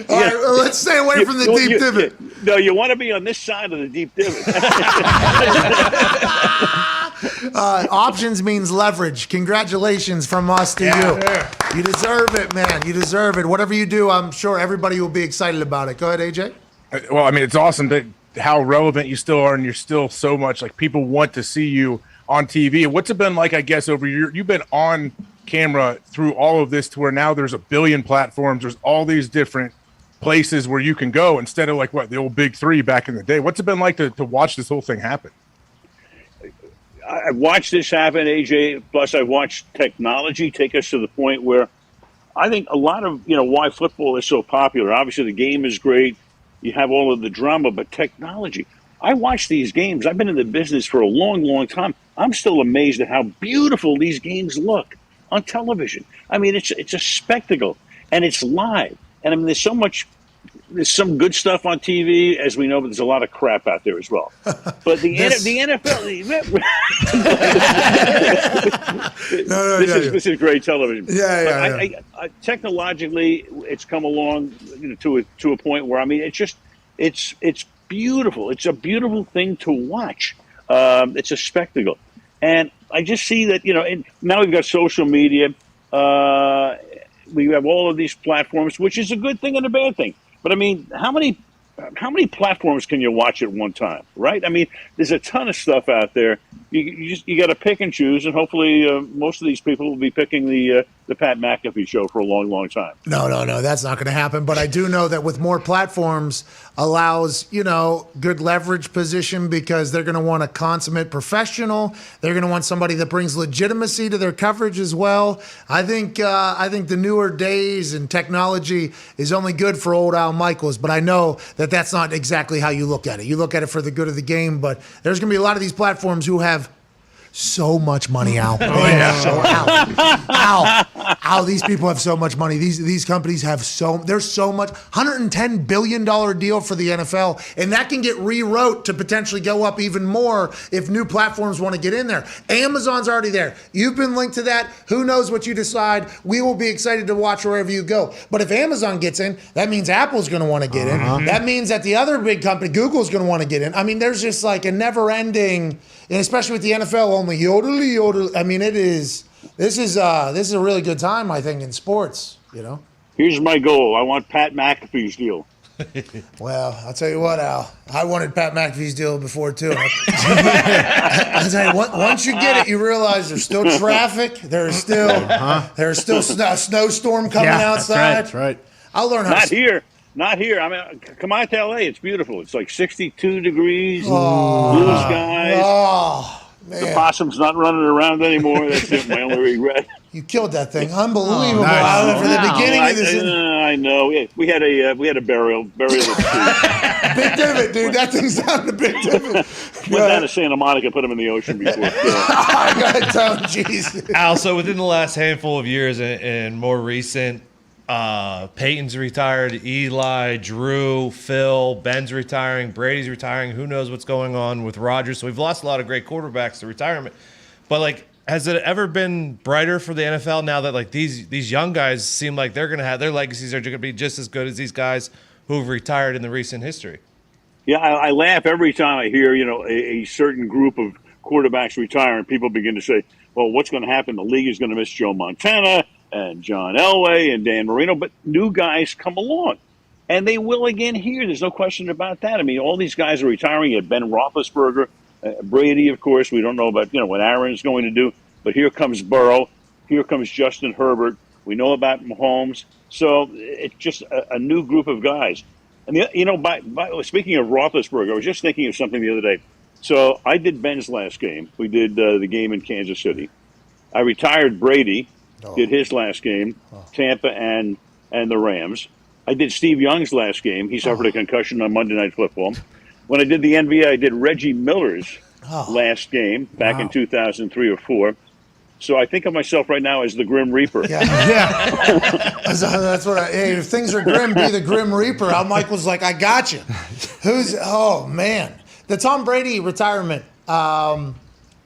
All right, well, let's stay away from the deep divot. No, you want to be on this side of the deep divot. Options means leverage. Congratulations from us to you. You deserve it, man. You deserve it. Whatever you do, I'm sure everybody will be excited about it. Go ahead, AJ. Well, I mean, it's awesome that how relevant you still are, and you're still so much like people want to see you on TV. What's it been like, I guess, over you've been on camera through all of this to where now there's a billion platforms. There's all these different places where you can go instead of like the old big three back in the day. What's it been like to watch this whole thing happen? I've watched this happen, AJ. Plus, I've watched technology take us to the point where I think a lot of, why football is so popular. Obviously, the game is great. You have all of the drama, but technology. I watch these games. I've been in the business for a long, long time. I'm still amazed at how beautiful these games look on television. I mean, it's a spectacle, and it's live. And I mean, there's some good stuff on TV, as we know, but there's a lot of crap out there as well. But the NFL, this is great television. Technologically, it's come along to a point where, I mean, it's beautiful. It's a beautiful thing to watch. It's a spectacle. And I just see that, and now we've got social media. We have all of these platforms, which is a good thing and a bad thing. But I mean, how many platforms can you watch at one time, right? I mean, there's a ton of stuff out there. You got to pick and choose, and hopefully most of these people will be picking the Pat McAfee Show for a long, long time. No, that's not going to happen. But I do know that with more platforms allows, good leverage position because they're going to want a consummate professional. They're going to want somebody that brings legitimacy to their coverage as well. I think the newer days and technology is only good for old Al Michaels, but I know that that's not exactly how you look at it. You look at it for the good of the game, but there's going to be a lot of these platforms who have so much money, Al. Al, these people have so much money. These companies have there's so much. $110 billion deal for the NFL, and that can get rewrote to potentially go up even more if new platforms want to get in there. Amazon's already there. You've been linked to that. Who knows what you decide? We will be excited to watch wherever you go. But if Amazon gets in, that means Apple's going to want to get in. That means that the other big company, Google's going to want to get in. I mean, there's just like a never-ending, and especially with the NFL, only yodel. I mean, this is a really good time, I think, in sports, Here's my goal. I want Pat McAfee's deal. Well, I'll tell you what, Al. I wanted Pat McAfee's deal before, too. I'll tell you, once you get it, you realize there's still traffic. There's still a snowstorm coming outside. That's right. I'll learn how Not here. I mean, come out to LA. It's beautiful. It's like 62 degrees, blue skies. Oh, man. The possum's not running around anymore. That's it, my only regret. You killed that thing. Unbelievable. For the beginning of this. I know. We had a burial. Big divot, dude. That thing's down to Big divot. Went down to Santa Monica, put him in the ocean before. I got to tell him, jeez. Al, so within the last handful of years and more recent, Peyton's retired, Eli, Drew, Phil, Ben's retiring, Brady's retiring. Who knows what's going on with Rodgers? So we've lost a lot of great quarterbacks to retirement. But has it ever been brighter for the NFL now that these young guys seem like they're going to have their legacies are going to be just as good as these guys who've retired in the recent history? Yeah, I laugh every time I hear a certain group of quarterbacks retire, and people begin to say, "Well, what's going to happen? The league is going to miss Joe Montana and John Elway and Dan Marino," but new guys come along, and they will again here. There's no question about that. I mean, all these guys are retiring. You have Ben Roethlisberger, Brady, of course. We don't know about what Aaron's going to do, but here comes Burrow. Here comes Justin Herbert. We know about Mahomes. So it's just a new group of guys. And speaking of Roethlisberger, I was just thinking of something the other day. So I did Ben's last game. We did the game in Kansas City. I retired Brady. Did his last game, Tampa and the Rams. I did Steve Young's last game. He suffered a concussion on Monday Night Football. When I did the NBA, I did Reggie Miller's last game back in 2003 or 4. So I think of myself right now as the Grim Reaper. Yeah. That's what hey, if things are grim, be the Grim Reaper. Al Michaels like, I got you. Man. The Tom Brady retirement.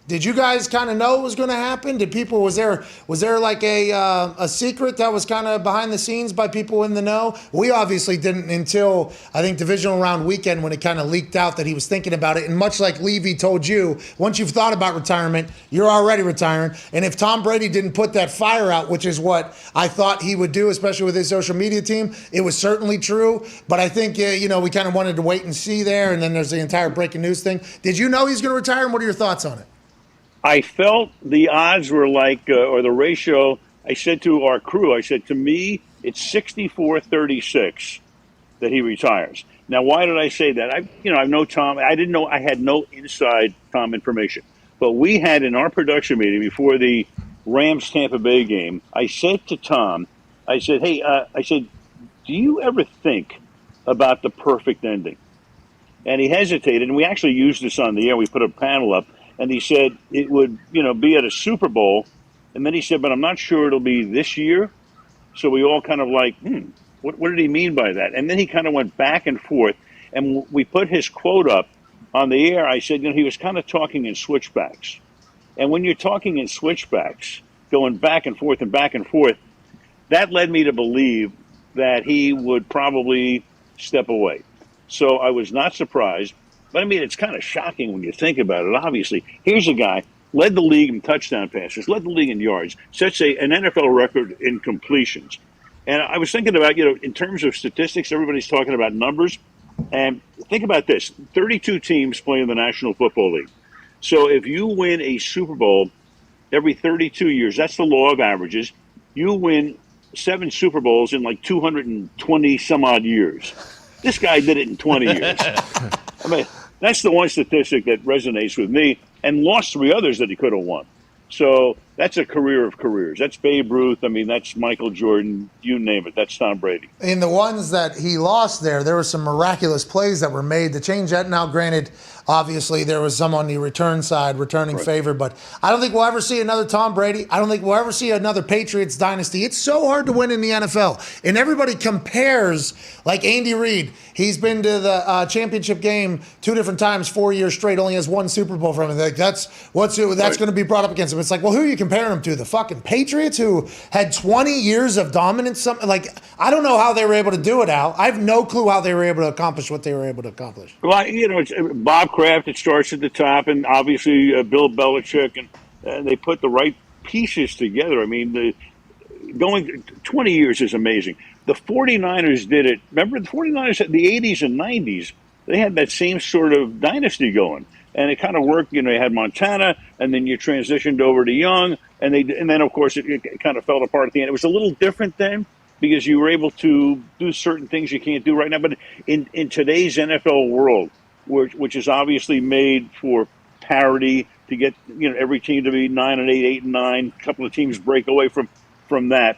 Did you guys kind of know it was going to happen? Was there like a secret that was kind of behind the scenes by people in the know? We obviously didn't until I think divisional round weekend when it kind of leaked out that he was thinking about it. And much like Levy told you, once you've thought about retirement, you're already retiring. And if Tom Brady didn't put that fire out, which is what I thought he would do, especially with his social media team, it was certainly true. But I think we kind of wanted to wait and see there. And then there's the entire breaking news thing. Did you know he's going to retire? And what are your thoughts on it? I felt the odds were like, or the ratio, I said to our crew, to me, it's 64-36 that he retires. Now, why did I say that? I know Tom. I didn't know, I had no inside Tom information. But we had in our production meeting before the Rams-Tampa Bay game, I said to Tom, hey, do you ever think about the perfect ending? And he hesitated, and we actually used this on the air. We put a panel up. And he said it would, be at a Super Bowl. And then he said, but I'm not sure it'll be this year. So we all kind of like, what did he mean by that? And then he kind of went back and forth. And we put his quote up on the air. I said, he was kind of talking in switchbacks. And when you're talking in switchbacks, going back and forth, that led me to believe that he would probably step away. So I was not surprised. But, it's kind of shocking when you think about it, obviously. Here's a guy, led the league in touchdown passes, led the league in yards, sets an NFL record in completions. And I was thinking about, in terms of statistics, everybody's talking about numbers. And think about this, 32 teams play in the National Football League. So if you win a Super Bowl every 32 years, that's the law of averages, you win 7 Super Bowls in like 220 some odd years. This guy did it in 20 years. That's the one statistic that resonates with me, and lost 3 others that he could have won. So that's a career of careers. That's Babe Ruth. That's Michael Jordan. You name it. That's Tom Brady. In the ones that he lost there were some miraculous plays that were made to change that. Now, granted, obviously there was some on the return side, returning favor, but I don't think we'll ever see another Tom Brady. I don't think we'll ever see another Patriots dynasty. It's so hard to win in the NFL. And everybody compares, like Andy Reid. He's been to the championship game 2 different times, 4 years straight, only has 1 Super Bowl from it. Like, that's going to be brought up against him. It's like, well, who are you comparing him to? The fucking Patriots, who had 20 years of dominance? I don't know how they were able to do it, Al. I have no clue how they were able to accomplish what they were able to accomplish. Well, it's Bob Kraft. It starts at the top, and obviously Bill Belichick, and they put the right pieces together. Going 20 years is amazing. The 49ers did it. Remember, the 49ers in the 80s and 90s, they had that same sort of dynasty going. And it kind of worked. You had Montana, and then you transitioned over to Young, and then, of course, it kind of fell apart at the end. It was a little different then because you were able to do certain things you can't do right now. But in today's NFL world, which is obviously made for parity, to get every team to be 9-8, 8-9, a couple of teams break away from that.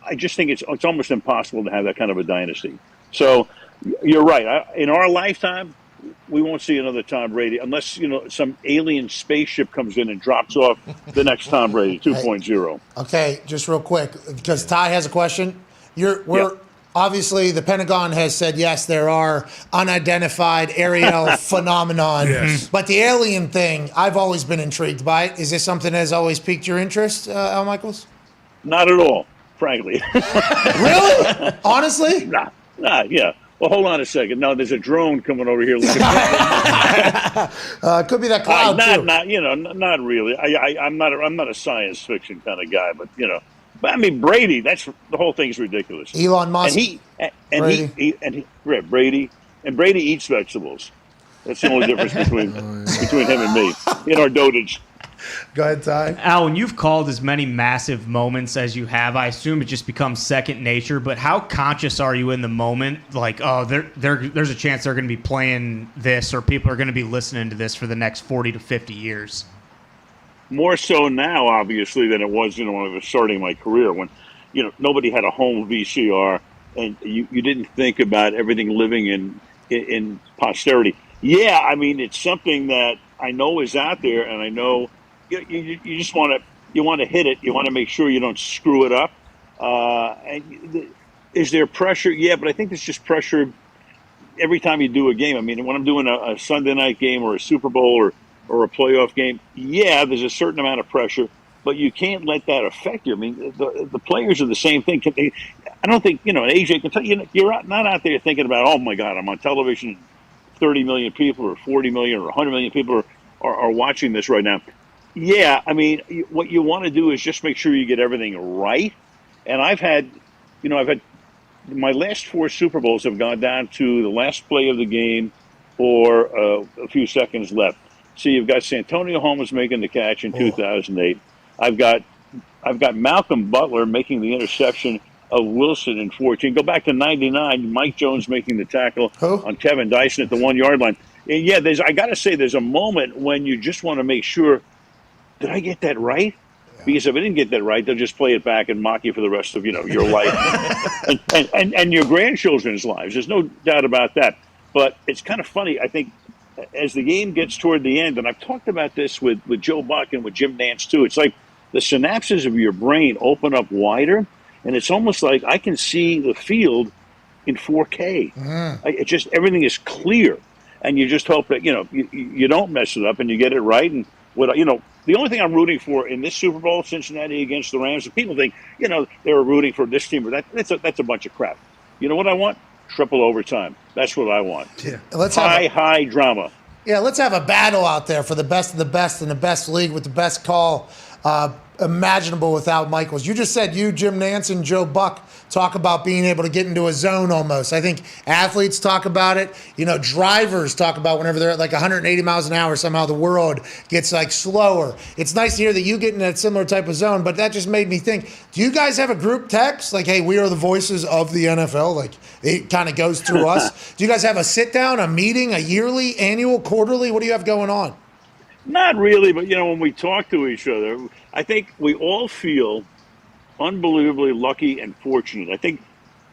I just think it's almost impossible to have that kind of a dynasty. So you're right. In our lifetime, we won't see another Tom Brady unless some alien spaceship comes in and drops off the next Tom Brady 2.0. Okay, just real quick, because Ty has a question. Obviously, the Pentagon has said, yes, there are unidentified aerial phenomenon. Yes. But the alien thing, I've always been intrigued by it. Is this something that has always piqued your interest, Al Michaels? Not at all, frankly. Really? Honestly? Nah, yeah. Well, hold on a second. No, there's a drone coming over here. Looking could be that cloud, too. Not really. I'm not a science fiction kind of guy, but But Brady, that's the whole thing's ridiculous. Elon Musk. Brady eats vegetables. That's the only difference between him and me in our dotage. Go ahead, Ty. Al, when you've called as many massive moments as you have, I assume it just becomes second nature. But how conscious are you in the moment? Like, there's a chance they're going to be playing this, or people are going to be listening to this for the next 40 to 50 years. More so now, obviously, than it was, when I was starting my career, when, nobody had a home VCR, and you didn't think about everything living in posterity. Yeah, I mean, it's something that I know is out there, and I know you just want to hit it. You want to make sure you don't screw it up. Is there pressure? Yeah, but I think there's just pressure every time you do a game. I mean, when I'm doing a Sunday night game or a Super Bowl or a playoff game, yeah, there's a certain amount of pressure, but you can't let that affect you. I mean, the players are the same thing. I don't think, AJ can tell you, you're not out there thinking about, oh my God, I'm on television, 30 million people or 40 million or 100 million people are watching this right now. Yeah, I mean, what you want to do is just make sure you get everything right. And I've had my last 4 Super Bowls have gone down to the last play of the game or a few seconds left. So you've got Santonio Holmes making the catch in 2008. I've got Malcolm Butler making the interception of Wilson in 14. Go back to 99, Mike Jones making the tackle on Kevin Dyson at the 1-yard line. And yeah, I got to say, there's a moment when you just want to make sure, did I get that right? Because if I didn't get that right, they'll just play it back and mock you for the rest of your life and your grandchildren's lives. There's no doubt about that. But it's kind of funny. I think as the game gets toward the end, and I've talked about this with Joe Buck and with Jim Nantz too, it's like the synapses of your brain open up wider, and it's almost like I can see the field in 4K. It just, everything is clear, and you just hope that you don't mess it up and you get it right. And the only thing I'm rooting for in this Super Bowl, Cincinnati against the Rams, and people think they were rooting for this team or that. That's a bunch of crap. You know what I want? Triple overtime. That's what I want. Yeah. Let's high drama. Yeah, let's have a battle out there for the best of the best in the best league with the best call imaginable without Michaels. You just said Jim Nantz, and Joe Buck talk about being able to get into a zone almost. I think athletes talk about it. Drivers talk about whenever they're at like 180 miles an hour, somehow the world gets like slower. It's nice to hear that you get in that similar type of zone, but that just made me think, do you guys have a group text? Like, hey, we are the voices of the NFL. Like, it kind of goes through us. Do you guys have a sit down, a meeting, a yearly, annual, quarterly? What do you have going on? Not really, but when we talk to each other, I think we all feel unbelievably lucky and fortunate. I think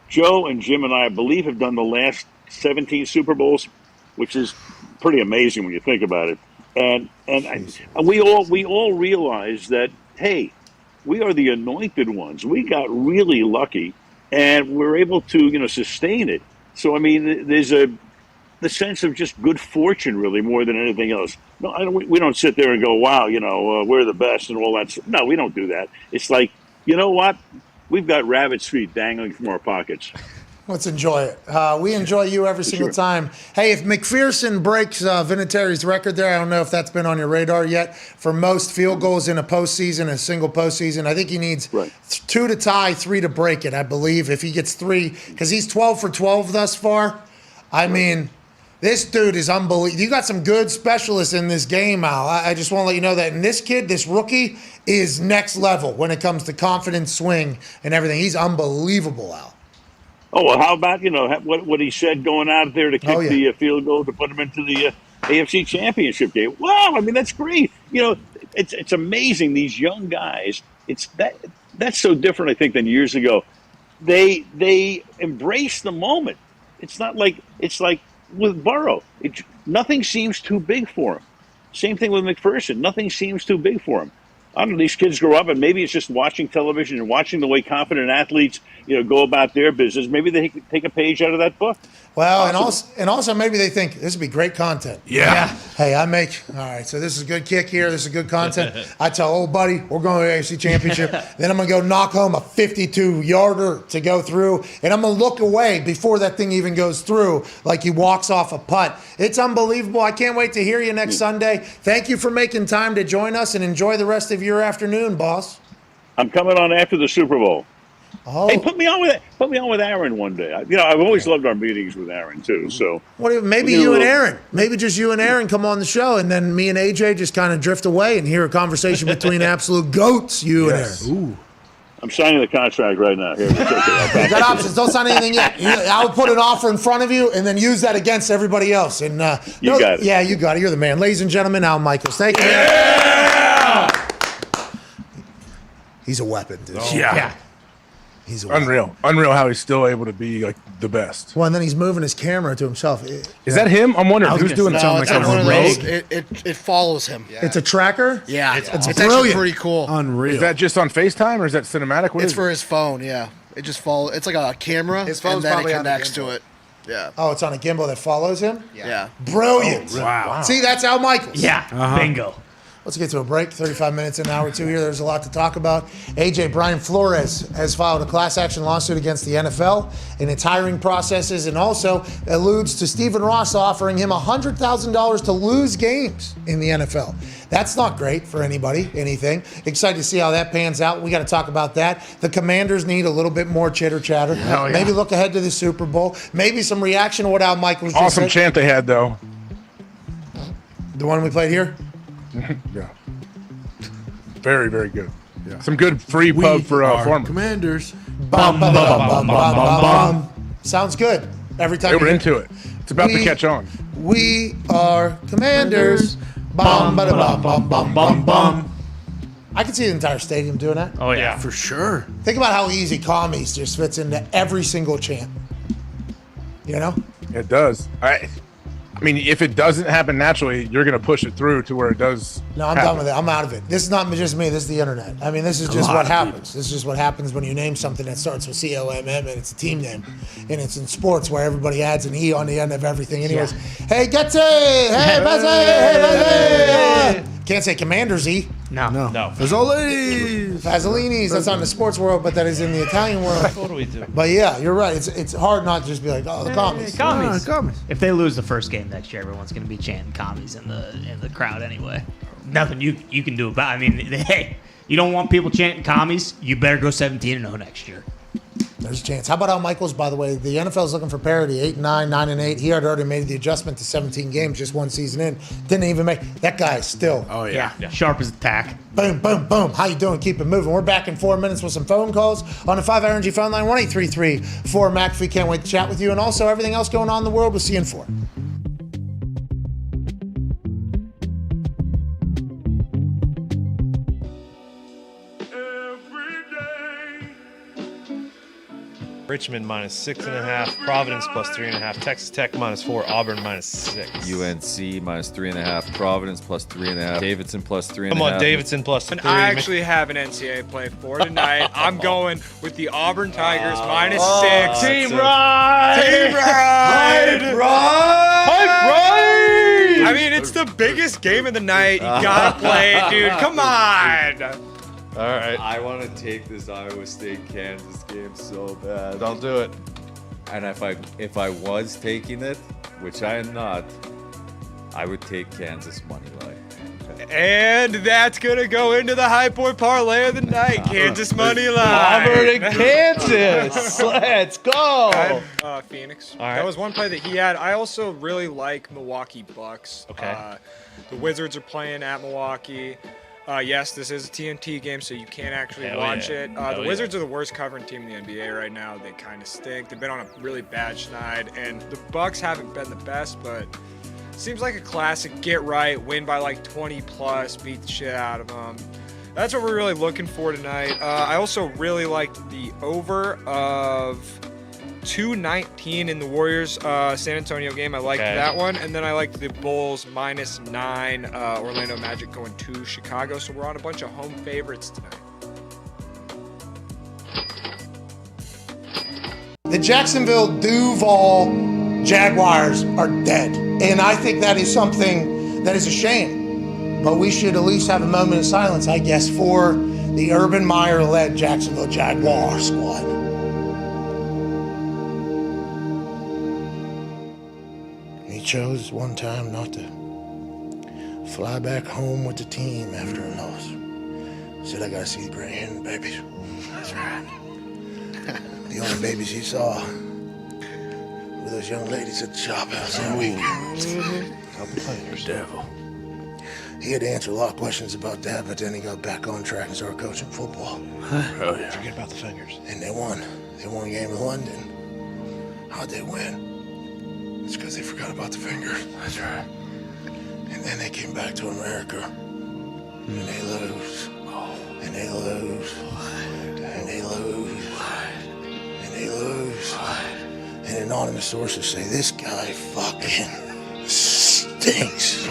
Joe and Jim and I believe have done the last 17 Super Bowls, which is pretty amazing when you think about it. And we all realize that, hey, we are the anointed ones. We got really lucky, and we're able to sustain it. So I mean, there's the sense of just good fortune, really, more than anything else. No, we don't sit there and go, wow, we're the best and all that. No, we don't do that. It's like, you know what? We've got rabbit's feet dangling from our pockets. Let's enjoy it. We enjoy you every single time. Hey, if McPherson breaks Vinatieri's record there, I don't know if that's been on your radar yet, for most field goals in a postseason, a single postseason. I think he needs 2 to tie, 3 to break it, I believe. If he gets 3, because he's 12 for 12 thus far. I mean, this dude is unbelievable. You got some good specialists in this game, Al. I just want to let you know that. And this kid, this rookie, is next level when it comes to confidence, swing, and everything. He's unbelievable, Al. Oh, well, how about, what he said going out there to kick the field goal to put him into the AFC Championship game? Wow, I mean, that's great. It's amazing, these young guys. That's so different, I think, than years ago. They embrace the moment. It's like with Burrow. Nothing seems too big for him. Same thing with McPherson. Nothing seems too big for him. I don't know, these kids grow up, and maybe it's just watching television and watching the way confident athletes, go about their business. Maybe they take a page out of that book. Well, and also maybe they think this would be great content. Yeah. Hey, all right, so this is a good kick here. This is good content. I tell old buddy, we're going to the AFC Championship. Then I'm going to go knock home a 52-yarder to go through, and I'm going to look away before that thing even goes through, like he walks off a putt. It's unbelievable. I can't wait to hear you next Sunday. Thank you for making time to join us, and enjoy the rest of your afternoon, boss. I'm coming on after the Super Bowl. Oh. Hey, put me on with Aaron one day. I've always loved our meetings with Aaron too. So maybe you and Aaron, maybe just you and Aaron come on the show, and then me and AJ just kind of drift away and hear a conversation between absolute goats. You and Aaron. Ooh. I'm signing the contract right now. Here, you got options. Don't sign anything yet. I will put an offer in front of you and then use that against everybody else. And you got it. Yeah, you got it. You're the man, ladies and gentlemen. Al Michaels. Thank you. Yeah! He's a weapon, dude. Yeah. He's unreal how he's still able to be like the best. Well, and then he's moving his camera to himself. Is that him? I'm wondering who's doing that. No, it's like one of those. It follows him. It's a tracker. Yeah, It's it's brilliant. actually pretty cool. Unreal. Is that just on FaceTime or is that cinematic? What It's is for it? his phone. Yeah, it just follows. It's like a camera, His phone's and then it probably on the connects to gimbal. it. Yeah. Oh, it's on a gimbal that follows him? Yeah. Brilliant. Oh, wow. See, that's Al Michaels. Yeah, bingo. Let's get to a break. 35 minutes, an hour or two here. There's a lot to talk about. AJ Brian Flores has filed a class action lawsuit against the NFL in its hiring processes and also alludes to Stephen Ross offering him $100,000 to lose games in the NFL. That's not great for anybody, anything. Excited to see how that pans out. We got to talk about that. The Commanders need a little bit more chitter chatter. Hell yeah. Maybe look ahead to the Super Bowl. Maybe some reaction to what Al Michaels just Awesome said. chant they had though. The one we played here? Yeah. Very, very good. Yeah. Some good free pub for farmers. Commanders. Bum, bum, bum, bum, bum, bum, bum. Sounds good. Every time They you were hear- into it. It's about to We- catch on. We are Commanders. Bum, bada, bum, bum, bum, bum, bum. I can see the entire stadium doing that. Oh yeah, for sure. Think about how easy commies just fits into every single chant. You know? It does. I mean, if it doesn't happen naturally, you're going to push it through to where it does. No, I'm done with it. I'm out of it. This is not just me. This is the internet. I mean, this is just what happens. This is just what happens when you name something that starts with COMM and it's a team name. And it's in sports where everybody adds an E on the end of everything. Anyways, hey, Getty! Hey, Bessie! Hey, Bessie! Can't say Commander's E. No. Fazolinis. Fazolinis. That's not in the sports world, but that is in the Italian world. What do we do? But yeah, you're right. It's hard not to just be like, oh, the commies. Commies. If they lose the first game next year, everyone's going to be chanting commies in the crowd anyway. Nothing you can do about. I mean, hey, you don't want people chanting commies. You better go 17-0 next year. There's a chance. How about Al Michaels, by the way? The NFL is looking for parity, 8-9, 9-8. He had already made the adjustment to 17 games just one season in. Didn't even make. That guy is still. Oh, yeah. Sharp as a tack. Boom, boom, boom. How you doing? Keep it moving. We're back in 4 minutes with some phone calls on the 5 Energy phone line, 1-833-4-McAfee. Can't wait to chat with you. And also everything else going on in the world, we'll see you in 4. Richmond -6.5, Providence +3.5, Texas Tech -4, Auburn -6. UNC -3.5, Providence +3.5, Davidson +3.5. Come on, Davidson +3. And I actually have an NCAA play for tonight. I'm going with the Auburn Tigers -6. Team Ride! Team Ride! Hype Ride! I mean, it's the biggest game of the night. You gotta play it, dude. Come on. All right. I want to take this Iowa State-Kansas game so bad. Don't do it. And if I was taking it, which I am not, I would take Kansas money line. And that's going to go into the high point parlay of the night. Kansas money line. Auburn and Kansas. Let's go. Phoenix. All right. That was one play that he had. I also really like Milwaukee Bucks. Okay. The Wizards are playing at Milwaukee. Yes, this is a TNT game, so you can't actually Hell watch yeah. it. Hell The yeah. Wizards are the worst covering team in the NBA right now. They kind of stink. They've been on a really bad schneid, and the Bucks haven't been the best, but seems like a classic get right, win by like 20 plus, beat the shit out of them. That's what we're really looking for tonight. I also really liked the over of 219 in the Warriors San Antonio game. I liked that one. And then I liked the Bulls -9, Orlando Magic going to Chicago. So we're on a bunch of home favorites tonight. The Jacksonville Duval Jaguars are dead. And I think that is something that is a shame. But we should at least have a moment of silence, I guess, for the Urban Meyer-led Jacksonville Jaguar squad. He chose one time not to fly back home with the team after a loss. Said, I gotta see the grand babies. That's right. The only babies he saw were those young ladies at the shop house that week. Couple fingers. Devil. He had to answer a lot of questions about that, but then he got back on track and started coaching football. Oh, yeah. Forget about the fingers. And they won. They won a game in London. How'd they win? It's because they forgot about the fingers. That's right. And then they came back to America. And they lose. And they lose. And they lose. they lose. And anonymous sources say this guy fucking stinks.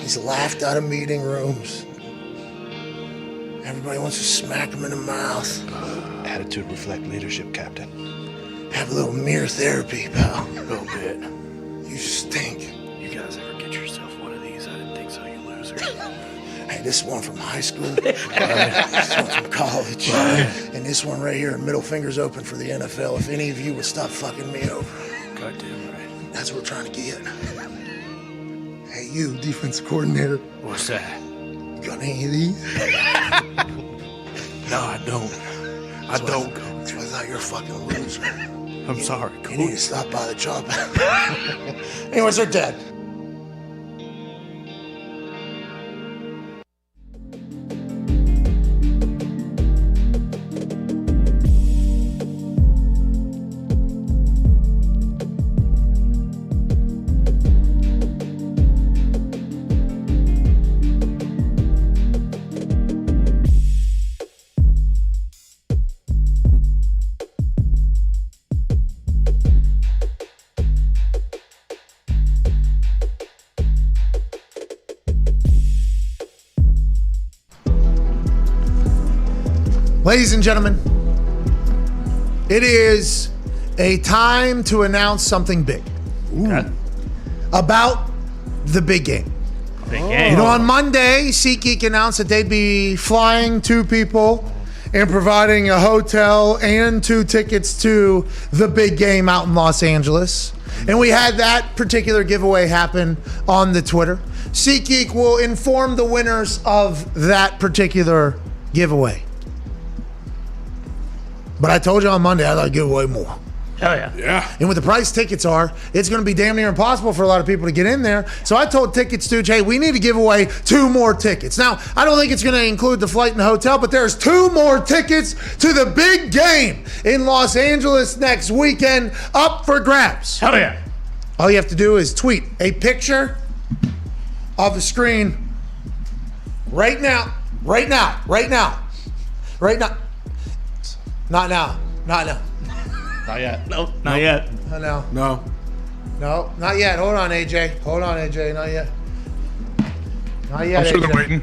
He's laughed out of meeting rooms. Everybody wants to smack him in the mouth. Attitude reflect leadership, Captain. Have a little mirror therapy, pal. A little bit. You stink. You guys ever get yourself one of these? I didn't think so, you losers. Hey, this one from high school, this one from college, and this one right here, middle fingers open for the NFL. If any of you would stop fucking me over. Goddamn right. That's what we're trying to get. Hey, you, defensive coordinator. What's that? You got any of these? No, I don't. I don't, Coach. That's why I thought you're a fucking loser. I'm sorry, Coach. You need to stop by the job. Anyways, they're dead. Ladies and gentlemen, it is a time to announce something big. About the big game. Big game. You know, on Monday, SeatGeek announced that they'd be flying 2 people and providing a hotel and 2 tickets to the big game out in Los Angeles. And we had that particular giveaway happen on the Twitter. SeatGeek will inform the winners of that particular giveaway. But I told you on Monday, I thought I'd give away more. Hell yeah. Yeah. And with the price tickets are, it's going to be damn near impossible for a lot of people to get in there. So I told Ticket Stooge, hey, we need to give away 2 more tickets. Now, I don't think it's going to include the flight and the hotel, but there's 2 more tickets to the big game in Los Angeles next weekend up for grabs. Hell yeah. All you have to do is tweet a picture of the screen right now. Not now. Not yet. Nope. Not yet. No. No. No, not yet. Hold on, AJ. Not yet. Not yet. I'm sure AJ. they're waiting.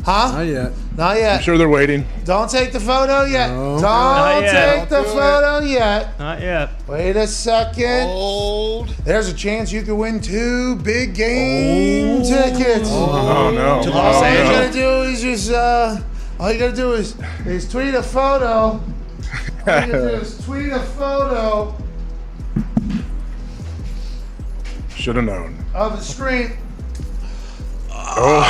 Huh? Not yet. Not yet. I'm sure they're waiting. Don't take the photo yet. No. Don't Not yet. take the photo yet. Not yet. Wait a second. Hold. There's a chance you could win 2 big game tickets. Oh, no. To All Los you Angeles. gotta do is just all you gotta do is tweet a photo. All you gotta do is tweet a photo Should have known. of the screen. Oh.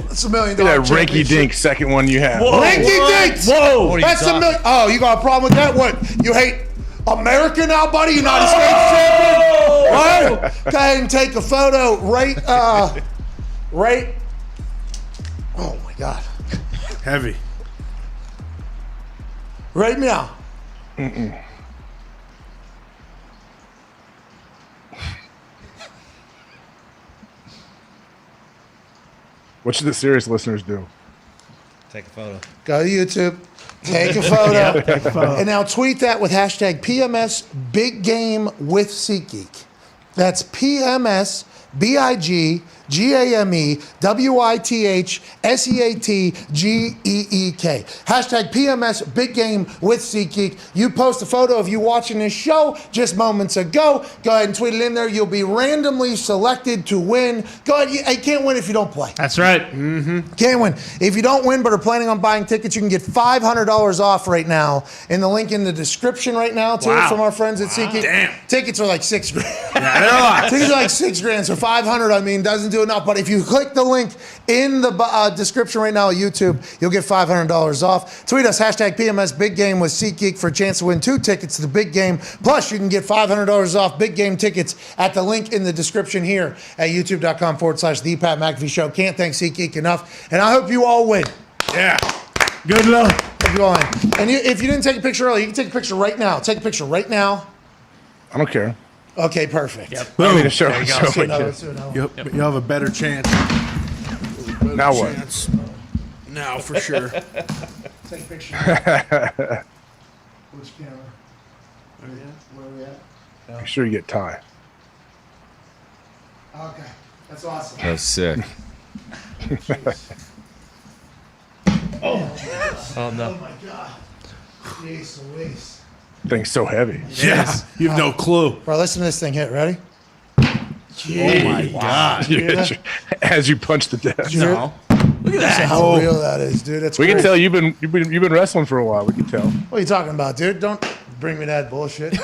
That's $1 million. Look at that rinky dink second one you have. Rinky dinks. Whoa. That's $1 million. Oh, you got a problem with that? What? You hate America now, buddy? United States champion? What? Go ahead and take a photo right. Oh my God. Heavy. Right now. What should the serious listeners do? Take a photo. Go to YouTube. Take a photo. Yeah, take a photo. And now tweet that with hashtag PMS Big Game with SeatGeek. That's PMS BIGGAME WITHSEATGEEK. Hashtag PMS Big Game with SeatGeek. You post a photo of you watching this show just moments ago. Go ahead and tweet it in there. You'll be randomly selected to win. Go ahead. You can't win if you don't play. That's right. Can't win. If you don't win but are planning on buying tickets, you can get $500 off right now in the link in the description right now, too, from our friends at SeatGeek. Damn. Tickets are like $6 grand. Yeah, they're a lot. Tickets are like $6 grand, so 500, I mean, doesn't do enough. But if you click the link in the description right now on YouTube, you'll get $500 off. Tweet us, hashtag PMS Big Game with SeatGeek for a chance to win 2 tickets to the big game. Plus, you can get $500 off big game tickets at the link in the description here at youtube.com/The Pat McAfee Show. Can't thank SeatGeek enough. And I hope you all win. Yeah. Good luck. Hope you all win. And if you didn't take a picture earlier, you can take a picture right now. Take a picture right now. I don't care. Okay, perfect. I mean, to show, There you go. show my kids. You'll have a better chance. Now what? Now for sure. Take a picture. Which camera? Where are we at? Make sure you get Ty. Okay, that's awesome. That's sick. Oh no. Oh my God. Jeez Louise. Thing's so heavy. Yeah, you have no clue. Bro, listen to this thing hit. Ready? Oh my God. As you punch the desk. No. Look at that. How real that is, dude. That's We can crazy. tell you've been wrestling for a while. We can tell. What are you talking about, dude? Don't bring me that bullshit.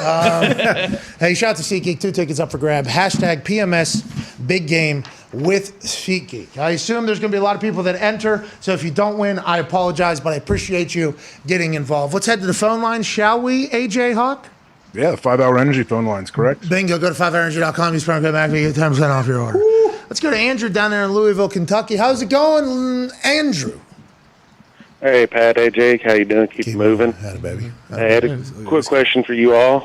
Hey, shout out to SeatGeek. 2 tickets up for grab. Hashtag PMS Big Game with SeatGeek. I assume there's going to be a lot of people that enter. So if you don't win, I apologize, but I appreciate you getting involved. Let's head to the phone line, shall we, AJ Hawk? Yeah, the 5-hour energy phone line's correct. Bingo. Go to 5hourenergy.com. Use promo code McAfee. Get 10% off your order. Let's go to Andrew down there in Louisville, Kentucky. How's it going, Andrew? Hey, Pat. Hey, Jake. How you doing? Keep moving. Baby. I had a quick question for you all.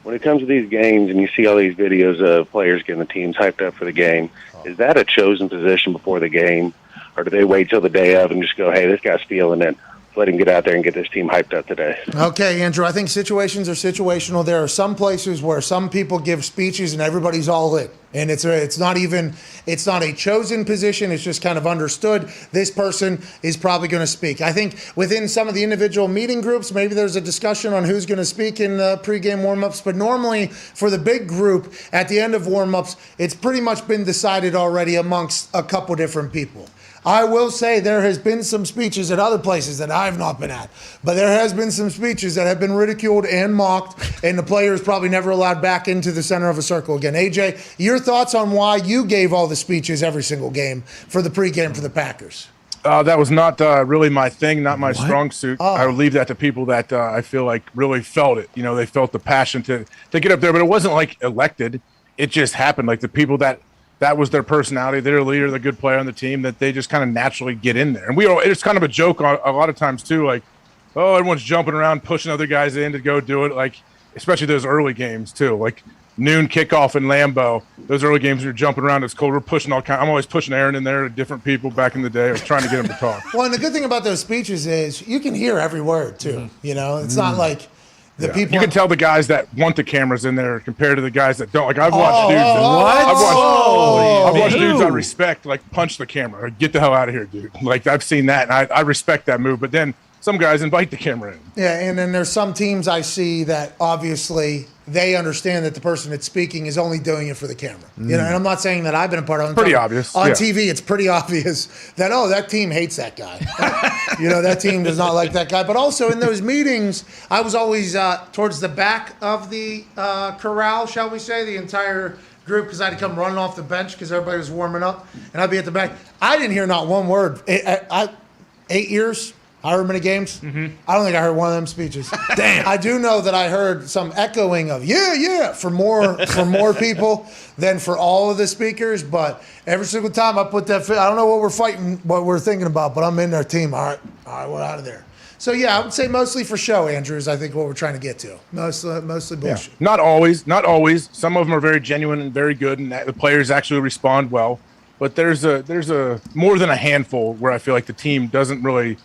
When it comes to these games and you see all these videos of players getting the teams hyped up for the game, is that a chosen position before the game? Or do they wait till the day of and just go, hey, this guy's feeling it. Let him get out there and get this team hyped up today. Okay, Andrew, I think situations are situational. There are some places where some people give speeches and everybody's all in. And it's not a chosen position. It's just kind of understood. This person is probably going to speak. I think within some of the individual meeting groups, maybe there's a discussion on who's going to speak in the pregame warmups. But normally for the big group at the end of warmups, it's pretty much been decided already amongst a couple different people. I will say there has been some speeches at other places that I've not been at, but there has been some speeches that have been ridiculed and mocked, and the players probably never allowed back into the center of a circle again. AJ, your thoughts on why you gave all the speeches every single game for the pregame for the Packers? That was not really my thing, not my strong suit. I would leave that to people that I feel like really felt it. You know, they felt the passion to get up there, but it wasn't like elected. It just happened. Like the people that was their personality, their leader, the good player on the team, that they just kind of naturally get in there. And it's kind of a joke a lot of times too, like, oh, everyone's jumping around, pushing other guys in to go do it. Like, especially those early games too, like noon kickoff in Lambeau. Those early games, you're jumping around. It's cold. We're pushing I'm always pushing Aaron in there to different people back in the day. I was trying to get him to talk. Well, and the good thing about those speeches is you can hear every word too. Mm-hmm. You know, it's not like the people. You can tell the guys that want the cameras in there compared to the guys that don't. Like I've watched dudes. I've watched dudes I respect like punch the camera. Like, get the hell out of here, dude. Like I've seen that, and I respect that move. But then some guys invite the camera in. Yeah, and then there's some teams I see that obviously they understand that the person that's speaking is only doing it for the camera. You know, and I'm not saying that I've been a part of it. Pretty obvious. On TV, it's pretty obvious that, that team hates that guy. You know, that team does not like that guy. But also in those meetings, I was always towards the back of the corral, shall we say, the entire group, because I had to come running off the bench because everybody was warming up, and I'd be at the back. I didn't hear not one word. 8 years, however many games, I don't think I heard one of them speeches. Damn. I do know that I heard some echoing of for more people than for all of the speakers, but every single time I put that, I don't know what we're thinking about, but I'm in their team. All right, we're out of there. So yeah, I would say mostly for show, Andrew, is I think what we're trying to get to. Mostly bullshit. Yeah. Not always. Some of them are very genuine and very good, and the players actually respond well. But there's a more than a handful where I feel like the team doesn't really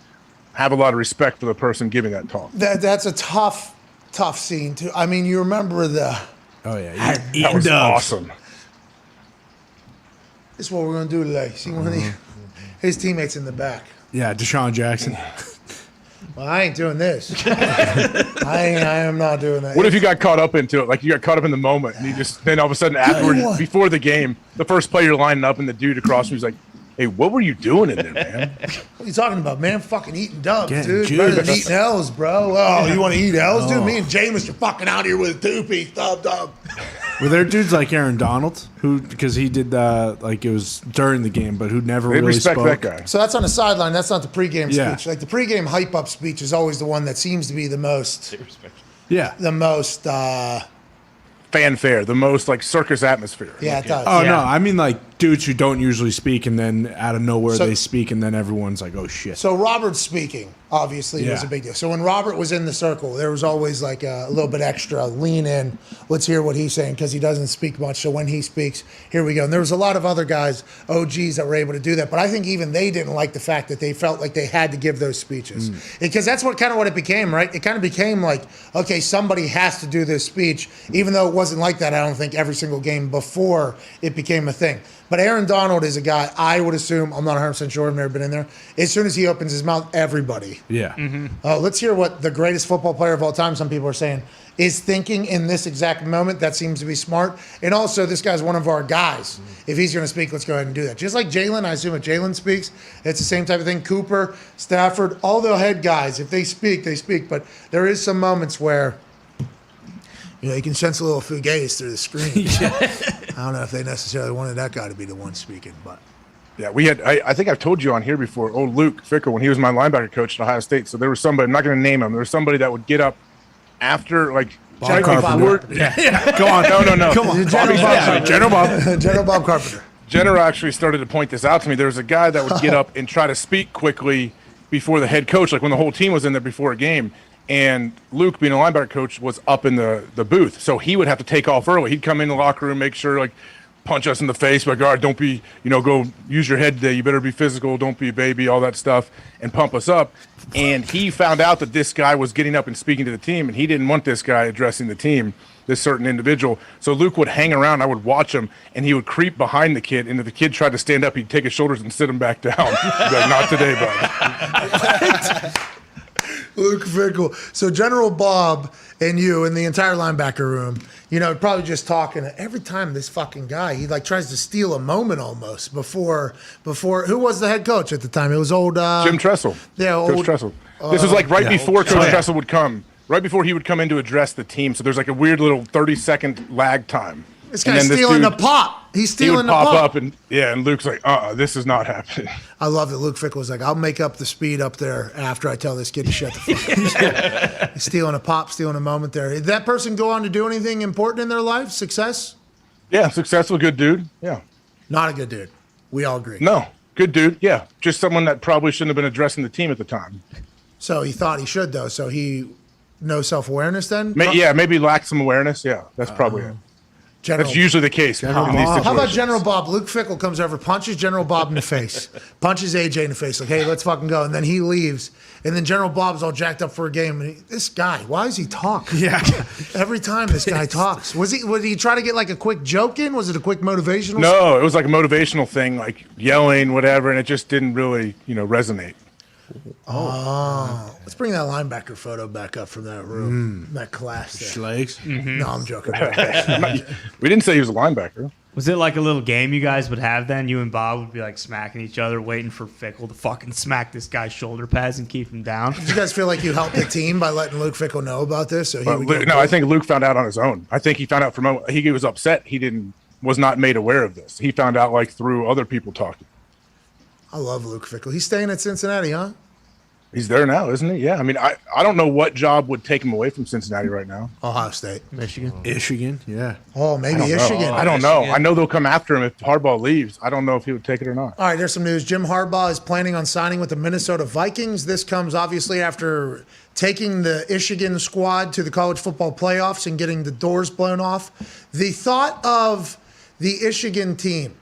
have a lot of respect for the person giving that talk. That's a tough scene too. I mean, you remember the. Oh yeah, that was awesome. This is what we're gonna do today. See one of his teammates in the back. Yeah, Deshaun Jackson. Well, I ain't doing this. I am not doing that. What if you got caught up into it? Like you got caught up in the moment, and then all of a sudden afterward, before the game, the first play you're lining up, and the dude across from you's like, "Hey, what were you doing in there, man?" What are you talking about, man? I'm fucking eating dubs, Getting dude. juiced. Better than eating L's, bro. Oh, you want to eat L's, dude? Me and Jameis are fucking out here with a two-piece dub. Were there dudes like Aaron Donald who, because he did like it was during the game, but who never They really respect spoke? that guy. So that's on the sideline. That's not the pregame Yeah. speech. Like the pregame hype-up speech is always the one that seems to be the most. Yeah. The most. Fanfare, the most like circus atmosphere. Yeah, it does. Oh no, I mean like dudes who don't usually speak, and then out of nowhere So- they speak, and then everyone's like, "Oh shit!" So Robert's speaking, obviously, was Yeah. a big deal. So when Robert was in the circle, there was always like a little bit extra lean in. Let's hear what he's saying because he doesn't speak much. So when he speaks, here we go. And there was a lot of other guys, OGs, that were able to do that. But I think even they didn't like the fact that they felt like they had to give those speeches because that's what it became, right? It kind of became like, okay, somebody has to do this speech, even though it wasn't like that. I don't think every single game before it became a thing. But Aaron Donald is a guy I would assume, I'm not 100% sure, I've never been in there. As soon as he opens his mouth, everybody. Yeah. Let's hear what the greatest football player of all time, some people are saying, is thinking in this exact moment. That seems to be smart. And also, this guy's one of our guys. If he's going to speak, let's go ahead and do that. Just like Jalen, I assume if Jalen speaks, it's the same type of thing. Cooper, Stafford, all the head guys, if they speak, they speak. But there is some moments where, you can sense a little fugaze through the screen. I don't know if they necessarily wanted that guy to be the one speaking, but. Yeah, we had. I think I've told you on here before. Old Luke Fickle, when he was my linebacker coach at Ohio State. So there was somebody. I'm not going to name him. There was somebody that would get up after, like, Bob Carpenter. Yeah. Go on. No. Come on. General Bob. General Bob Carpenter. General actually started to point this out to me. There was a guy that would get up and try to speak quickly before the head coach, like when the whole team was in there before a game. And Luke, being a linebacker coach, was up in the booth. So he would have to take off early. He'd come in the locker room, make sure, like, punch us in the face, like, all right, don't be, go use your head today. You better be physical. Don't be a baby, all that stuff, and pump us up. And he found out that this guy was getting up and speaking to the team, and he didn't want this guy addressing the team, this certain individual. So Luke would hang around. I would watch him, and he would creep behind the kid. And if the kid tried to stand up, he'd take his shoulders and sit him back down. He'd be like, not today, bud. Luke Fickle. So General Bob and you and the entire linebacker room, probably just talking. Every time this fucking guy, he like tries to steal a moment almost before. Who was the head coach at the time? It was old Jim Tressel. Yeah, Coach Tressel. This was like right before Coach Tressel would come. Right before he would come in to address the team. So there's like a weird little 30-second lag time. This guy's stealing the pop. He's stealing the pop. pop. Up and Luke's like, this is not happening. I love that Luke Fickle was like, I'll make up the speed up there after I tell this kid to shut the fuck up. He's stealing a pop, stealing a moment there. Did that person go on to do anything important in their life? Success? Yeah, successful, good dude. Yeah. Not a good dude. We all agree. No, good dude. Yeah, just someone that probably shouldn't have been addressing the team at the time. So he thought he should, though. So no self-awareness then? Maybe lacked some awareness. Yeah, that's probably it. That's usually the case in these situations. How about General Bob? Luke Fickle comes over, punches General Bob in the face, punches AJ in the face, like, hey, let's fucking go. And then he leaves. And then General Bob's all jacked up for a game. And this guy, why does he talk? Yeah. Every time this guy talks. Would he try to get like a quick joke in? Was it a quick motivational? No, it was like a motivational thing, like yelling, whatever. And it just didn't really, resonate. Oh. Let's bring that linebacker photo back up from that room, that class there. Schlegs? No, I'm joking. We didn't say he was a linebacker. Was it like a little game you guys would have then? You and Bob would be like smacking each other, waiting for Fickle to fucking smack this guy's shoulder pads and keep him down? Did you guys feel like you helped the team by letting Luke Fickle know about this? So I think Luke found out on his own. I think he found out he was upset. Was not made aware of this. He found out like through other people talking. I love Luke Fickle. He's staying at Cincinnati, huh? He's there now, isn't he? Yeah. I mean, I don't know what job would take him away from Cincinnati right now. Ohio State. Michigan, yeah. Oh, maybe Michigan. I don't know. I know they'll come after him if Harbaugh leaves. I don't know if he would take it or not. All right, there's some news. Jim Harbaugh is planning on signing with the Minnesota Vikings. This comes obviously after taking the Michigan squad to the college football playoffs and getting the doors blown off. The thought of the Michigan team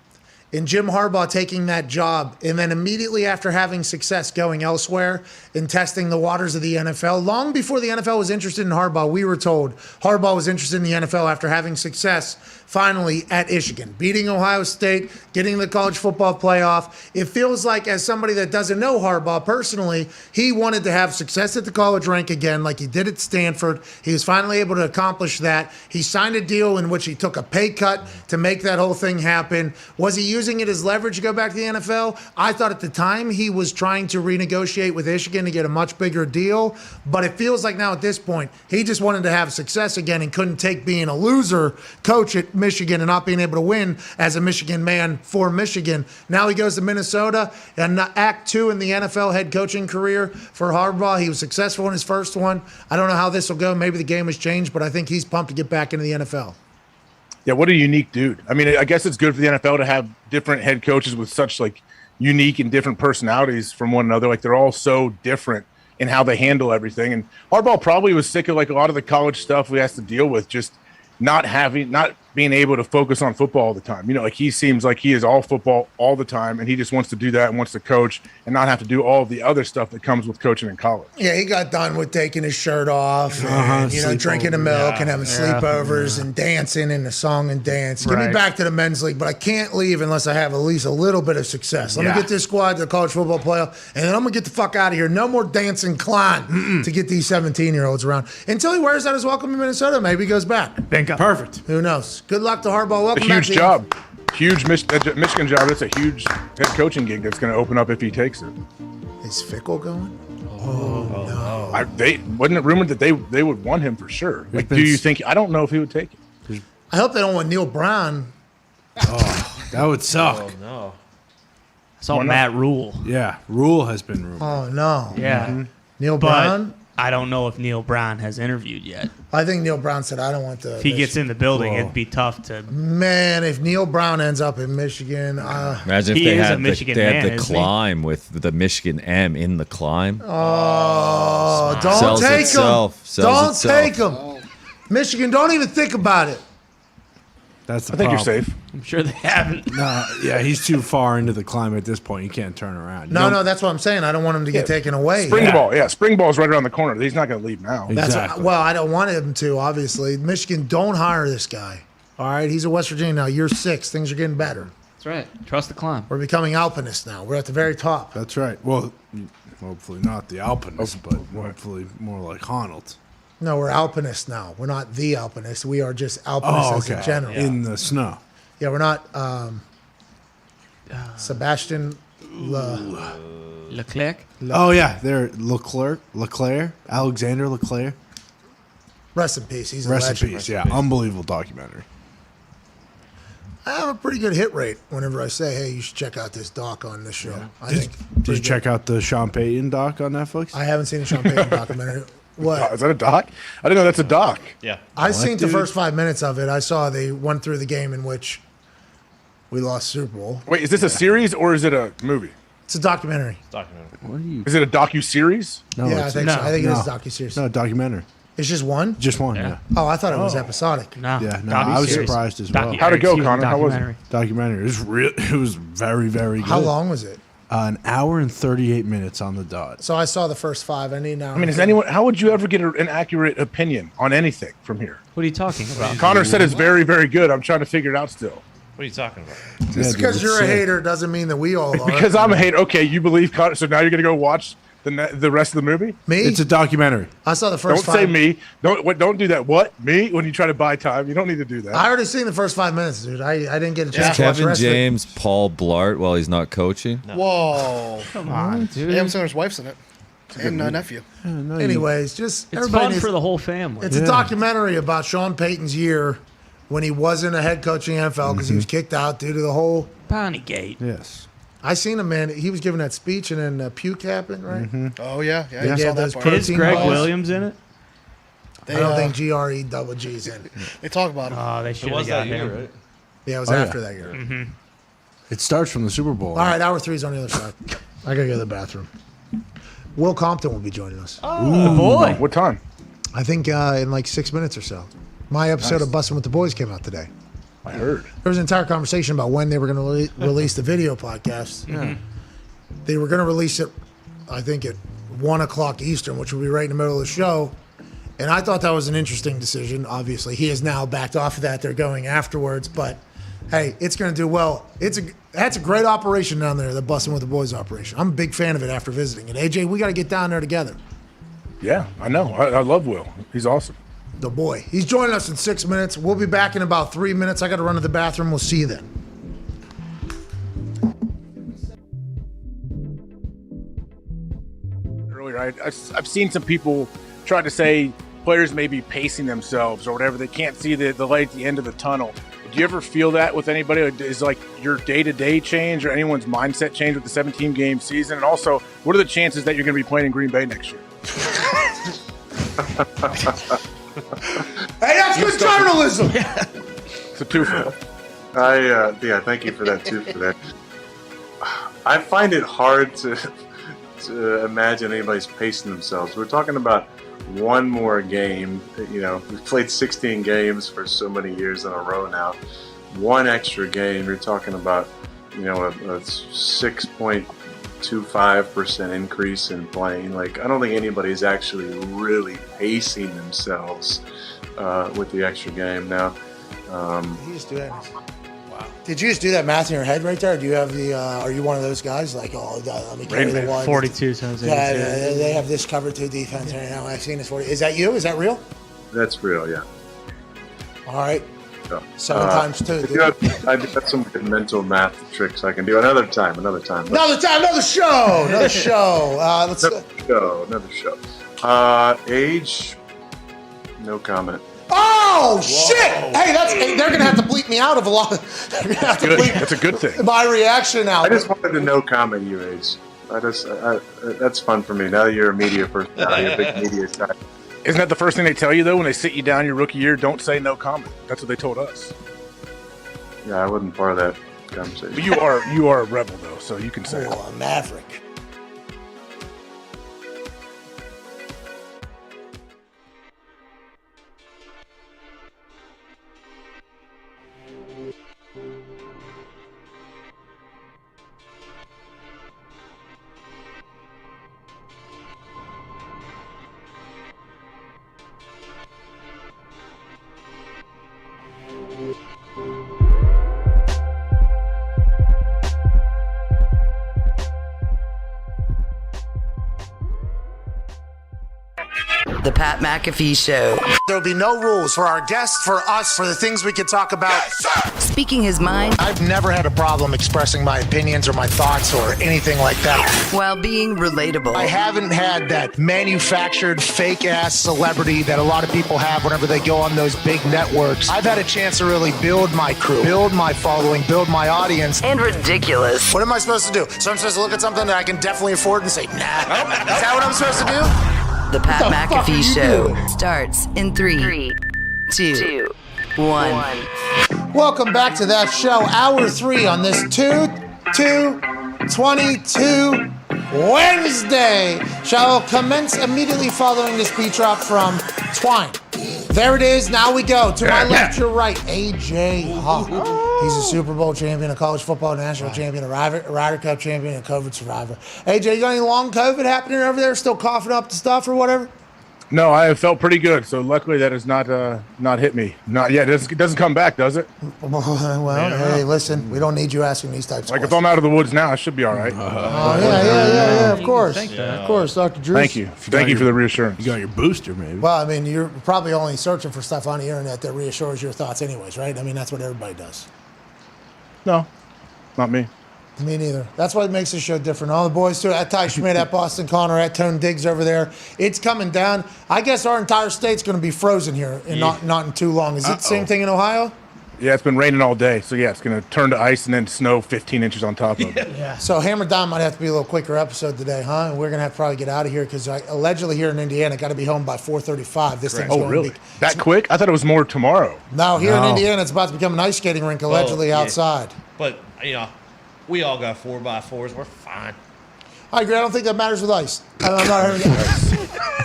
and Jim Harbaugh taking that job, and then immediately after having success going elsewhere and testing the waters of the NFL, long before the NFL was interested in Harbaugh, we were told Harbaugh was interested in the NFL after having success finally at Michigan, beating Ohio State, getting the college football playoff. It feels like, as somebody that doesn't know Harbaugh personally, he wanted to have success at the college rank again like he did at Stanford. He was finally able to accomplish that. He signed a deal in which he took a pay cut to make that whole thing happen. Was he using it as leverage to go back to the NFL? I thought at the time he was trying to renegotiate with Michigan to get a much bigger deal, but it feels like now at this point, he just wanted to have success again and couldn't take being a loser coach at Michigan and not being able to win as a Michigan man for Michigan. Now he goes to Minnesota, and act 2 in the NFL head coaching career for Harbaugh. He was successful in his first one. I don't know how this will go. Maybe the game has changed, but I think he's pumped to get back into the NFL. Yeah, what a unique dude. I mean, I guess it's good for the NFL to have different head coaches with such like unique and different personalities from one another. Like they're all so different in how they handle everything. And Harbaugh probably was sick of like a lot of the college stuff we has to deal with, just not being able to focus on football all the time. You know, like he seems like he is all football all the time, and he just wants to do that and wants to coach and not have to do all the other stuff that comes with coaching in college. Yeah, he got done with taking his shirt off and, drinking the milk and having sleepovers and dancing in the song and dance. Give me back to the men's league, but I can't leave unless I have at least a little bit of success. Let me get this squad to the college football playoff, and then I'm going to get the fuck out of here. No more dancing Klein to get these 17-year-olds around. Until he wears out his welcome in Minnesota, maybe he goes back. Perfect. Who knows? Good luck to Harbaugh. Welcome a huge job. Huge Michigan job. That's a huge head coaching gig that's going to open up if he takes it. Is Fickle going? No. Wasn't it rumored that they would want him for sure? Like, do you think? I don't know if he would take it. I hope they don't want Neil Brown. That would suck. Oh, no. I saw Matt Rule. Yeah, Rule has been rumored. Oh, no. Yeah. Neil Brown? I don't know if Neil Brown has interviewed yet. I think Neil Brown said, I don't want the... If he gets in the building, it'd be tough to... Man, if Neil Brown ends up in Michigan... Imagine if they had the climb with the Michigan M in the climb. Oh, don't Sells take itself. him. Don't Sells take itself. him. Michigan, don't even think about it. That's the I think you're problem. safe. I'm sure they haven't. No, yeah, he's too far into the climb at this point. You can't turn around. No, that's what I'm saying. I don't want him to get taken away. Spring ball's right around the corner. He's not going to leave now. Well, I don't want him to, obviously. Michigan, don't hire this guy. All right? He's at West Virginia now. Year 6. Things are getting better. That's right. Trust the climb. We're becoming alpinists now. We're at the very top. That's right. Well, hopefully not the alpinists, but hopefully more like Honnold. No, we're alpinists now. We're not the alpinists. We are just alpinists in general. In the snow. Yeah, we're not Sebastian Leclerc. Oh, yeah. They're Leclerc, Alexander Leclerc. Rest in peace. He's a Rest legend. in peace, yeah. Unbelievable documentary. I have a pretty good hit rate whenever I say, hey, you should check out this doc on this show. Did you check out the Sean Payton doc on Netflix? I haven't seen the Sean Payton documentary. What? Is that a doc? I didn't know that's a doc. Yeah. I've seen the first 5 minutes of it. I saw they went through the game in which we lost Super Bowl. Wait, is this a series or is it a movie? It's a documentary. Is it a docu-series? No, Yeah, I think so. I think it is a docuseries. No, documentary. It's just one? Just one, yeah. Oh, I thought it was episodic. No. Yeah, no, I was surprised as well. How'd it go, Connor? How was it? Documentary. It was very, very good. How long was it? An hour and 38 minutes on the dot. So I saw the first 5. I need an hour. I mean, how would you ever get an accurate opinion on anything from here? What are you talking about? Connor said it's very, very good. I'm trying to figure it out still. What are you talking about? Just because you're a hater doesn't mean that we all are. Because I'm a hater. Okay, you believe Connor, so now you're going to go watch the rest of the movie? Me? It's a documentary. I saw the first Don't say me. Don't do that. What? Me? When you try to buy time. You don't need to do that. I already seen the first 5 minutes, dude. I didn't get a chance to watch the Kevin rest James, Paul Blart while he's not coaching. Whoa. Come on, dude. Adam Sandler's wife's in it. And nephew. Anyways, just It's everybody fun needs- for the whole family. It's a documentary about Sean Payton's year when he wasn't a head coach in the NFL because he was kicked out due to the whole Ponygate. Yes. I seen him, man. He was giving that speech and then puke happened, right? Oh, yeah. They I gave saw those that part. Is protein Greg balls. Williams in it? I don't think GREG's in it. They talk about him. Oh, they should have was got that year, him. right? Yeah, it was Oh, after yeah. that year. Mm-hmm. It starts from the Super Bowl. All right, hour 3's on the other side. I gotta go to the bathroom. Will Compton will be joining us. Oh, boy. What time? I think in like 6 minutes or so. My episode of Bussin' with the Boys came out today. I heard. There was an entire conversation about when they were going to release the video podcast. Yeah. They were going to release it, I think, at 1 o'clock Eastern, which would be right in the middle of the show. And I thought that was an interesting decision. Obviously, he has now backed off of that. They're going afterwards. But, hey, it's going to do well. That's a great operation down there, the Bussin' with the Boys operation. I'm a big fan of it after visiting. And, AJ, we got to get down there together. Yeah, I know. I love Will. He's awesome. The boy. He's joining us in 6 minutes. We'll be back in about 3 minutes. I got to run to the bathroom. We'll see you then. Earlier, I've seen some people try to say players may be pacing themselves or whatever. They can't see the light at the end of the tunnel. Do you ever feel that with anybody? Is like your day-to-day change or anyone's mindset change with the 17-game season? And also, what are the chances that you're going to be playing in Green Bay next year? Hey, that's good journalism. It's a twofer. Thank you for that twofer. I find it hard to imagine anybody's pacing themselves. We're talking about one more game. We've played 16 games for so many years in a row now. One extra game, you're talking about, a 6.25% increase in playing. Like, I don't think anybody's actually really pacing themselves with the extra game now. You just do that. Wow. Did you just do that math in your head right there? Or do you have the? Are you one of those guys like, let me carry the one? 42 times 82. Yeah, they have this cover 2 defense right now. I've seen this 40. Is that you? Is that real? That's real, yeah. All right. So, 7 times 2. I've got some good mental math tricks I can do another time. Another show. Another show. Another show. Age, no comment. Oh, shit! Hey, they're going to have to bleep me out of a lot. That's a good thing. My reaction out. I just wanted to no comment you, Age. That's fun for me. Now that you're a media person, you're a big media guy. Isn't that the first thing they tell you, though, when they sit you down your rookie year? Don't say no comment. That's what they told us. Yeah, I wasn't part of that conversation. But you are a rebel, though, so you can say it. A maverick. The Pat McAfee Show. There'll be no rules for our guests, for us, for the things we can talk about. Speaking his mind. I've never had a problem expressing my opinions or my thoughts or anything like that. While being relatable. I haven't had that manufactured fake-ass celebrity that a lot of people have whenever they go on those big networks. I've had a chance to really build my crew, build my following, build my audience. And ridiculous. What am I supposed to do? So I'm supposed to look at something that I can definitely afford and say, nah. Is that what I'm supposed to do? The Pat McAfee Show starts in 3, 2, 1. Welcome back to that show, hour 3 on this 2/2/22 Wednesday. Shall commence immediately following this beat drop from Twine. There it is. Now we go. To my left, your right, AJ Hawk. He's a Super Bowl champion, a college football national champion, a Ryder Cup champion, and a COVID survivor. AJ, you got any long COVID happening over there? Still coughing up the stuff or whatever? No, I have felt pretty good. So luckily that has not hit me. Not yet. It doesn't come back, does it? Well, hey, listen, we don't need you asking these types of questions. Like if I'm out of the woods now, I should be all right. Yeah, of course. Of course, Dr. Drew. Thank you. Thank you for the reassurance. You got your booster, maybe. Well, I mean, you're probably only searching for stuff on the internet that reassures your thoughts anyways, right? I mean, that's what everybody does. No, not me. Me neither. That's what makes this show different. All the boys too. At Ty Schmidt, at Boston Connor, at Tone Diggs over there. It's coming down. I guess our entire state's going to be frozen here in not in too long. Is it the same thing in Ohio? Yeah, it's been raining all day. So, yeah, it's going to turn to ice and then snow 15 inches on top of it. Yeah. So Hammer Down might have to be a little quicker episode today, huh? And we're going to have to probably get out of here because allegedly here in Indiana, got to be home by 4:35. This thing's going really? to be That quick? I thought it was more tomorrow. No, here in Indiana, it's about to become an ice skating rink allegedly outside. But, we all got 4x4s. We're fine. I agree. I don't think that matters with ice. I'm not hearing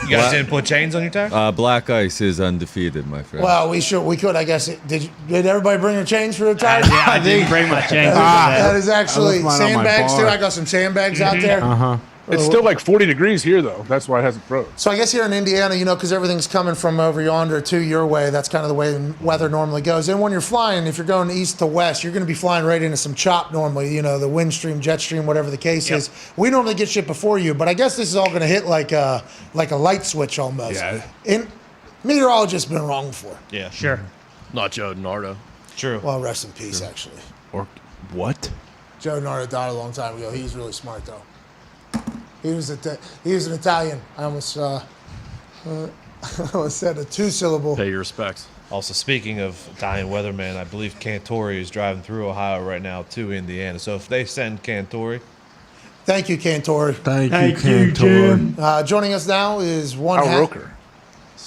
You guys didn't put chains on your tires? Black ice is undefeated, my friend. Well, we could, I guess. Did everybody bring their chains for their tires? Yeah, I didn't bring my chains. That is actually sandbags too. I got some sandbags out there. It's still like 40 degrees here, though. That's why it hasn't froze. So I guess here in Indiana, because everything's coming from over yonder to your way, that's kind of the way the weather normally goes. And when you're flying, if you're going east to west, you're going to be flying right into some chop normally, the wind stream, jet stream, whatever the case is. We normally get shit before you, but I guess this is all going to hit like a light switch almost. Yeah. And meteorologists been wrong before. Yeah. Sure. Not Joe Nardo. True. Well, rest in peace, actually. Or what? Joe Nardo died a long time ago. He's really smart, though. He was an Italian. I almost said a 2-syllable. Pay your respects. Also, speaking of dying weatherman, I believe Cantori is driving through Ohio right now to Indiana. So if they send Cantori. Thank you, Cantori. Thank you, Cantori. Joining us now is one Al Roker.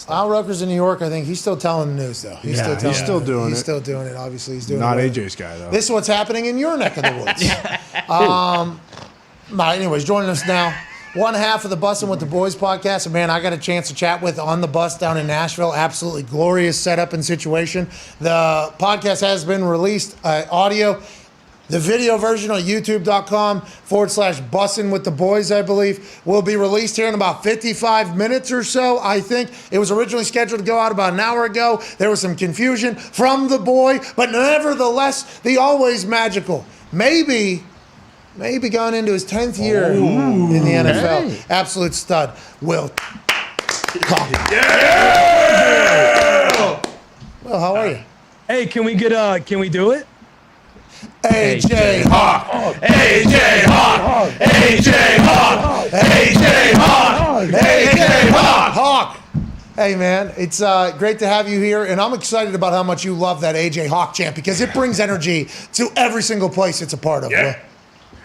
Al Rucker's in New York. I think he's still telling the news, though. He's still telling he's still it. doing He's it. still doing it. Obviously, he's doing Not it. AJ's guy, though. This is what's happening in your neck of the woods. Anyways, joining us now, one half of the Bussin' with the Boys podcast. A man I got a chance to chat with on the bus down in Nashville. Absolutely glorious setup and situation. The podcast has been released, audio. The video version on youtube.com/bussin' with the boys, I believe, will be released here in about 55 minutes or so, I think. It was originally scheduled to go out about an hour ago. There was some confusion from the boy, but nevertheless, the always magical. Maybe going into his 10th year in the NFL. Hey. Absolute stud. Will Compton. Yeah! Well, how are you? Hey, can we do it? AJ Hawk! AJ Hawk! AJ Hawk! AJ Hawk! AJ Hawk! Hey, man, it's great to have you here, and I'm excited about how much you love that AJ Hawk chant because it brings energy to every single place it's a part of. Yeah.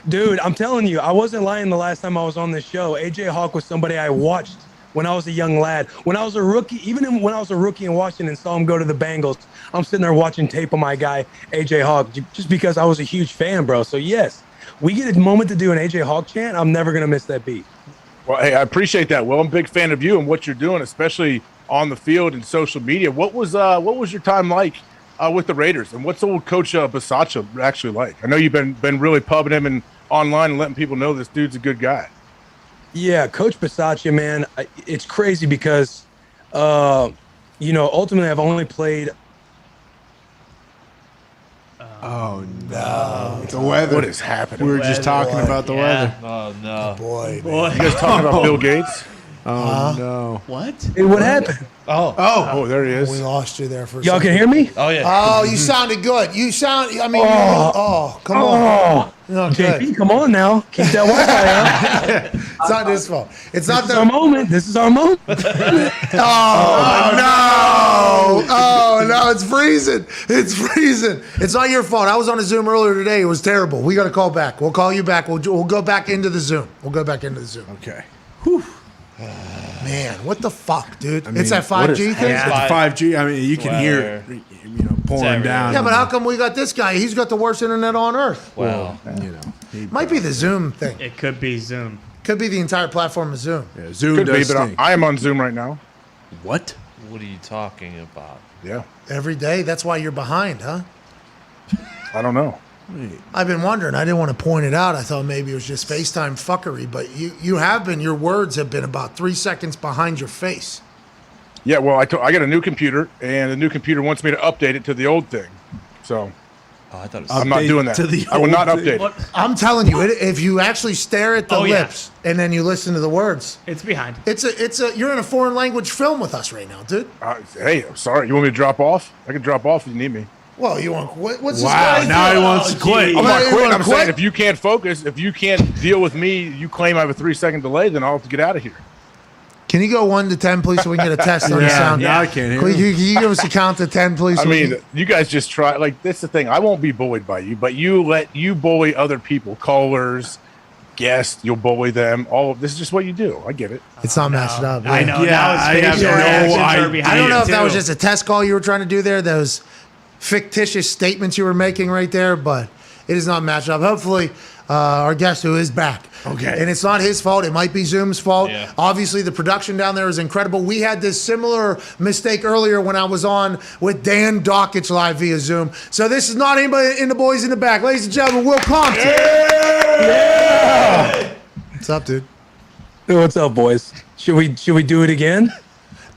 Dude, I'm telling you, I wasn't lying the last time I was on this show. AJ Hawk was somebody I watched when I was a young lad. When I was a rookie, when I was a rookie in Washington and saw him go to the Bengals, I'm sitting there watching tape on my guy, AJ Hawk, just because I was a huge fan, bro. So, yes, we get a moment to do an AJ Hawk chant. I'm never going to miss that beat. Well, hey, I appreciate that. Well, I'm a big fan of you and what you're doing, especially on the field and social media. What was your time like with the Raiders, and what's old Coach Bisaccia actually like? I know you've been really pubbing him and online and letting people know this dude's a good guy. Yeah, Coach Bisaccia, man, it's crazy because, ultimately I've only played. Oh no! The weather. What is happening? We were just talking about the weather. Oh no! Boy. You guys talking about Bill Gates? Oh no! What? Hey, what happened? Oh, there he is. We lost you there for a Y'all second. can hear me? Oh yeah. Oh, you sounded good. Come on. No, good. JP, come on now. Keep that Wi-Fi out. It's not his fault. It's not This is our moment. This is our moment. Oh, no, it's freezing. It's freezing. It's not your fault. I was on a Zoom earlier today. It was terrible. We got to call back. We'll call you back. We'll go back into the Zoom. Okay. Whew. Man, what the fuck, dude? It's that 5G thing? Yeah, it's 5G. I mean, you can hear it, pouring down. Yeah, but how come we got this guy? He's got the worst internet on earth. Well, Might be the Zoom thing. It could be Zoom. Could be the entire platform of Zoom. Yeah, Zoom Could be, does but stink. I am on Zoom right now. What? What are you talking about? Yeah. Every day? That's why you're behind, huh? I don't know. I've been wondering. I didn't want to point it out. I thought maybe it was just FaceTime fuckery, but you have been. Your words have been about 3 seconds behind your face. Yeah, well, I got a new computer, and the new computer wants me to update it to the old thing. So I thought it was I'm not doing that. I will not update it. I'm telling you, if you actually stare at the lips and then you listen to the words, it's behind. You're in a foreign language film with us right now, dude. Hey, I'm sorry. You want me to drop off? I can drop off if you need me. Well, you want to quit? What's Wow, this guy now doing? he wants to quit. I'm not quitting. I'm quit? saying if you can't focus, if you can't deal with me, you claim I have a 3-second delay, then I'll have to get out of here. Can you go 1 to 10, please, so we can get a test on the sound? Now I can't hear Can him. you give us a count to 10, please? I mean, you guys just try. Like, that's the thing. I won't be bullied by you, but you bully other people, callers, guests. You'll bully them. This is just what you do. I get it. It's not matched up. I know. Yeah, Now I his have facial no reactions are idea. behind I don't know it, if that too. was just a test call you were trying to do there. Those fictitious statements you were making right there, but it is not matched up. Hopefully, our guest who is back. Okay. And it's not his fault. It might be Zoom's fault. Yeah. Obviously, the production down there is incredible. We had this similar mistake earlier when I was on with Dan Dockich live via Zoom. So this is not anybody in the boys in the back. Ladies and gentlemen, Will Compton. Yeah! What's up, dude? Hey, what's up, boys? Should we do it again?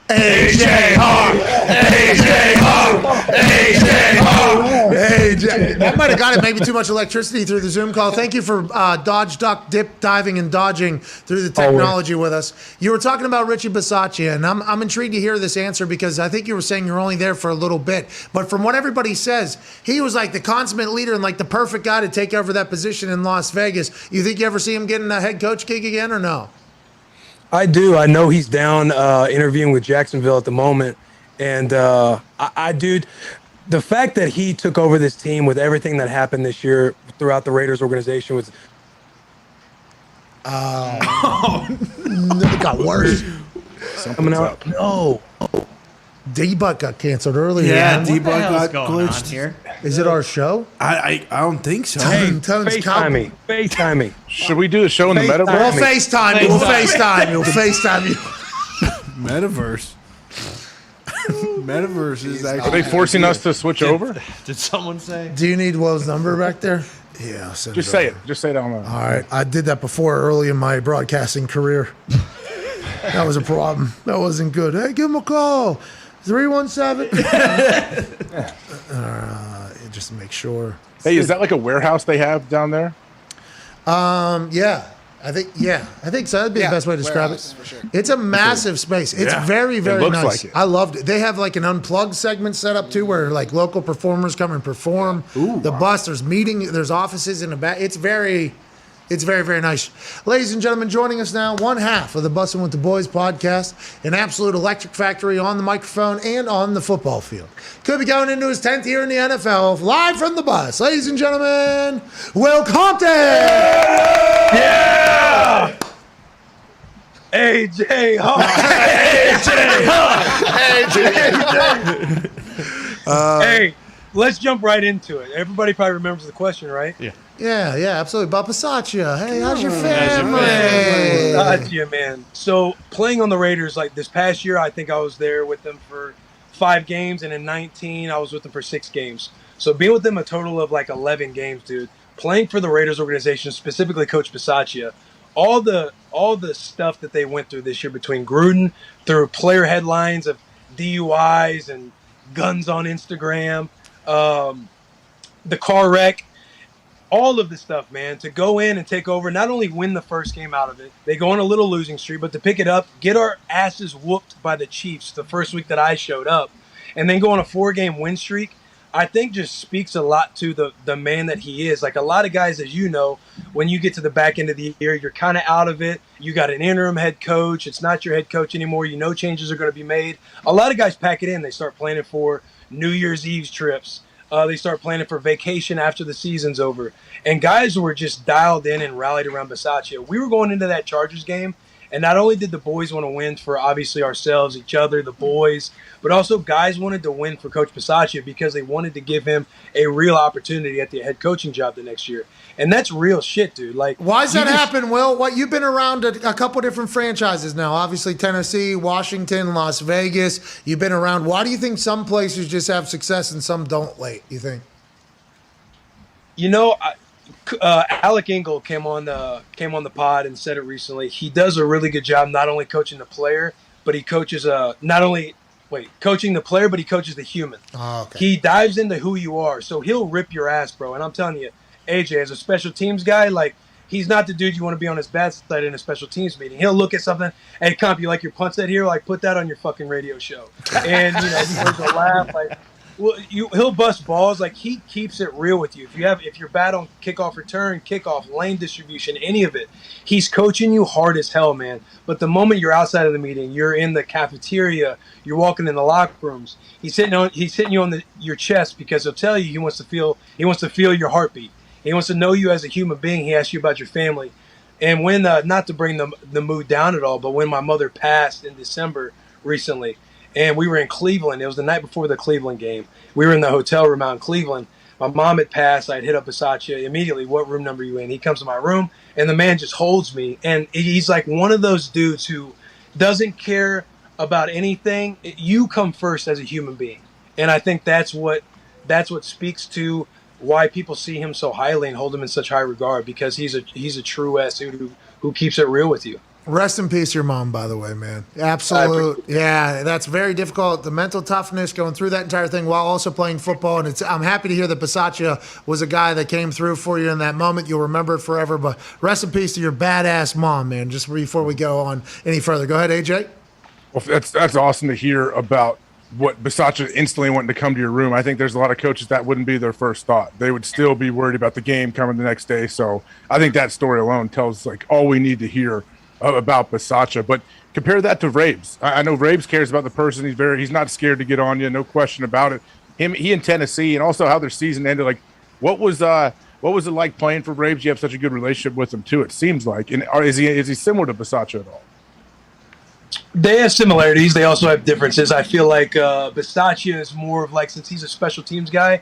AJ Hawk! AJ Hawk! AJ Hawk! AJ. That might have got it. Maybe too much electricity through the Zoom call. Thank you for dodge, duck, dip, diving, and dodging through the technology with us. You were talking about Richie Bisaccia, and I'm intrigued to hear this answer because I think you were saying you're only there for a little bit. But from what everybody says, he was like the consummate leader and like the perfect guy to take over that position in Las Vegas. You think you ever see him getting a head coach gig again or no? I do. I know he's down interviewing with Jacksonville at the moment. And dude, the fact that he took over this team with everything that happened this year throughout the Raiders organization was... It got worse. Coming out. No. D-Buck got canceled earlier. Yeah, man. D-Buck got going on glitched. here? Is it our show? I don't think so. FaceTime me. FaceTime me. Should we do a show in the metaverse? We'll FaceTime you. We'll FaceTime you. We'll FaceTime you. Metaverse. Metaverse is actually. Are they forcing us to switch over? Did someone say? Do you need Will's number back there? Yeah. I'll send Just say over. it. Just say it on the. All right. I did that before early in my broadcasting career. That was a problem. That wasn't good. Hey, give him a call. 317. Just to make sure. Hey, is that like a warehouse they have down there? Yeah. I think so. That'd be the best way to describe it. For sure. It's a massive space. It's very, very looks nice. like it. I loved it. They have like an unplugged segment set up too, where like local performers come and perform. The bus, there's there's offices in the back. It's very, very nice. Ladies and gentlemen, joining us now, one half of the Bussin' with the Boys podcast, an absolute electric factory on the microphone and on the football field. Could be going into his 10th year in the NFL, live from the bus. Ladies and gentlemen, Will Compton! Yeah! AJ Hawk! AJ Hawk! Hey, let's jump right into it. Everybody probably remembers the question, right? Yeah. Yeah, absolutely. Bob Bisaccia. Hey, how's your family? Bisaccia, man. So playing on the Raiders, like this past year, I think I was there with them for 5 games, and in 19, I was with them for 6 games. So being with them a total of like 11 games, dude. Playing for the Raiders organization, specifically Coach Bisaccia, all the stuff that they went through this year between Gruden, through player headlines of DUIs and guns on Instagram, the car wreck, all of this stuff, man, to go in and take over, not only win the first game out of it, they go on a little losing streak, but to pick it up, get our asses whooped by the Chiefs the first week that I showed up, and then go on a 4-game win streak, I think just speaks a lot to the man that he is. Like a lot of guys, as you know, when you get to the back end of the year, you're kind of out of it. You got an interim head coach. It's not your head coach anymore. You know changes are going to be made. A lot of guys pack it in. They start planning for New Year's Eve trips. They start planning for vacation after the season's over. And guys were just dialed in and rallied around Bisaccia. We were going into that Chargers game, and not only did the boys want to win for obviously ourselves, each other, the boys, but also guys wanted to win for Coach Bisaccia because they wanted to give him a real opportunity at the head coaching job the next year. And that's real shit, dude. Like, why does that happen, Will? What, you've been around a couple different franchises now. Obviously, Tennessee, Washington, Las Vegas. You've been around. Why do you think some places just have success and some don't late, you think? You know, Alec Engel came on the pod and said it recently. He does a really good job not only coaching the player, but he coaches coaching the player, but he coaches the human. Oh, okay. He dives into who you are, so he'll rip your ass, bro. And I'm telling you, AJ, as a special teams guy, like, he's not the dude you want to be on his bad side in a special teams meeting. He'll look at something, hey, Comp, you like your punch set here? Like, put that on your fucking radio show. And, you know, he'll laugh, like, well, he'll bust balls. Like, he keeps it real with you. If you're bad on kickoff return, kickoff, lane distribution, any of it, he's coaching you hard as hell, man. But the moment you're outside of the meeting, you're in the cafeteria, you're walking in the locker rooms, he's hitting you on your chest because he'll tell you he wants to feel your heartbeat. He wants to know you as a human being. He asks you about your family. And when, not to bring the mood down at all, but when my mother passed in December recently, and we were in Cleveland, it was the night before the Cleveland game. We were in the hotel room out in Cleveland. My mom had passed. I'd hit up Bisaccia immediately. What room number are you in? He comes to my room, and the man just holds me. And he's like one of those dudes who doesn't care about anything. You come first as a human being. And I think that's what speaks to why people see him so highly and hold him in such high regard, because he's a true ass dude who keeps it real with you. Rest in peace, your mom, by the way, man. Absolute. Yeah, that's very difficult. The mental toughness going through that entire thing while also playing football. And I'm happy to hear that Bisaccia was a guy that came through for you in that moment. You'll remember it forever. But rest in peace to your badass mom, man, just before we go on any further. Go ahead, AJ. Well, that's awesome to hear about what Bisaccia instantly wanting to come to your room. I think there's a lot of coaches that wouldn't be their first thought. They would still be worried about the game coming the next day. So I think that story alone tells like all we need to hear about Bisaccia. But compare that to Rabes. I know Rabes cares about the person. He's not scared to get on you, no question about it. He in Tennessee, and also how their season ended. Like, what was it like playing for Rabes? You have such a good relationship with him too, it seems like. And is he similar to Bisaccia at all? They have similarities. They also have differences. I feel like Bisaccia is more of like, since he's a special teams guy,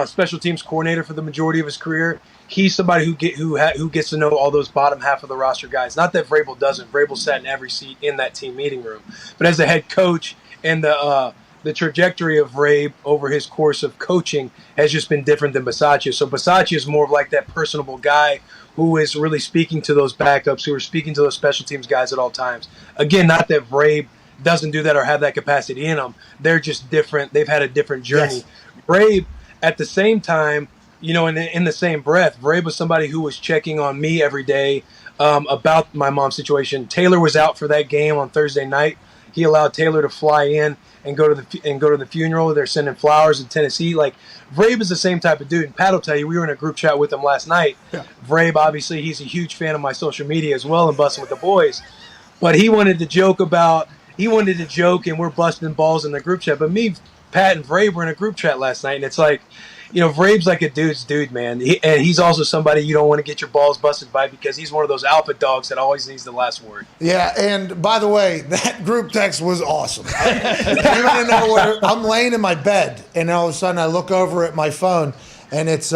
special teams coordinator for the majority of his career, he's somebody who gets to know all those bottom half of the roster guys. Not that Vrabel doesn't. Vrabel sat in every seat in that team meeting room. But as the head coach and the trajectory of Vrabel over his course of coaching has just been different than Bisaccia. So Bisaccia is more of like that personable guy who is really speaking to those backups, who are speaking to those special teams guys at all times. Again, not that Vrabel doesn't do that or have that capacity in them. They're just different. They've had a different journey. Yes. Vrabel, at the same time, you know, in the same breath, Vrabel was somebody who was checking on me every day about my mom's situation. Taylor was out for that game on Thursday night. He allowed Taylor to fly in and go to the funeral. They're sending flowers in Tennessee. Like, Vrabel is the same type of dude. And Pat will tell you, we were in a group chat with him last night. Yeah. Vrabel, obviously, he's a huge fan of my social media as well and busting with the boys. But he wanted to joke, and we're busting balls in the group chat. But me, Pat, and Vrabel were in a group chat last night, and it's like, you know, Vrabel's like a dude's dude, man. And he's also somebody you don't want to get your balls busted by because he's one of those alpha dogs that always needs the last word. Yeah, and by the way, that group text was awesome. I'm laying in my bed, and all of a sudden I look over at my phone, and it's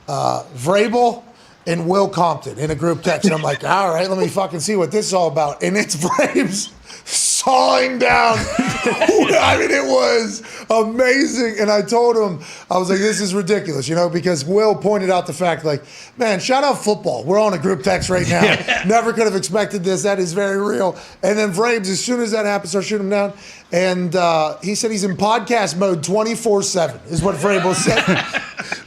Vrabel and Will Compton in a group text. And I'm like, all right, let me fucking see what this is all about. And it's Vrabel's sawing down. I mean, it was amazing. And I told him, I was like, this is ridiculous, you know, because Will pointed out the fact, like, man, shout out football. We're on a group text right now. Yeah. Never could have expected this. That is very real. And then Vrabel, as soon as that happened, started shooting him down. And he said he's in podcast mode 24/7 is what Vrabel said.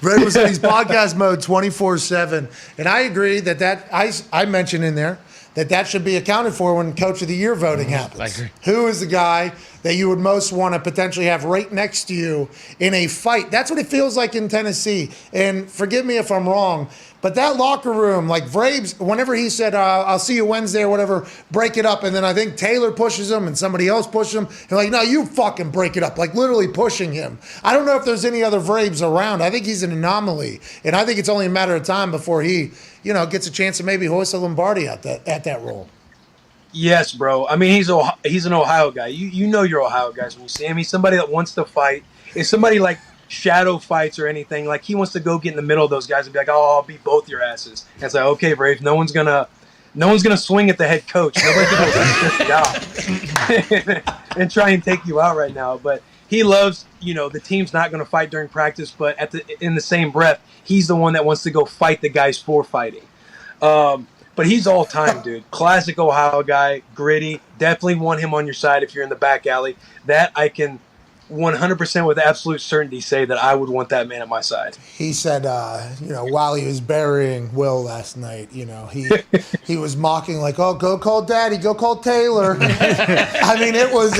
Vrabel said he's podcast mode 24/7. And I agree that I mentioned in there that should be accounted for when Coach of the Year voting happens. I agree. Who is the guy that you would most want to potentially have right next to you in a fight? That's what it feels like in Tennessee. And forgive me if I'm wrong, but that locker room, like Vrabel, whenever he said, I'll see you Wednesday or whatever, break it up. And then I think Taylor pushes him and somebody else pushes him. And like, no, you fucking break it up, like literally pushing him. I don't know if there's any other Vrabels around. I think he's an anomaly. And I think it's only a matter of time before he, you know, gets a chance to maybe hoist a Lombardi at that role. Yes, bro. I mean, he's an Ohio guy. You know your Ohio guys when you see him. He's somebody that wants to fight. It's somebody like shadow fights or anything. Like, he wants to go get in the middle of those guys and be like, oh, I'll beat both your asses. And it's like, okay, Brave, no one's gonna swing at the head coach. Nobody's gonna do this job and try and take you out right now. But he loves, you know, the team's not going to fight during practice, but in the same breath, he's the one that wants to go fight the guys for fighting. But he's all time, dude. Classic Ohio guy, gritty. Definitely want him on your side if you're in the back alley. That I can 100% with absolute certainty say that I would want that man at my side. He said, you know, while he was burying Will last night, you know, he was mocking like, oh, go call Daddy, go call Taylor. I mean, it was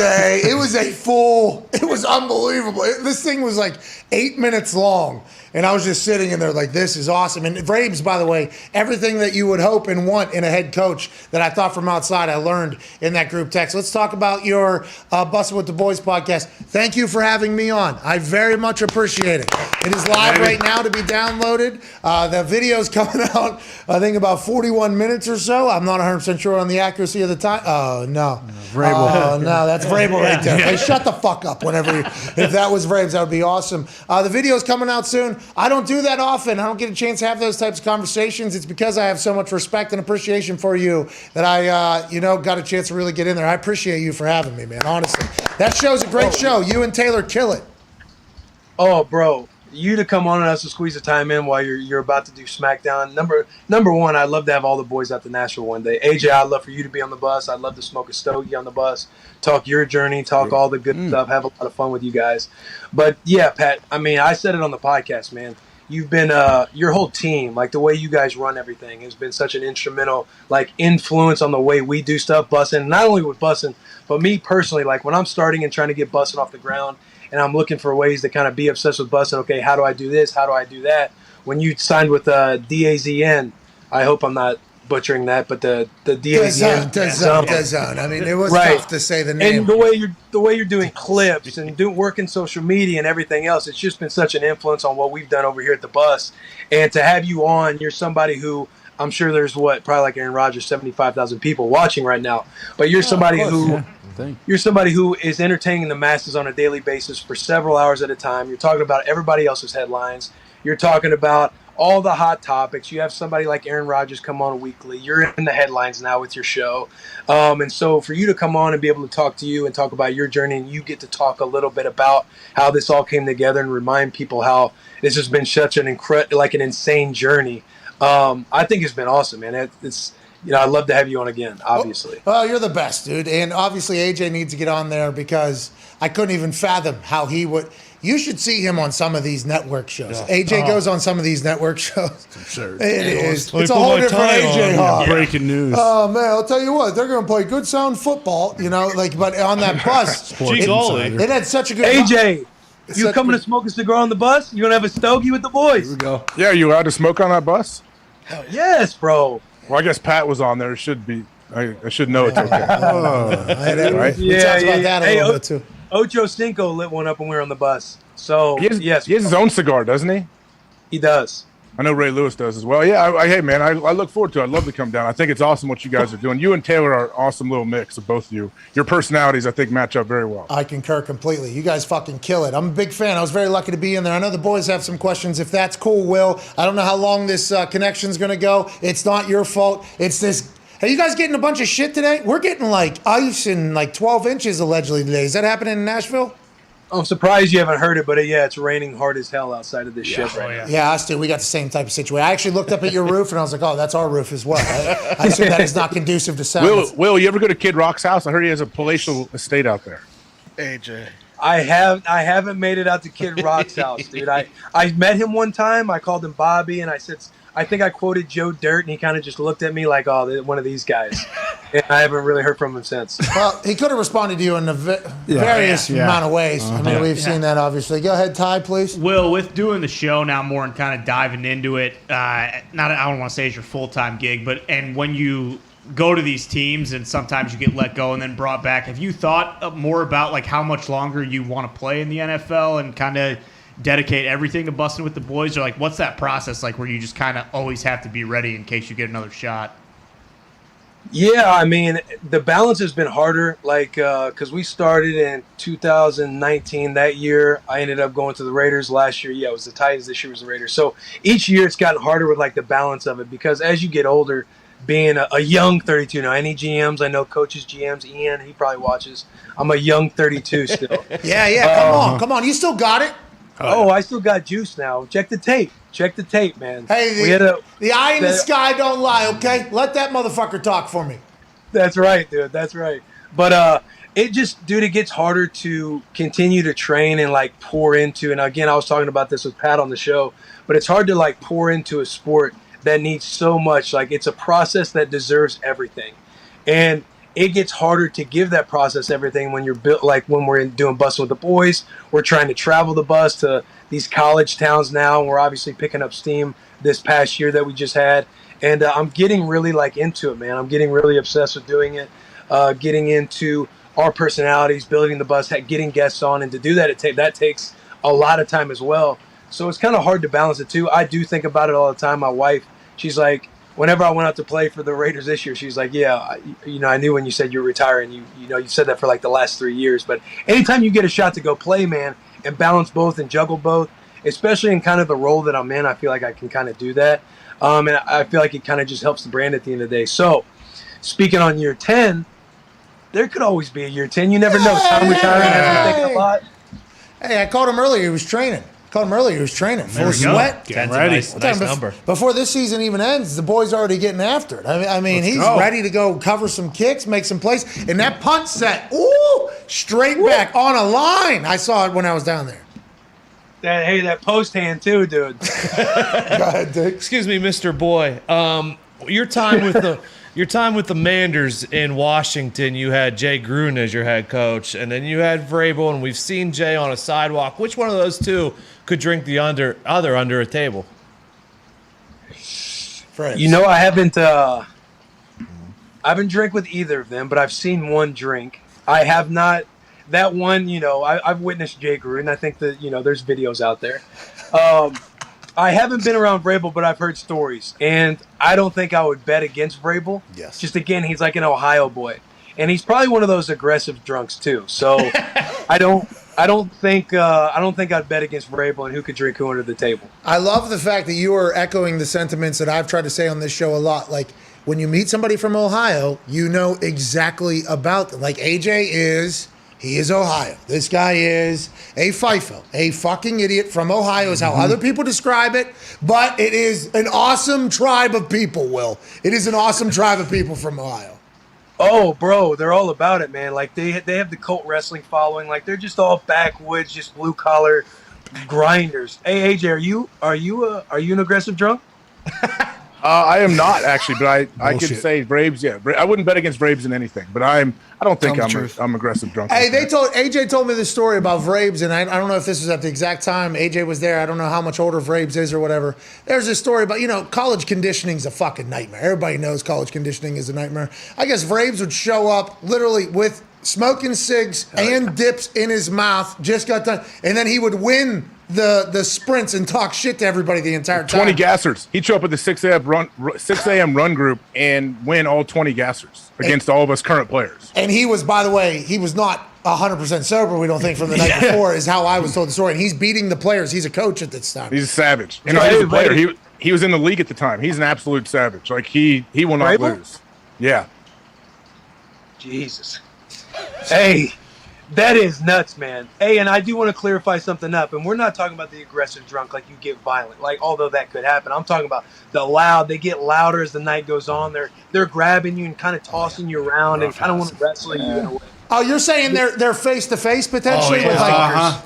unbelievable. This thing was like 8 minutes long. And I was just sitting in there like, this is awesome. And Vrabel, by the way, everything that you would hope and want in a head coach that I thought from outside, I learned in that group text. Let's talk about your Bustin' with the Boys podcast. Thank you for having me on. I very much appreciate it. It is live right now to be downloaded. The video's coming out, I think, about 41 minutes or so. I'm not 100% sure on the accuracy of the time. Oh, no. Vrabel. Oh, no, that's Vrabel right there. Hey, shut the fuck up if that was Vrabel, that would be awesome. The video's coming out soon. I don't do that often. I don't get a chance to have those types of conversations. It's because I have so much respect and appreciation for you that I, got a chance to really get in there. I appreciate you for having me, man, honestly. That show's a great show. You and Taylor kill it. Oh, bro. You to come on and us to squeeze the time in while you're about to do SmackDown. Number one, I'd love to have all the boys at the Nashville one day. AJ, I'd love for you to be on the bus. I'd love to smoke a stogie on the bus, talk your journey, talk all the good stuff, have a lot of fun with you guys. But yeah, Pat, I mean, I said it on the podcast, man. You've been your whole team, like the way you guys run everything has been such an instrumental influence on the way we do stuff, bussin'. Not only with bussin', but me personally, like when I'm starting and trying to get bussin' off the ground, and I'm looking for ways to kind of be obsessed with busing. Okay, how do I do this? How do I do that? When you signed with DAZN, I hope I'm not butchering that, but the DAZN. Dahn. I mean, it was tough to say the name. And the way you're doing clips and working social media and everything else, it's just been such an influence on what we've done over here at the bus. And to have you on, you're somebody who I'm sure there's probably like Aaron Rodgers, 75,000 people watching right now. But you're somebody you're somebody who is entertaining the masses on a daily basis for several hours at a time. You're talking about everybody else's headlines. You're talking about all the hot topics. You have somebody like Aaron Rodgers come on weekly. You're in the headlines now with your show. And so for you to come on and be able to talk to you and talk about your journey, and you get to talk a little bit about how this all came together and remind people how this has been such an an insane journey. I think it's been awesome, man. It's I'd love to have you on again, obviously. Well, you're the best, dude. And obviously AJ needs to get on there because I couldn't even fathom how he would. You should see him on some of these network shows. Yeah. AJ goes on some of these network shows. It's absurd. It is. It's a whole different AJ Hawk. Breaking news. Oh, man, I'll tell you what. They're going to play good sound football, but on that bus. It had such a good... AJ, you coming to smoke a cigar on the bus? You going to have a stogie with the boys? Here we go. Yeah, are you allowed to smoke on that bus? Yes, bro. Well, I guess Pat was on there. It should be. I should know it's okay. Right? We talked about that a little bit, too. Ocho Cinco lit one up when we were on the bus. So, he has his own cigar, doesn't he? He does. I know Ray Lewis does as well. Yeah, hey, man, I look forward to it. I'd love to come down. I think it's awesome what you guys are doing. You and Taylor are an awesome little mix of both of you. Your personalities, I think, match up very well. I concur completely. You guys fucking kill it. I'm a big fan. I was very lucky to be in there. I know the boys have some questions. If that's cool, Will. I don't know how long this connection's going to go. It's not your fault. It's this... Are you guys getting a bunch of shit today? We're getting like ice and like 12 inches allegedly today. Is that happening in Nashville? I'm surprised you haven't heard it, but it's raining hard as hell outside of this shit right now. Yeah, us too. We got the same type of situation. I actually looked up at your roof and I was like, oh, that's our roof as well. I assume that is not conducive to sound. Will, you ever go to Kid Rock's house? I heard he has a palatial estate out there. AJ. I haven't made it out to Kid Rock's house, dude. I met him one time. I called him Bobby, and I said, I think I quoted Joe Dirt, and he kind of just looked at me like, oh, one of these guys. And I haven't really heard from him since. Well, he could have responded to you in various amount of ways. I mean, we've seen that, obviously. Go ahead, Ty, please. Will, with doing the show now more and kind of diving into it, I don't want to say it's your full-time gig, and when you go to these teams and sometimes you get let go and then brought back, have you thought more about like how much longer you want to play in the NFL and kind of dedicate everything to busting with the boys, or like what's that process like where you just kind of always have to be ready in case you get another shot? Yeah, I mean, the balance has been harder, because we started in 2019. That year, I ended up going to the Raiders. Last year, it was the Titans. This year was the Raiders. So each year it's gotten harder with the balance of it, because as you get older, being a young 32 now, any GMs, I know coaches, GMs, Ian, he probably watches. I'm a young 32 still. Come on. You still got it. Oh, I still got juice now. Check the tape, man. Hey, the eye in the sky don't lie, okay? Let that motherfucker talk for me. That's right, dude. That's right. But it gets harder to continue to train and pour into. And again, I was talking about this with Pat on the show, but it's hard to pour into a sport that needs so much. It's a process that deserves everything. And it gets harder to give that process everything when you're built, when we're doing Busting with the Boys. We're trying to travel the bus to these college towns now, and we're obviously picking up steam this past year that we just had. And I'm getting really into it, man. I'm getting really obsessed with doing it, getting into our personalities, building the bus, getting guests on. And to do that, that takes a lot of time as well. So it's kind of hard to balance it too. I do think about it all the time. My wife, she's like, whenever I went out to play for the Raiders this year, she's like, yeah, I knew when you said you were retiring, you said that for the last 3 years. But anytime you get a shot to go play, man, and balance both and juggle both, especially in kind of the role that I'm in, I feel like I can kind of do that. And I feel like it kind of just helps the brand at the end of the day. So speaking on year 10, there could always be a year 10. You never know. Tom retiring hasn't taken a lot. Hey, I called him earlier. He was training. Full of sweat. Getting ready. Nice number. Before this season even ends, the boy's already getting after it. I mean, he's ready to go cover some kicks, make some plays. And that punt set, straight back on a line. I saw it when I was down there. That post hand too, dude. Go ahead, Dick. Excuse me, Mr. Boy. Your time with the Manders in Washington, you had Jay Gruden as your head coach, and then you had Vrabel, and we've seen Jay on a sidewalk. Which one of those two could drink the other under a table? Friends. I haven't drank with either of them, but I've seen one drink. I have not. That one, I've witnessed Jay Gruden. I think that there's videos out there. I haven't been around Vrabel, but I've heard stories, and I don't think I would bet against Vrabel. Yes. Just again, he's like an Ohio boy, and he's probably one of those aggressive drunks too. So I don't think I'd bet against Vrabel and who could drink who under the table. I love the fact that you are echoing the sentiments that I've tried to say on this show a lot. Like, when you meet somebody from Ohio, you know exactly about them. Like, he is Ohio. This guy is a FIFO, a fucking idiot from Ohio is how other people describe it. But it is an awesome tribe of people, Will. It is an awesome tribe of people from Ohio. Oh, bro, they're all about it, man. Like, they have the cult wrestling following. Like, they're just all backwoods, just blue collar grinders. Hey, AJ, are you an aggressive drunk? I am not actually, but I could say Braves. Yeah, I wouldn't bet against Braves in anything, but I don't think I'm aggressive drunk. Hey, AJ told me this story about Vrabes, and I don't know if this was at the exact time AJ was there. I don't know how much older Vrabes is or whatever. There's this story about, college conditioning is a fucking nightmare. Everybody knows college conditioning is a nightmare. I guess Vrabes would show up literally with smoking cigs and dips in his mouth, just got done, and then he would win the sprints and talk shit to everybody the entire time. 20 gassers. He'd show up with the 6 a.m. run group and win all 20 gassers against all of us current players. And he was, by the way, he was not 100% sober, we don't think, from the night before, is how I was told the story. And he's beating the players. He's a coach at this time. He's a savage. And he's a player. He was in the league at the time. He's an absolute savage. Like, he will not lose. Yeah. Jesus. Hey, that is nuts, man. Hey, and I do want to clarify something up. And we're not talking about the aggressive drunk, like you get violent. Like, although that could happen. I'm talking about the loud. They get louder as the night goes on. They're grabbing you and kind of tossing you around and kind of want to wrestle you in a way. Oh, you're saying they're face to face potentially with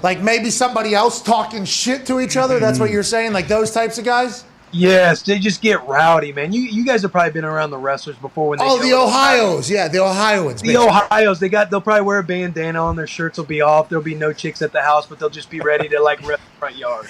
like maybe somebody else talking shit to each other? That's what you're saying, like those types of guys? Yes, they just get rowdy, man. You guys have probably been around the wrestlers before when they the Ohio's, the Ohioans. The Ohio's, they'll probably wear a bandana on, their shirts will be off, there'll be no chicks at the house, but they'll just be ready to like rep the front yard.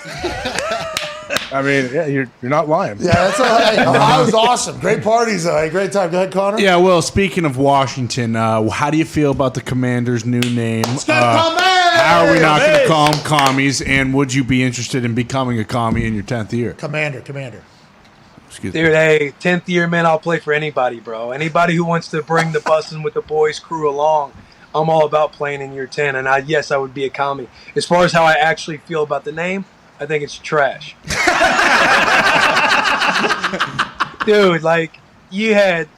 I mean, yeah, you're not lying. Yeah, that's Ohio's awesome. Great parties, though. Great time. Go ahead, Connor. Yeah, well, speaking of Washington, how do you feel about the Commanders' new name? How are we not going to call them commies? And would you be interested in becoming a commie in your 10th year? Commander. Dude, hey, 10th year, man, I'll play for anybody, bro. Anybody who wants to bring the bussin' with the boys crew along, I'm all about playing in year 10. And I would be a commie. As far as how I actually feel about the name, I think it's trash. Dude, like, you had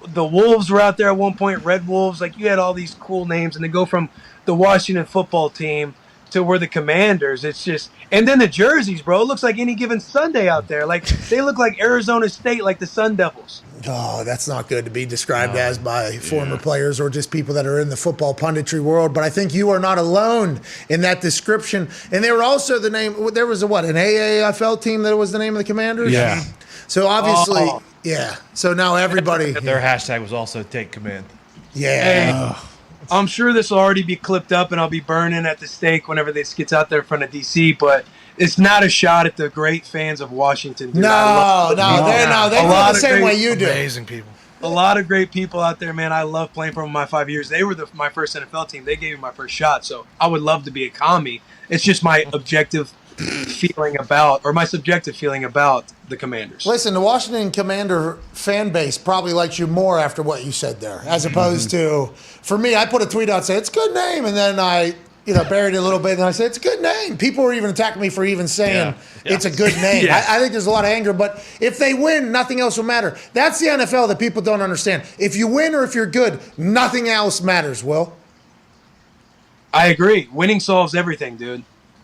the Wolves were out there at one point, Red Wolves. Like, you had all these cool names, and they go from the Washington football team to where the Commanders. It's just, and then the jerseys, bro. It looks like any given Sunday out there. Like, they look like Arizona State, like the Sun Devils. Oh, that's not good to be described as by former players or just people that are in the football punditry world. But I think you are not alone in that description. And they were also the name. There was an AAFL team that was the name of the Commanders. Yeah. So obviously, So now everybody. Their hashtag was also Take Command. Yeah. Hey, I'm sure this will already be clipped up, and I'll be burning at the stake whenever this gets out there in front of DC. But it's not a shot at the great fans of Washington. Dude. No, they feel the same way you do. Amazing people. A lot of great people out there, man. I love playing for them my 5 years. They were my first NFL team. They gave me my first shot, so I would love to be a commie. It's just my objective feeling about, or my subjective feeling about the Commanders. Listen, the Washington Commander fan base probably likes you more after what you said there, as opposed to, for me, I put a tweet out saying it's a good name, and then I buried it a little bit, and I said it's a good name. People were even attacking me for even saying it's a good name. I think there's a lot of anger, but if they win, nothing else will matter. That's the NFL that people don't understand. If you win or if you're good, nothing else matters, Will. I agree. Winning solves everything, dude.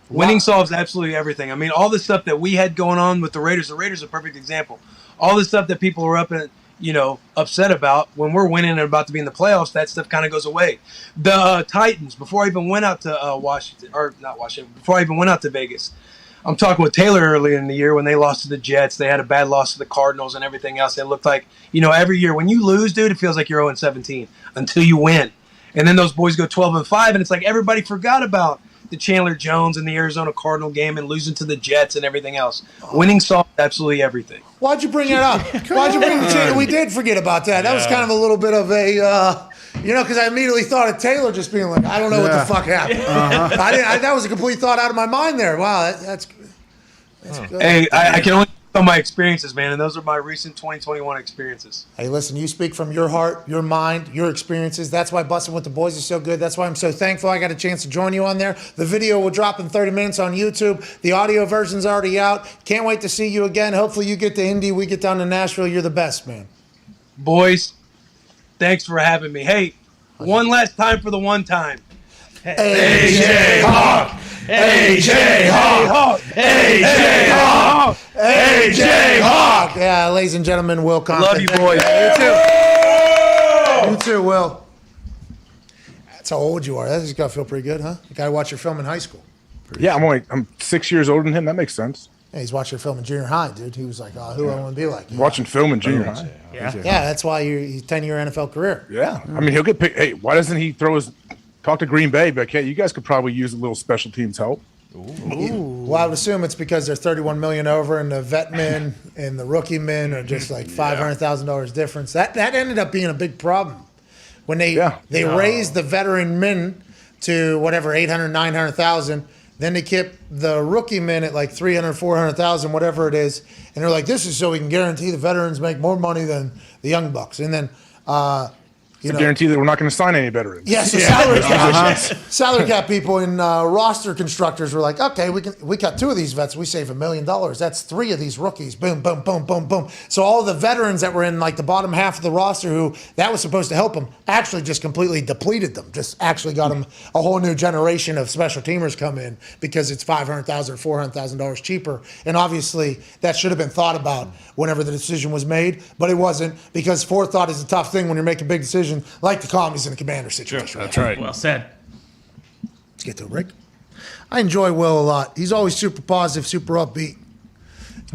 Winning solves absolutely everything. I mean, all the stuff that we had going on with the Raiders are a perfect example. All the stuff that people were upset about, when we're winning and about to be in the playoffs, that stuff kind of goes away. The Titans, before I even went out to before I even went out to Vegas, I'm talking with Taylor earlier in the year when they lost to the Jets. They had a bad loss to the Cardinals and everything else. It looked like, every year when you lose, dude, it feels like you're 0-17 until you win. And then those boys go 12-5, and it's like everybody forgot about the Chandler Jones and the Arizona Cardinal game and losing to the Jets and everything else. Winning solved absolutely everything. Why'd you bring that up? Why'd you bring the Chandler? We did forget about that. That was kind of a little bit of a, because I immediately thought of Taylor just being like, I don't know what the fuck happened. That was a complete thought out of my mind there. Wow, that's Hey, I can only tell my experiences, man, and those are my recent 2021 experiences. Hey, listen, you speak from your heart, your mind, your experiences. That's why Bussin' with the Boys is so good. That's why I'm so thankful I got a chance to join you on there. The video will drop in 30 minutes on YouTube. The audio version's already out. Can't wait to see you again. Hopefully you get to Indy. We get down to Nashville. You're the best, man. Boys, thanks for having me. Hey, one last time for the one time. AJ Hawk! AJ Hawk! AJ Hawk! AJ Hawk! Yeah, ladies and gentlemen, Will Compton. Love you, boys. You too, Will. That's how old you are. That just got to feel pretty good, huh? You got to watch your film in high school. Yeah, I'm 6 years older than him. That makes sense. Yeah, he's watching your film in junior high, dude. He was like, oh, who I want to be like. Watching film in junior high. Yeah, that's why he's 10-year NFL career. Yeah. I mean, he'll get picked. Hey, why doesn't he talk to Green Bay? But hey, you guys could probably use a little special teams help. Well, I would assume it's because they're $31 million over, and the vet men and the rookie men are just like $500,000 difference. That ended up being a big problem when they raised the veteran men to whatever 800, 900,000. Then they kept the rookie men at like 300, 400,000, whatever it is, and they're like, "This is so we can guarantee the veterans make more money than the young bucks." And then guarantee that we're not going to sign any veterans. Yeah, so salary cap people and roster constructors were like, okay, we cut 2 of these vets, we save $1 million. That's 3 of these rookies. Boom, boom, boom, boom, boom. So all the veterans that were in like the bottom half of the roster who that was supposed to help them actually just completely depleted them. Just actually got them a whole new generation of special teamers come in because it's $500,000 or $400,000 cheaper. And obviously that should have been thought about whenever the decision was made, but it wasn't, because forethought is a tough thing when you're making big decisions. Like the Commies in the Commander situation. Sure, that's right. Well said. Let's get to a break. I enjoy Will a lot. He's always super positive, super upbeat.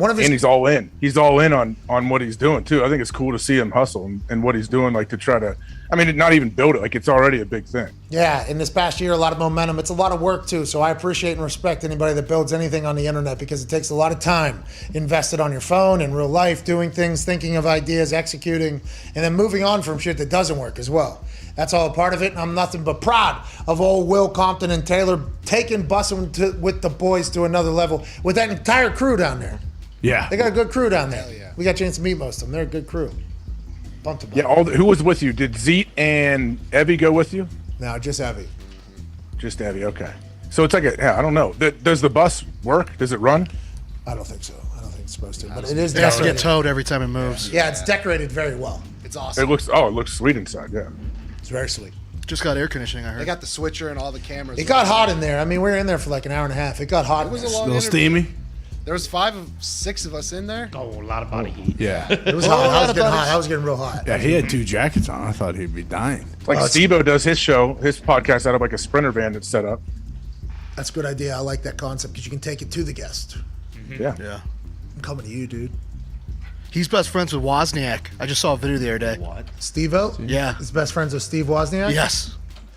And he's all in. He's all in on what he's doing too. I think it's cool to see him hustle and what he's doing, like to try to, I mean, not even build it. Like it's already a big thing. Yeah, in this past year, a lot of momentum. It's a lot of work too. So I appreciate and respect anybody that builds anything on the internet, because it takes a lot of time invested on your phone in real life, doing things, thinking of ideas, executing, and then moving on from shit that doesn't work as well. That's all a part of it, and I'm nothing but proud of old Will Compton and Taylor taking Bussin' with the Boys to another level with that entire crew down there. Yeah. They got a good crew down there. Yeah. We got a chance to meet most of them. They're a good crew. Pumped about Yeah, who was with you? Did Zeet and Evie go with you? No, just Evie. Just Evie, okay. So it's like I don't know. Does the bus work? Does it run? I don't think so. I don't think it's supposed to. But it is It has to decorated. get towed every time it moves. Yeah, it's decorated very well. It's awesome. It looks sweet inside, yeah. It's very sweet. Just got air conditioning, I heard. They got the switcher and all the cameras. It got hot in there. I mean, we were in there for like an hour and a half. It got hot. It was in a there. long Little interview. steamy. There was 6 of us in there. Oh, a lot of body heat. Yeah. It was hot. I was getting hot. I was getting real hot. Yeah, he had 2 jackets on. I thought he'd be dying. Like Steve-O does his podcast out of like a Sprinter van that's set up. That's a good idea. I like that concept because you can take it to the guest. Yeah. Yeah. I'm coming to you, dude. He's best friends with Wozniak. I just saw a video the other day. What? Steve-O? Yeah. His best friends with Steve Wozniak? Yes.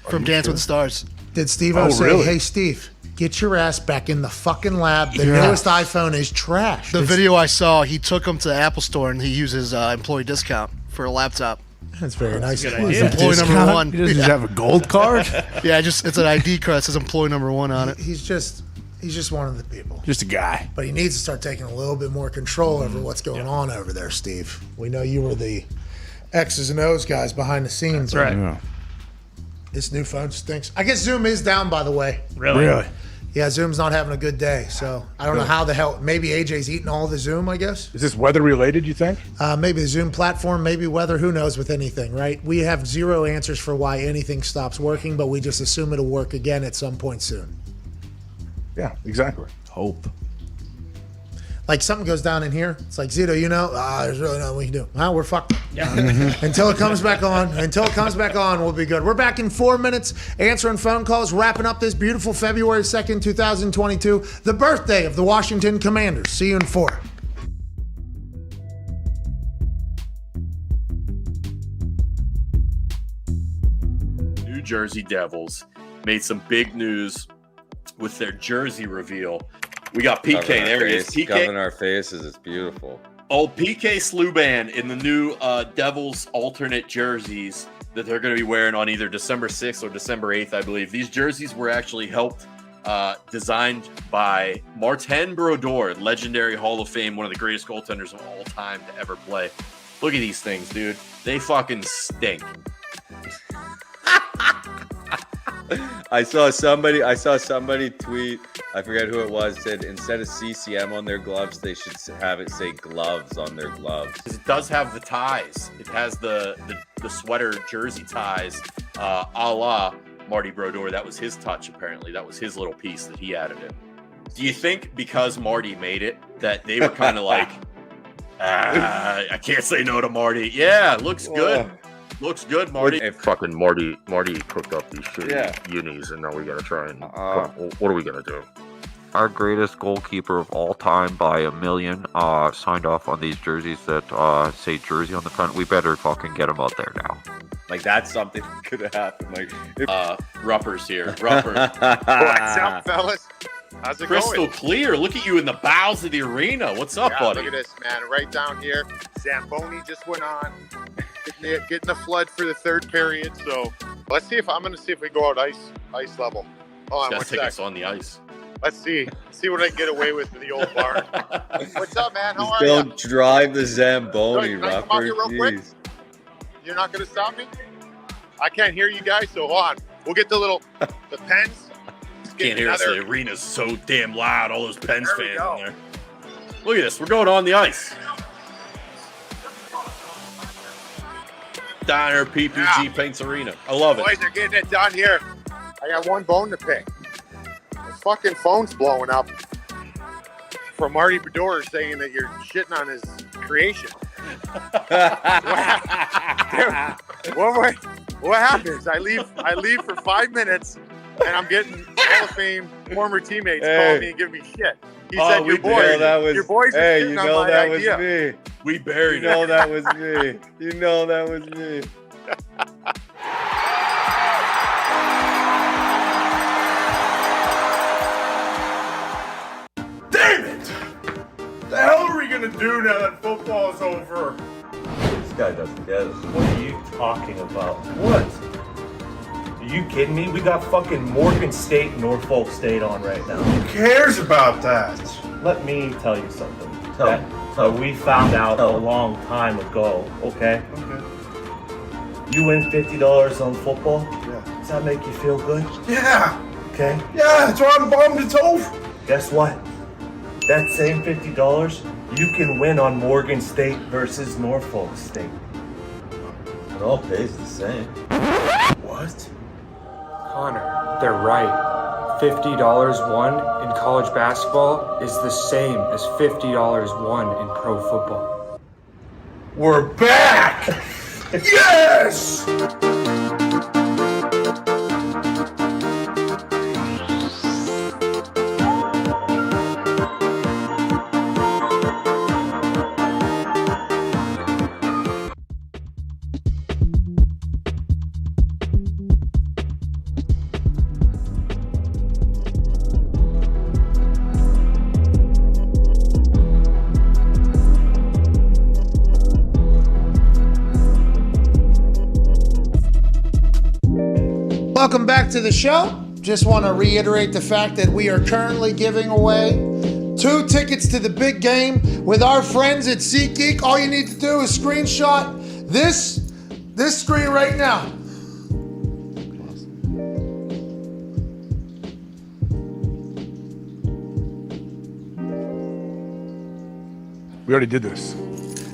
From Dance with the Stars. Did Steve-O say, really? hey, Steve, get your ass back in the fucking lab. The Yeah. newest iPhone is trash. The video I saw, he took him to the Apple store and he used his employee discount for a laptop. That's very nice. good What is idea. that, Employee discount? number 1. He doesn't just have a gold card? Yeah, it's an ID card that says employee number 1 on it. He's just one of the people. Just a guy. But he needs to start taking a little bit more control over what's going on over there, Steve. We know you were the X's and O's guys behind the scenes. That's right. Yeah. This new phone stinks. I guess Zoom is down, by the way. Really? Yeah, Zoom's not having a good day. So I don't know how the hell. Maybe AJ's eating all the Zoom, I guess. Is this weather related, you think? Maybe the Zoom platform, maybe weather. Who knows with anything, right? We have zero answers for why anything stops working, but we just assume it'll work again at some point soon. Yeah, exactly. Hope. Like something goes down in here. It's like, Zito, there's really nothing we can do. Well, we're fucked. Yeah. Until it comes back on, we'll be good. We're back in 4 minutes, answering phone calls, wrapping up this beautiful February 2nd, 2022, the birthday of the Washington Commanders. See you in 4. New Jersey Devils made some big news with their jersey reveal. We got PK. There he is. PK. Covering our faces. It's beautiful. Old PK Sluban in the new Devils alternate jerseys that they're going to be wearing on either December 6th or December 8th, I believe. These jerseys were actually helped designed by Martin Brodeur, legendary Hall of Fame, one of the greatest goaltenders of all time to ever play. Look at these things, dude. They fucking stink. I saw somebody tweet, I forget who it was, said instead of CCM on their gloves, they should have it say gloves on their gloves. It does have the ties. It has the sweater jersey ties, a la Marty Brodeur. That was his touch, apparently. That was his little piece that he added in. Do you think because Marty made it that they were kind of like, I can't say no to Marty. Yeah, looks good. Looks good, Marty. If fucking Marty cooked up these shitty unis, and now we gotta try and what are we gonna do? Our greatest goalkeeper of all time by a million signed off on these jerseys that say Jersey on the front. We better fucking get him out there now. Like, that's something that could have happened. Like, Ruppers here. Ruppers. What's up, fellas? How's it Crystal going? clear. Look at you in the bowels of the arena. What's up, buddy? Look at this, man. Right down here. Zamboni just went on. Getting the flood for the third period. So let's see if I'm going to see if we go out ice level. Hold on, Got one tickets sec. on the ice. Let's see what I can get away with the old barn. What's up, man? How are don't you? drive the Zamboni, Can I come out here real quick? Jeez. You're not going to stop me? I can't hear you guys, so hold on. We'll get the pens. Can't hear us. The arena's so damn loud. All those Pens There we fans go. in there. Look at this. We're going on the ice. Diner PPG Paints Arena. I love it. Boys are getting it done here. I got one bone to pick. The fucking phone's blowing up from Marty Brodeur saying that you're shitting on his creation. What happens? I leave for 5 minutes, and I'm getting Hall of Fame former teammates calling me and giving me shit. He said your boys are shitting on my idea. Was me. We buried it. That was me. You know that was me. Damn it! The hell are we gonna do now that football's over? This guy doesn't get it. What are you talking about? What? Are you kidding me? We got fucking Morgan State, Norfolk State on right now. Who cares about that? Let me tell you something. That we found out a long time ago, okay? Okay. You win $50 on football? Yeah. Does that make you feel good? Yeah. Okay? Yeah, that's why I'm bummed it's over. Guess what? That same $50, you can win on Morgan State versus Norfolk State. It all pays the same. What? Connor, they're right. $50 won in college basketball is the same as $50 won in pro football. We're back! Yes! Welcome back to the show. Just want to reiterate the fact that we are currently giving away 2 tickets to the big game with our friends at SeatGeek. All you need to do is screenshot this screen right now. We already did this.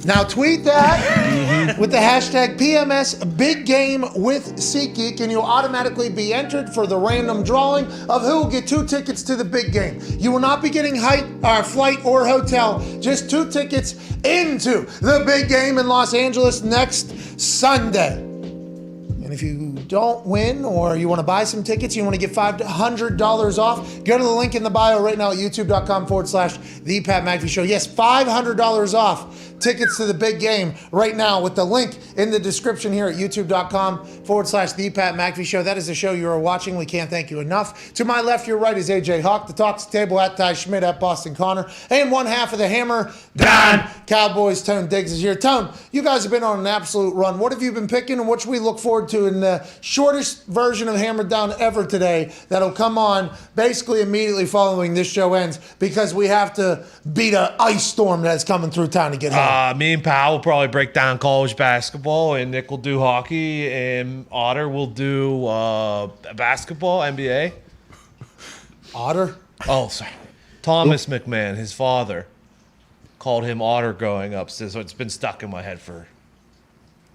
Now tweet that with the hashtag PMS Big Game with SeatGeek, and you'll automatically be entered for the random drawing of who will get 2 tickets to the big game. You will not be getting flight or hotel, just 2 tickets into the big game in Los Angeles next Sunday. And if you don't win or you want to buy some tickets, you want to get $500 off, go to the link in the bio right now at youtube.com/The Pat McAfee Show. Yes, $500 off tickets to the big game right now with the link in the description here at youtube.com/The Pat McAfee Show. That is the show you are watching. We can't thank you enough. To my left, your right is AJ Hawk, the Talks Table at Ty Schmidt at Boston Connor, and one half of the Hammer, Dahn. Cowboys, Tone Diggs is here. Tone, you guys have been on an absolute run. What have you been picking and what should we look forward to in shortest version of Hammered Down ever today that'll come on basically immediately following this show ends because we have to beat an ice storm that's coming through town to get home. Me and Pal will probably break down college basketball, and Nick will do hockey, and Otter will do basketball, NBA. Otter? Oh, sorry. Thomas McMahon, his father, called him Otter growing up, so it's been stuck in my head for...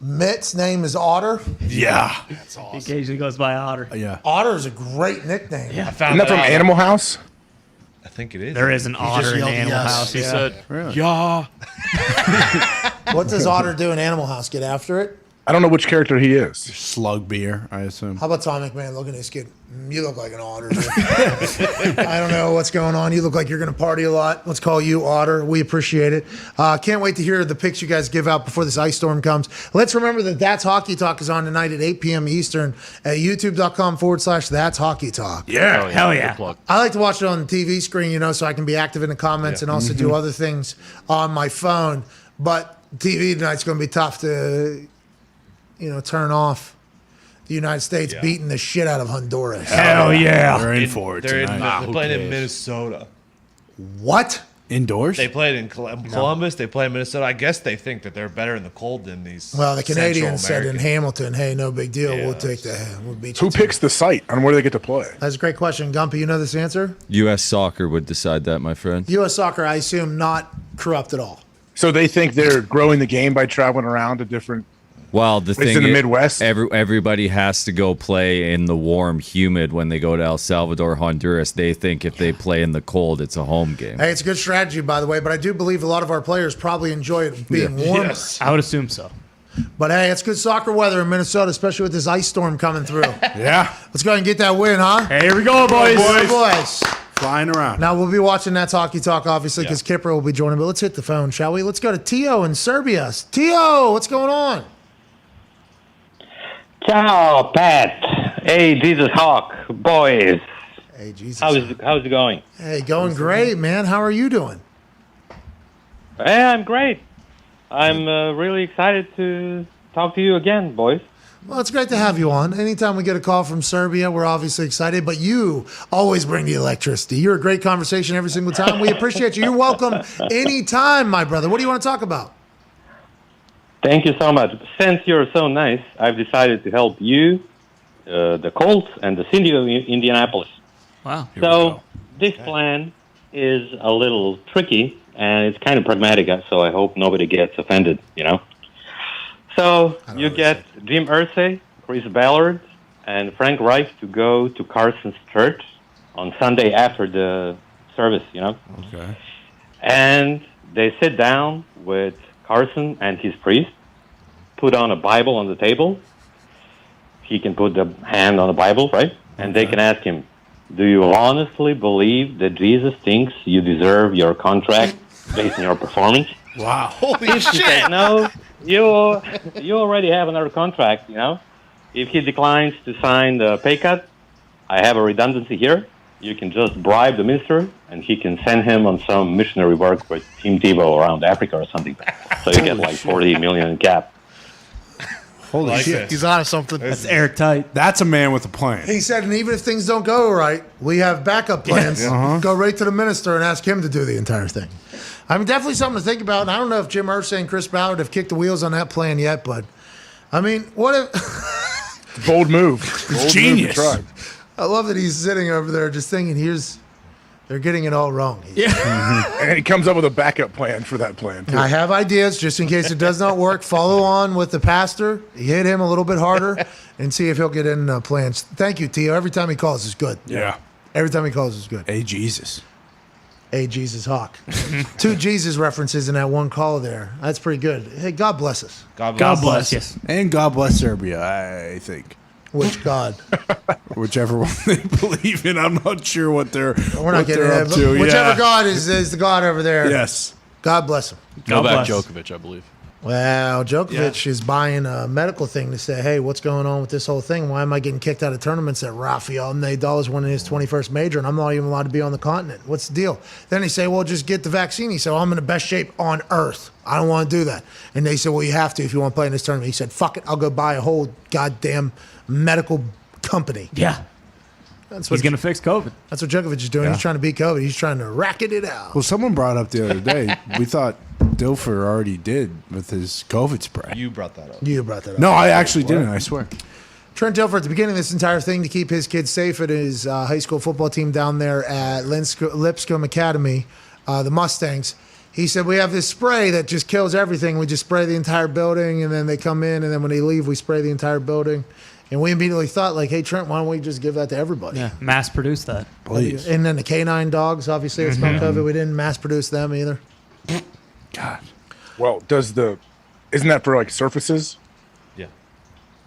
Mitt's name is Otter? Yeah. That's awesome. He occasionally goes by Otter. Yeah. Otter is a great nickname. Yeah, I Isn't found that from Animal House? I think it is. There is an otter in Animal House. He Yeah. said, Really? "Yeah." What does Otter do in Animal House? Get after it? I don't know which character he is. Slug beer, I assume. How about Tom McMahon? Look at this kid. You look like an otter. I don't know what's going on. You look like you're going to party a lot. Let's call you Otter. We appreciate it. Can't wait to hear the picks you guys give out before this ice storm comes. Let's remember that That's Hockey Talk is on tonight at 8 p.m. Eastern at youtube.com/That's Hockey Talk. Yeah. Hell yeah. I like to watch it on the TV screen, so I can be active in the comments and also do other things on my phone. But TV tonight's going to be tough to, turn off. The United States beating the shit out of Honduras. Hell yeah. They're in for it They're tonight. playing in Minnesota. What? Indoors? They played in Columbus. They play in Minnesota. I guess they think that they're better in the cold than these. Well, the Canadians Central said in American. Hamilton, hey, no big deal. We'll take we'll beat you. Who picks the site on where they get to play? That's a great question. Gumpy, you know this answer? U.S. Soccer would decide that, my friend. U.S. Soccer, I assume, not corrupt at all. So they think they're growing the game by traveling around to different. Well, the It's thing in the is, Midwest? everybody has to go play in the warm, humid when they go to El Salvador, Honduras. They think if they play in the cold, it's a home game. Hey, it's a good strategy, by the way, but I do believe a lot of our players probably enjoy it being warm. Yes. I would assume so. But hey, it's good soccer weather in Minnesota, especially with this ice storm coming through. Yeah. Let's go ahead and get that win, huh? Hey, here we go, boys. Boys. Flying around. Now, we'll be watching That's Hockey Talk, obviously, because Kipper will be joining. But let's hit the phone, shall we? Let's go to Tio in Serbia. Tio, what's going on? Ciao, Pat. Hey, Jesus Hawk, boys. Hey, Jesus. How's it going? Hey, going great, man. How are you doing? Hey, I'm great. I'm really excited to talk to you again, boys. Well, it's great to have you on. Anytime we get a call from Serbia, we're obviously excited, but you always bring the electricity. You're a great conversation every single time. We appreciate you. You're welcome anytime, my brother. What do you want to talk about? Thank you so much. Since you're so nice, I've decided to help you, the Colts, and the city of Indianapolis. Wow. So this plan is a little tricky, and it's kind of pragmatic, so I hope nobody gets offended, So you get Jim Irsay, Chris Ballard, and Frank Reich to go to Carson's church on Sunday after the service, Okay. And they sit down with Carson and his priest, put on a Bible on the table. He can put the hand on the Bible, right? And they can ask him, do you honestly believe that Jesus thinks you deserve your contract based on your performance? Wow. Holy shit! He says, no, you already have another contract, If he declines to sign the pay cut, I have a redundancy here. You can just bribe the minister, and he can send him on some missionary work with Team Tebow around Africa or something. So you get like 40 million in cap. Holy shit. He's on to something. That's airtight. That's a man with a plan. He said, and even if things don't go right, we have backup plans. Yeah. Uh-huh. Go right to the minister and ask him to do the entire thing. I mean, definitely something to think about. And I don't know if Jim Irsay and Chris Ballard have kicked the wheels on that plan yet, but I mean, what if... Bold move. It's genius. I love that he's sitting over there just thinking, they're getting it all wrong. And he comes up with a backup plan for that plan, too. I have ideas just in case it does not work. Follow on with the pastor. Hit him a little bit harder and see if he'll get in plans. Thank you, Tio. Every time he calls is good. Yeah. Every time he calls is good. Hey, Jesus. Hey, Jesus Hawk. 2 Jesus references in that one call there. That's pretty good. Hey, God bless us. God bless. Yes. And God bless Serbia, I think. Which God? Whichever one they believe in. I'm not sure what they're, We're not getting up it. to. Whichever Yeah. God is the God over there. Yes. God bless him. Novak Djokovic, I believe. Well, Djokovic is buying a medical thing to say, hey, what's going on with this whole thing? Why am I getting kicked out of tournaments that Rafael Nadal is winning his 21st major and I'm not even allowed to be on the continent? What's the deal? Then they say, well, just get the vaccine. He said, well, I'm in the best shape on earth. I don't want to do that. And they said, well, you have to if you want to play in this tournament. He said, fuck it. I'll go buy a whole goddamn medical company. Yeah. He's going to fix COVID. That's what Djokovic is doing. Yeah. He's trying to beat COVID. He's trying to racket it out. Well, someone brought up the other day, we thought Dilfer already did with his COVID spray. You brought that up. You brought that up. No, I actually didn't, I swear. Trent Dilfer, at the beginning of this entire thing, to keep his kids safe at his high school football team down there at Lipscomb Academy, the Mustangs, he said, we have this spray that just kills everything. We just spray the entire building, and then they come in, and then when they leave, we spray the entire building. And we immediately thought, like, hey, Trent, why don't we just give that to everybody? Yeah, mass produce that. Please. And then the canine dogs, obviously, it's about COVID. We didn't mass produce them either. God. Well, isn't that for like surfaces? Yeah.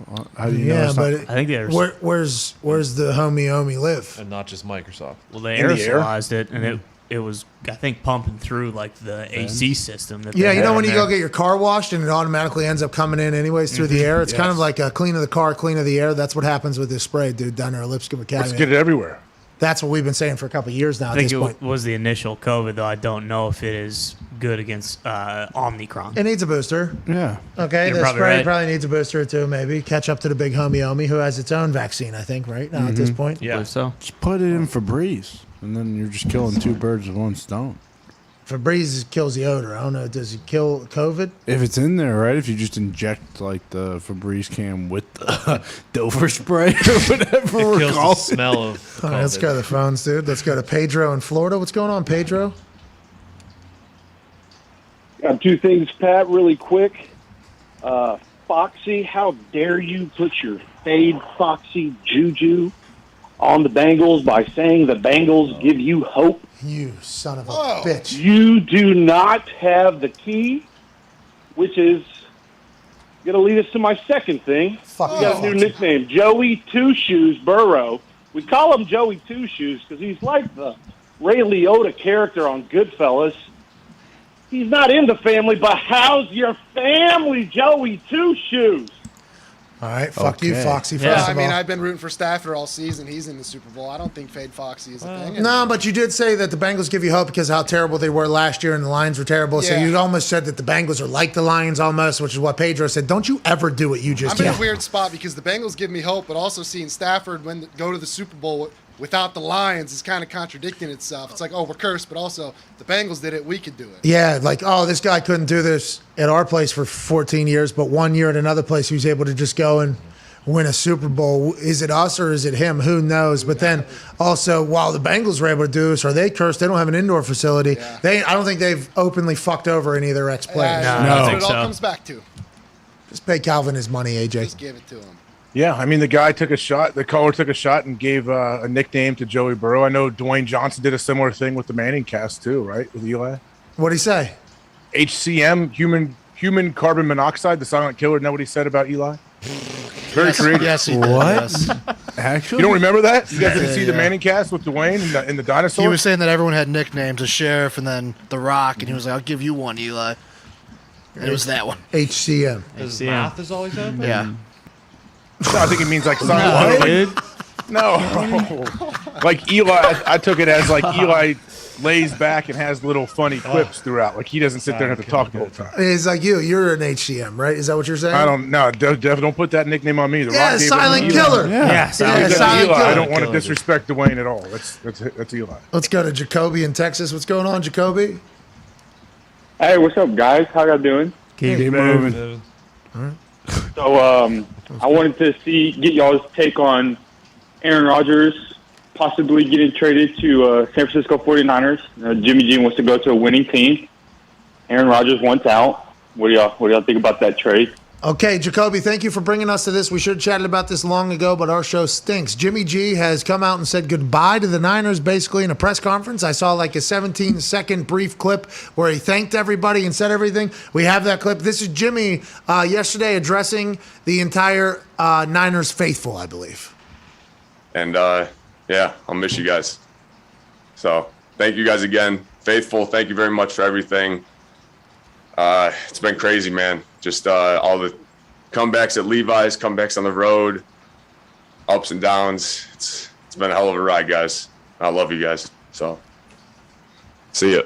Well, how do you know Yeah, it's but not- it- I think there's- where's the homie live? And not just Microsoft. Well, they aerosolized it, and it was, I think, pumping through like the AC system. That Yeah, they you know had when in you go there. get your car washed and it automatically ends up coming in anyways through the air? It's kind of like a clean of the car, clean of the air. That's what happens with this spray, dude, down there at Lipscomb Academy. Let's get it everywhere. That's what we've been saying for a couple of years now I at think this point. it was the initial COVID, though. I don't know if it is good against Omicron. It needs a booster. Yeah. Okay, You're the probably spray right. probably needs a booster or two, maybe. Catch up to the big homie Omi, who has its own vaccine, I think, right now at this Mhm. point. Yeah. So. Just put it in Febreze, and then you're just killing two birds with one stone. Febreze kills the odor. I don't know. Does it kill COVID? If it's in there, right? If you just inject like the Febreze can with the Dover spray or whatever It we're kills the calling smell of All right, let's go to the phones, dude. Let's go to Pedro in Florida. What's going on, Pedro? Got two things, Pat, really quick. Foxy, how dare you put your fade Foxy juju on the Bengals by saying the Bengals give you hope? You son of a bitch. You do not have the key, which is going to lead us to my second thing. Fuck We got a new nickname, Joey Two Shoes Burrow. We call him Joey Two Shoes because he's like the Ray Liotta character on Goodfellas. He's not in the family, but how's your family, Joey Two Shoes? All right, fuck you, Foxy, first Yeah, I of mean, all. I've been rooting for Stafford all season. He's in the Super Bowl. I don't think Fade Foxy is a thing. No, but you did say that the Bengals give you hope because of how terrible they were last year and the Lions were terrible. So Yeah. you almost said that the Bengals are like the Lions almost, which is what Pedro said. Don't you ever do what you just I'm in did. a weird spot because the Bengals give me hope, but also seeing Stafford go to the Super Bowl without the Lions is kind of contradicting itself. It's like, oh, we're cursed, but also the Bengals did it. We could do it. Yeah, like, oh, this guy couldn't do this at our place for 14 years, but 1 year at another place he was able to just go and win a Super Bowl. Is it us or is it him? Who knows? But then also, while the Bengals were able to do this, are they cursed? They don't have an indoor facility. I don't think they've openly fucked over any of their ex-players. That's what it all comes back to. Just pay Calvin his money, AJ. Just give it to him. Yeah, I mean, the guy took a shot. The caller took a shot and gave a nickname to Joey Burrow. I know Dwayne Johnson did a similar thing with the Manning cast too, right? With Eli. What'd he say? HCM, human carbon monoxide, the silent killer. Know what he said about Eli? Very Yes, creative. yes, he did, What? yes. Actually, you don't remember that? You guys didn't see the Manning cast with Dwayne and the dinosaur? He was saying that everyone had nicknames, the Sheriff and then The Rock, and he was like, I'll give you one, Eli. And it was that one. HCM. His mouth is always open? Yeah. No, I think it means like silent. No, like Eli. I took it as like Eli lays back and has little funny quips throughout. Like he doesn't sit there and have to talk the whole time. It's like you're an HCM, right? Is that what you're saying? I don't know. Don't put that nickname on me. The Yeah, Rock gave it silent to Eli. killer. Yeah, silent Eli. killer. I don't want to disrespect Dwayne at all. That's Eli. Let's go to Jacoby in Texas. What's going on, Jacoby? Hey, what's up, guys? How y'all doing? Keep moving. So, I wanted to get y'all's take on Aaron Rodgers possibly getting traded to San Francisco 49ers. Jimmy G wants to go to a winning team. Aaron Rodgers wants out. What do y'all think about that trade? Okay, Jacoby, thank you for bringing us to this. We should have chatted about this long ago, but our show stinks. Jimmy G has come out and said goodbye to the Niners basically in a press conference. I saw like a 17-second brief clip where he thanked everybody and said everything. We have that clip. This is Jimmy yesterday addressing the entire Niners faithful, I believe. And yeah, I'll miss you guys. So thank you guys again. Faithful, thank you very much for everything. It's been crazy, man. Just all the comebacks at Levi's, comebacks on the road, ups and downs. It's been a hell of a ride, guys. I love you guys. So, see ya.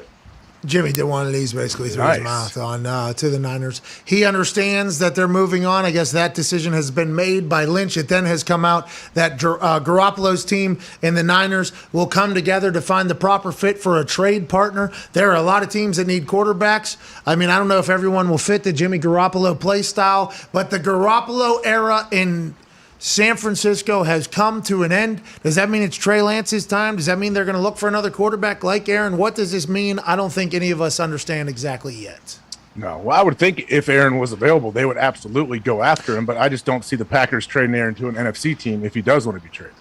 Jimmy did one of these basically through Nice. his mouth on to the Niners. He understands that they're moving on. I guess that decision has been made by Lynch. It then has come out that Garoppolo's team and the Niners will come together to find the proper fit for a trade partner. There are a lot of teams that need quarterbacks. I mean, I don't know if everyone will fit the Jimmy Garoppolo play style, but the Garoppolo era in San Francisco has come to an end. Does that mean it's Trey Lance's time? Does that mean they're going to look for another quarterback like Aaron? What does this mean? I don't think any of us understand exactly yet. No, well, I would think if Aaron was available, they would absolutely go after him, but I just don't see the Packers trading Aaron to an NFC team if he does want to be traded.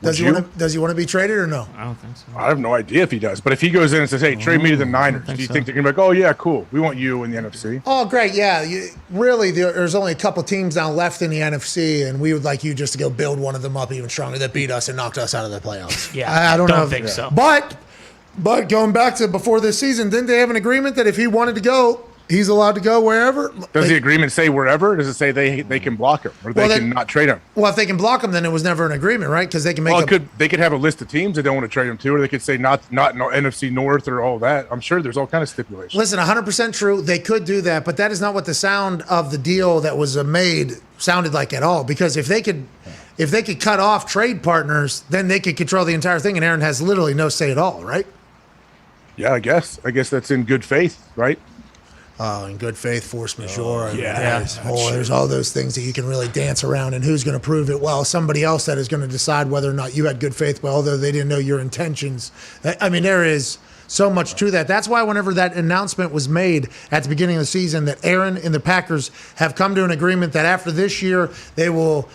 Does he want to be traded or no? I don't think so. I have no idea if he does, but if he goes in and says, hey, trade me to the Niners, do you think they're going to be like, oh, yeah, cool, we want you in the NFC? Oh, great. Yeah. Really, there's only a couple teams now left in the NFC, and we would like you just to go build one of them up even stronger that beat us and knocked us out of the playoffs. Yeah, I don't know. think so. But going back to before this season, didn't they have an agreement that if he wanted to go, he's allowed to go wherever? Does the agreement say wherever? Does it say they can block him or they can not trade him? Well, if they can block him, then it was never an agreement, right? Because they can make they could have a list of teams they don't want to trade him to, or they could say not no NFC North or all that. I'm sure there's all kind of stipulations. Listen, 100% true. They could do that, but that is not what the sound of the deal that was made sounded like at all. Because if they could cut off trade partners, then they could control the entire thing, and Aaron has literally no say at all, right? Yeah, I guess that's in good faith, right? In good faith, force majeure. yeah. There's all those things that you can really dance around, and who's going to prove it? Well, somebody else that is going to decide whether or not you had good faith, but although they didn't know your intentions. I mean, there is so much to that. That's why whenever that announcement was made at the beginning of the season that Aaron and the Packers have come to an agreement that after this year they will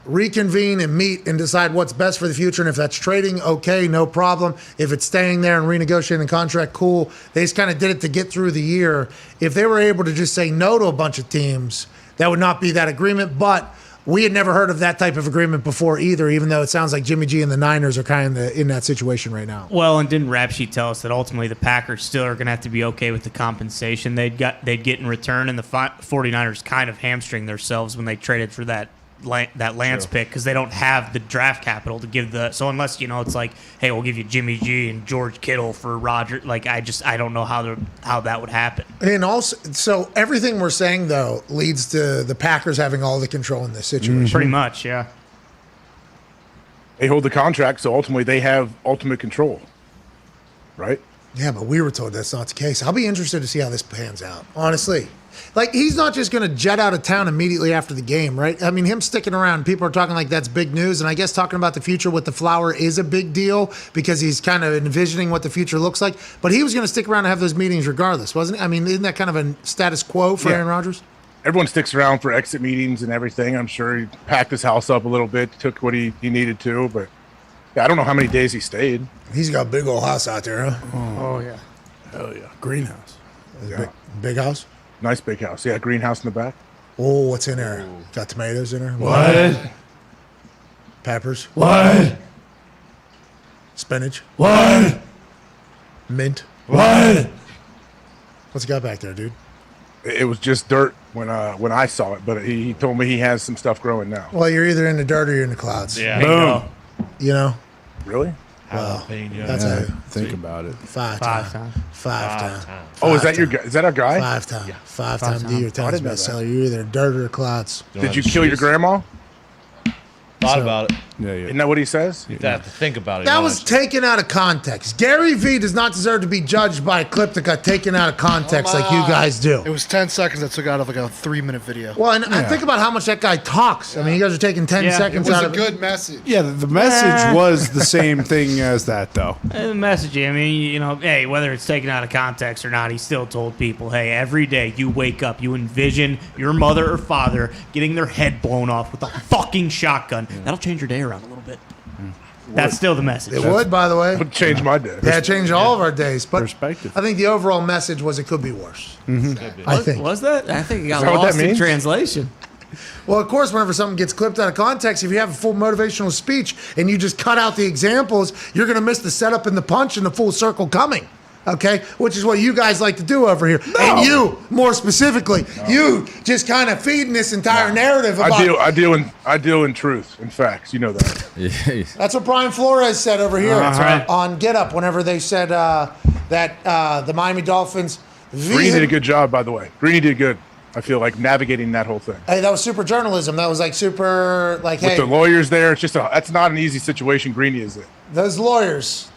reconvene and meet and decide what's best for the future. And if that's trading, okay, no problem. If it's staying there and renegotiating the contract, cool. They just kind of did it to get through the year. If they were able to just say no to a bunch of teams, that would not be that agreement. But we had never heard of that type of agreement before either, even though it sounds like Jimmy G and the Niners are kind of in that situation right now. Well, and didn't Rap Sheet tell us that ultimately the Packers still are going to have to be okay with the compensation they'd get in return, and the 49ers kind of hamstring themselves when they traded for that Lance pick because they don't have the draft capital to give so unless it's like, hey, we'll give you Jimmy G and George Kittle for Roger, like I don't know how that would happen. And also, so everything we're saying though leads to the Packers having all the control in this situation. Pretty much, yeah. They hold the contract, so ultimately they have ultimate control, right? Yeah, but we were told that's not the case. I'll be interested to see how this pans out, honestly. Like, he's not just going to jet out of town immediately after the game, right? I mean, him sticking around, people are talking like that's big news. And I guess talking about the future with the flower is a big deal because he's kind of envisioning what the future looks like. But he was going to stick around and have those meetings regardless, wasn't he? I mean, isn't that kind of a status quo for Aaron Rodgers? Everyone sticks around for exit meetings and everything. I'm sure he packed his house up a little bit, took what he needed to. But yeah, I don't know how many days he stayed. He's got a big old house out there, huh? Oh yeah. Hell yeah. Greenhouse. Yeah. Big house? Nice big house. Yeah, greenhouse in the back. Oh, what's in there? Got tomatoes in there? What? Peppers? What? Spinach? What? Mint? What? What's he got back there, dude? It was just dirt when I saw it, but he told me he has some stuff growing now. Well, you're either in the dirt or you're in the clouds. Yeah. Boom. You know? Really? Well, that's Yeah, a think about it. Five time. Oh, is that your guy? Is that our guy? 5 time. 5 time New York Oh, I Times didn't know that. bestseller. You're either dirt or clouds. Did you kill your grandma? Thought about it. Yeah, Isn't that what he says? You have to think about it. That was taken out of context. Gary Vee does not deserve to be judged by a clip that got taken out of context like you guys do. It was 10 seconds that took out of like a 3-minute video. Well, and think about how much that guy talks. I mean, you guys are taking 10 seconds out of it. It was a good message. Yeah, the message was the same thing as that, though. The message, I mean, hey, whether it's taken out of context or not, he still told people, hey, every day you wake up, you envision your mother or father getting their head blown off with a fucking shotgun. That'll change your day around a little bit. That's still the message. It would, by the way. Would change my day. Yeah, it changed all of our days. But Perspective. I think the overall message was it could be worse. I think. Was that? I think it got Is that what lost that in means? translation. Well, of course, whenever something gets clipped out of context, if you have a full motivational speech and you just cut out the examples, you're going to miss the setup and the punch and the full circle coming. okay? Which is what you guys like to do over here. No. And you, more specifically, you just kind of feeding this entire narrative about... I deal in truth and facts. You know that. That's what Brian Flores said over here Uh-huh. on Get Up whenever they said that the Miami Dolphins... Greeny did a good job, by the way. Greeny did good. I feel like navigating that whole thing. Hey, that was super journalism. That was like super, like, With hey... the lawyers there, it's just that's not an easy situation Greeny is in. Those lawyers...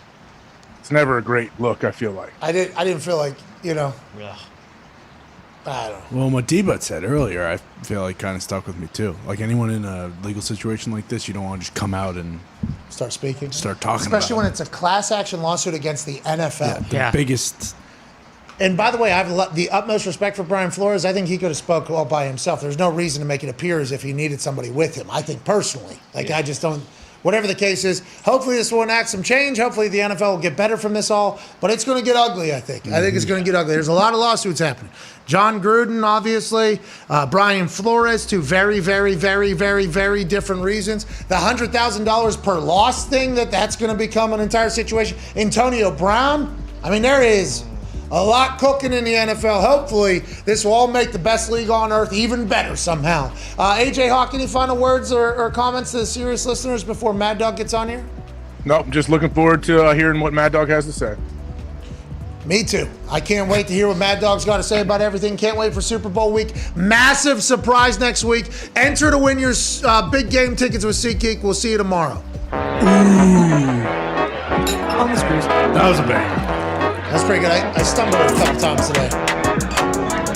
It's never a great look, I feel like. I didn't feel like, I don't know. Well, what D-Butt said earlier, I feel like kind of stuck with me too. Like anyone in a legal situation like this, you don't want to just come out and start speaking, start talking especially about when it's a class action lawsuit against the NFL. the biggest. And by the way, I have the utmost respect for Brian Flores. I think he could have spoke all by himself. There's no reason to make it appear as if he needed somebody with him. I think personally, I just don't. Whatever the case is, hopefully this will enact some change. Hopefully the NFL will get better from this all. But it's going to get ugly, I think. I think it's going to get ugly. There's a lot of lawsuits happening. John Gruden, obviously. Brian Flores, two very, very, very, very, very different reasons. The $100,000 per loss thing, that's going to become an entire situation. Antonio Brown. I mean, there is a lot cooking in the NFL. Hopefully, this will all make the best league on earth even better somehow. AJ Hawk, any final words or comments to the serious listeners before Mad Dog gets on here? Nope, just looking forward to hearing what Mad Dog has to say. Me too. I can't wait to hear what Mad Dog's got to say about everything. Can't wait for Super Bowl week. Massive surprise next week. Enter to win your big game tickets with SeatGeek. We'll see you tomorrow. On the screws. That was a bang. That's pretty good. I stumbled a couple times today.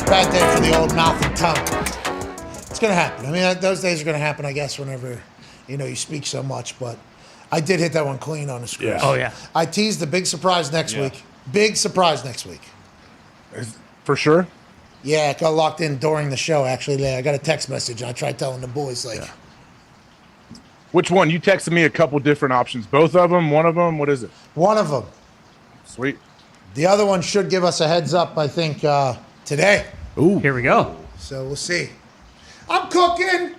Bad day for the old mouth and tongue. It's going to happen. I mean, those days are going to happen, I guess, whenever, you speak so much. But I did hit that one clean on the screws. Yeah. Oh, yeah. I teased the big surprise next week. Big surprise next week. For sure? Yeah, it got locked in during the show, actually. I got a text message. I tried telling the boys, Which one? You texted me a couple different options. Both of them? One of them? What is it? One of them. Sweet. The other one should give us a heads up, I think, today. Ooh. Here we go. So we'll see. I'm cooking,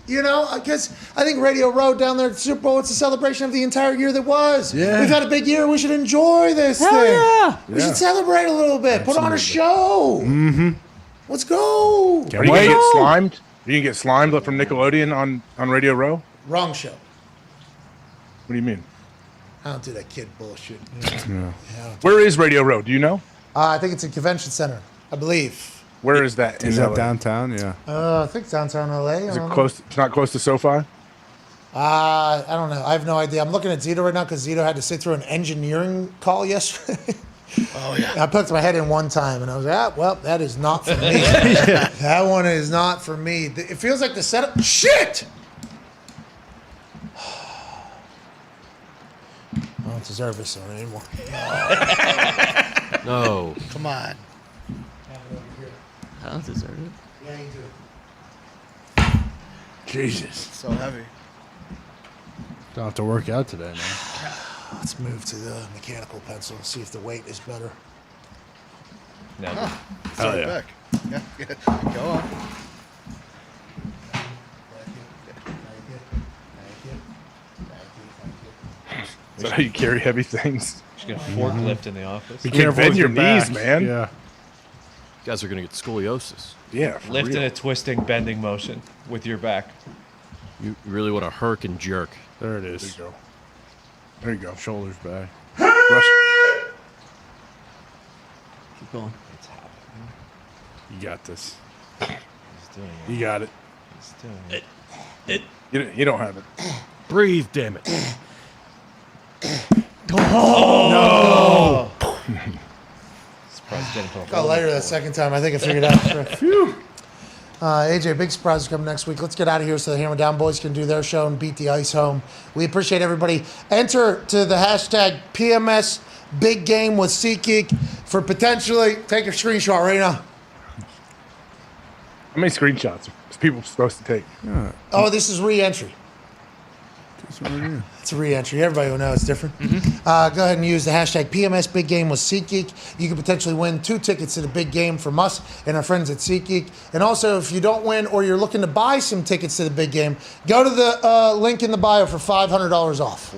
because I think Radio Row down there at the Super Bowl, it's a celebration of the entire year that was. Yeah. We've had a big year. We should enjoy this thing. Yeah. We should celebrate a little bit. Put on a show. Mm-hmm. Let's go. Are you going to get slimed? Are you going to get slimed from Nickelodeon on Radio Row? Wrong show. What do you mean? I don't do that kid bullshit. Yeah. Where is Radio Row? Do you know? I think it's a convention center, I believe. Where is that? Is in that LA? downtown? Yeah. I think it's downtown LA. Is it close? It's not close to SoFi? I don't know. I have no idea. I'm looking at Zito right now because Zito had to sit through an engineering call yesterday. Oh, yeah. I poked my head in one time, and I was like, well, that is not for me. That one is not for me. It feels like the setup. Shit! I don't deserve this one anymore. No. Come on. I don't deserve it. Yeah, you do. Jesus. So heavy. Don't have to work out today, man. Let's move to the mechanical pencil and see if the weight is better. Never. Hell yeah. Back. Yeah. Go on. Is that how you carry heavy things? Just gonna forklift in the office. You can't bend your knees, back. man. Yeah. You guys are going to get scoliosis. Yeah. for Lift in real. a twisting, bending motion with your back. You really want to herk and jerk. There it There is. you go. There you go. Shoulders back. Rush. Keep going. It's happening. You got this. He's doing it. You got it. He's doing it. You don't have it. Breathe, damn it. Oh! No! Surprised didn't put a Got hole lighter in that it. second time. I think I figured it out. Phew. AJ, big surprise is coming next week. Let's get out of here so the Hammer Down boys can do their show and beat the ice home. We appreciate everybody. Enter to the hashtag PMS Big Game with SeatGeek for potentially, take a screenshot right now. How many screenshots are people supposed to take? Oh, this is re-entry. It's a re-entry. Everybody will know it's different. Go ahead and use the hashtag PMS Big Game with SeatGeek. You can potentially win 2 tickets to the big game from us and our friends at SeatGeek. And also, if you don't win or you're looking to buy some tickets to the big game, go to the link in the bio for $500 off.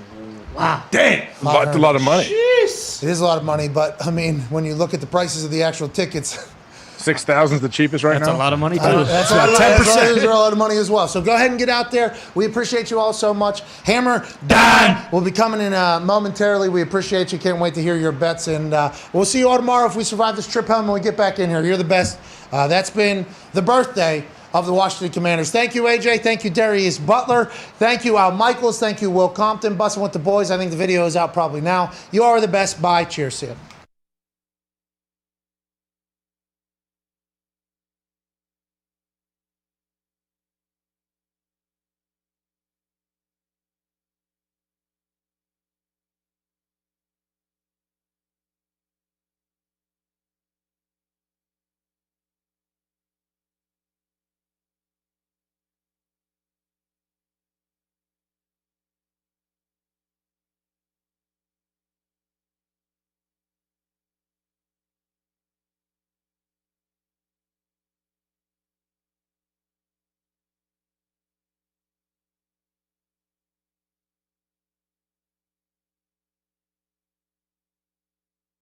Wow. Damn. That's a lot of money. Jeez. It is a lot of money, but I mean, when you look at the prices of the actual tickets, 6,000 is the cheapest right now. That's a lot of money too. that's a lot of 10%. Those are a lot of money as well. So go ahead and get out there. We appreciate you all so much. Hammer Dahn will be coming in momentarily. We appreciate you. Can't wait to hear your bets, and we'll see you all tomorrow if we survive this trip home and we get back in here. You're the best. That's been the birthday of the Washington Commanders. Thank you, AJ. Thank you, Darius Butler. Thank you, Al Michaels. Thank you, Will Compton. Bussin' with the boys. I think the video is out probably now. You are the best. Bye. Cheers. See you.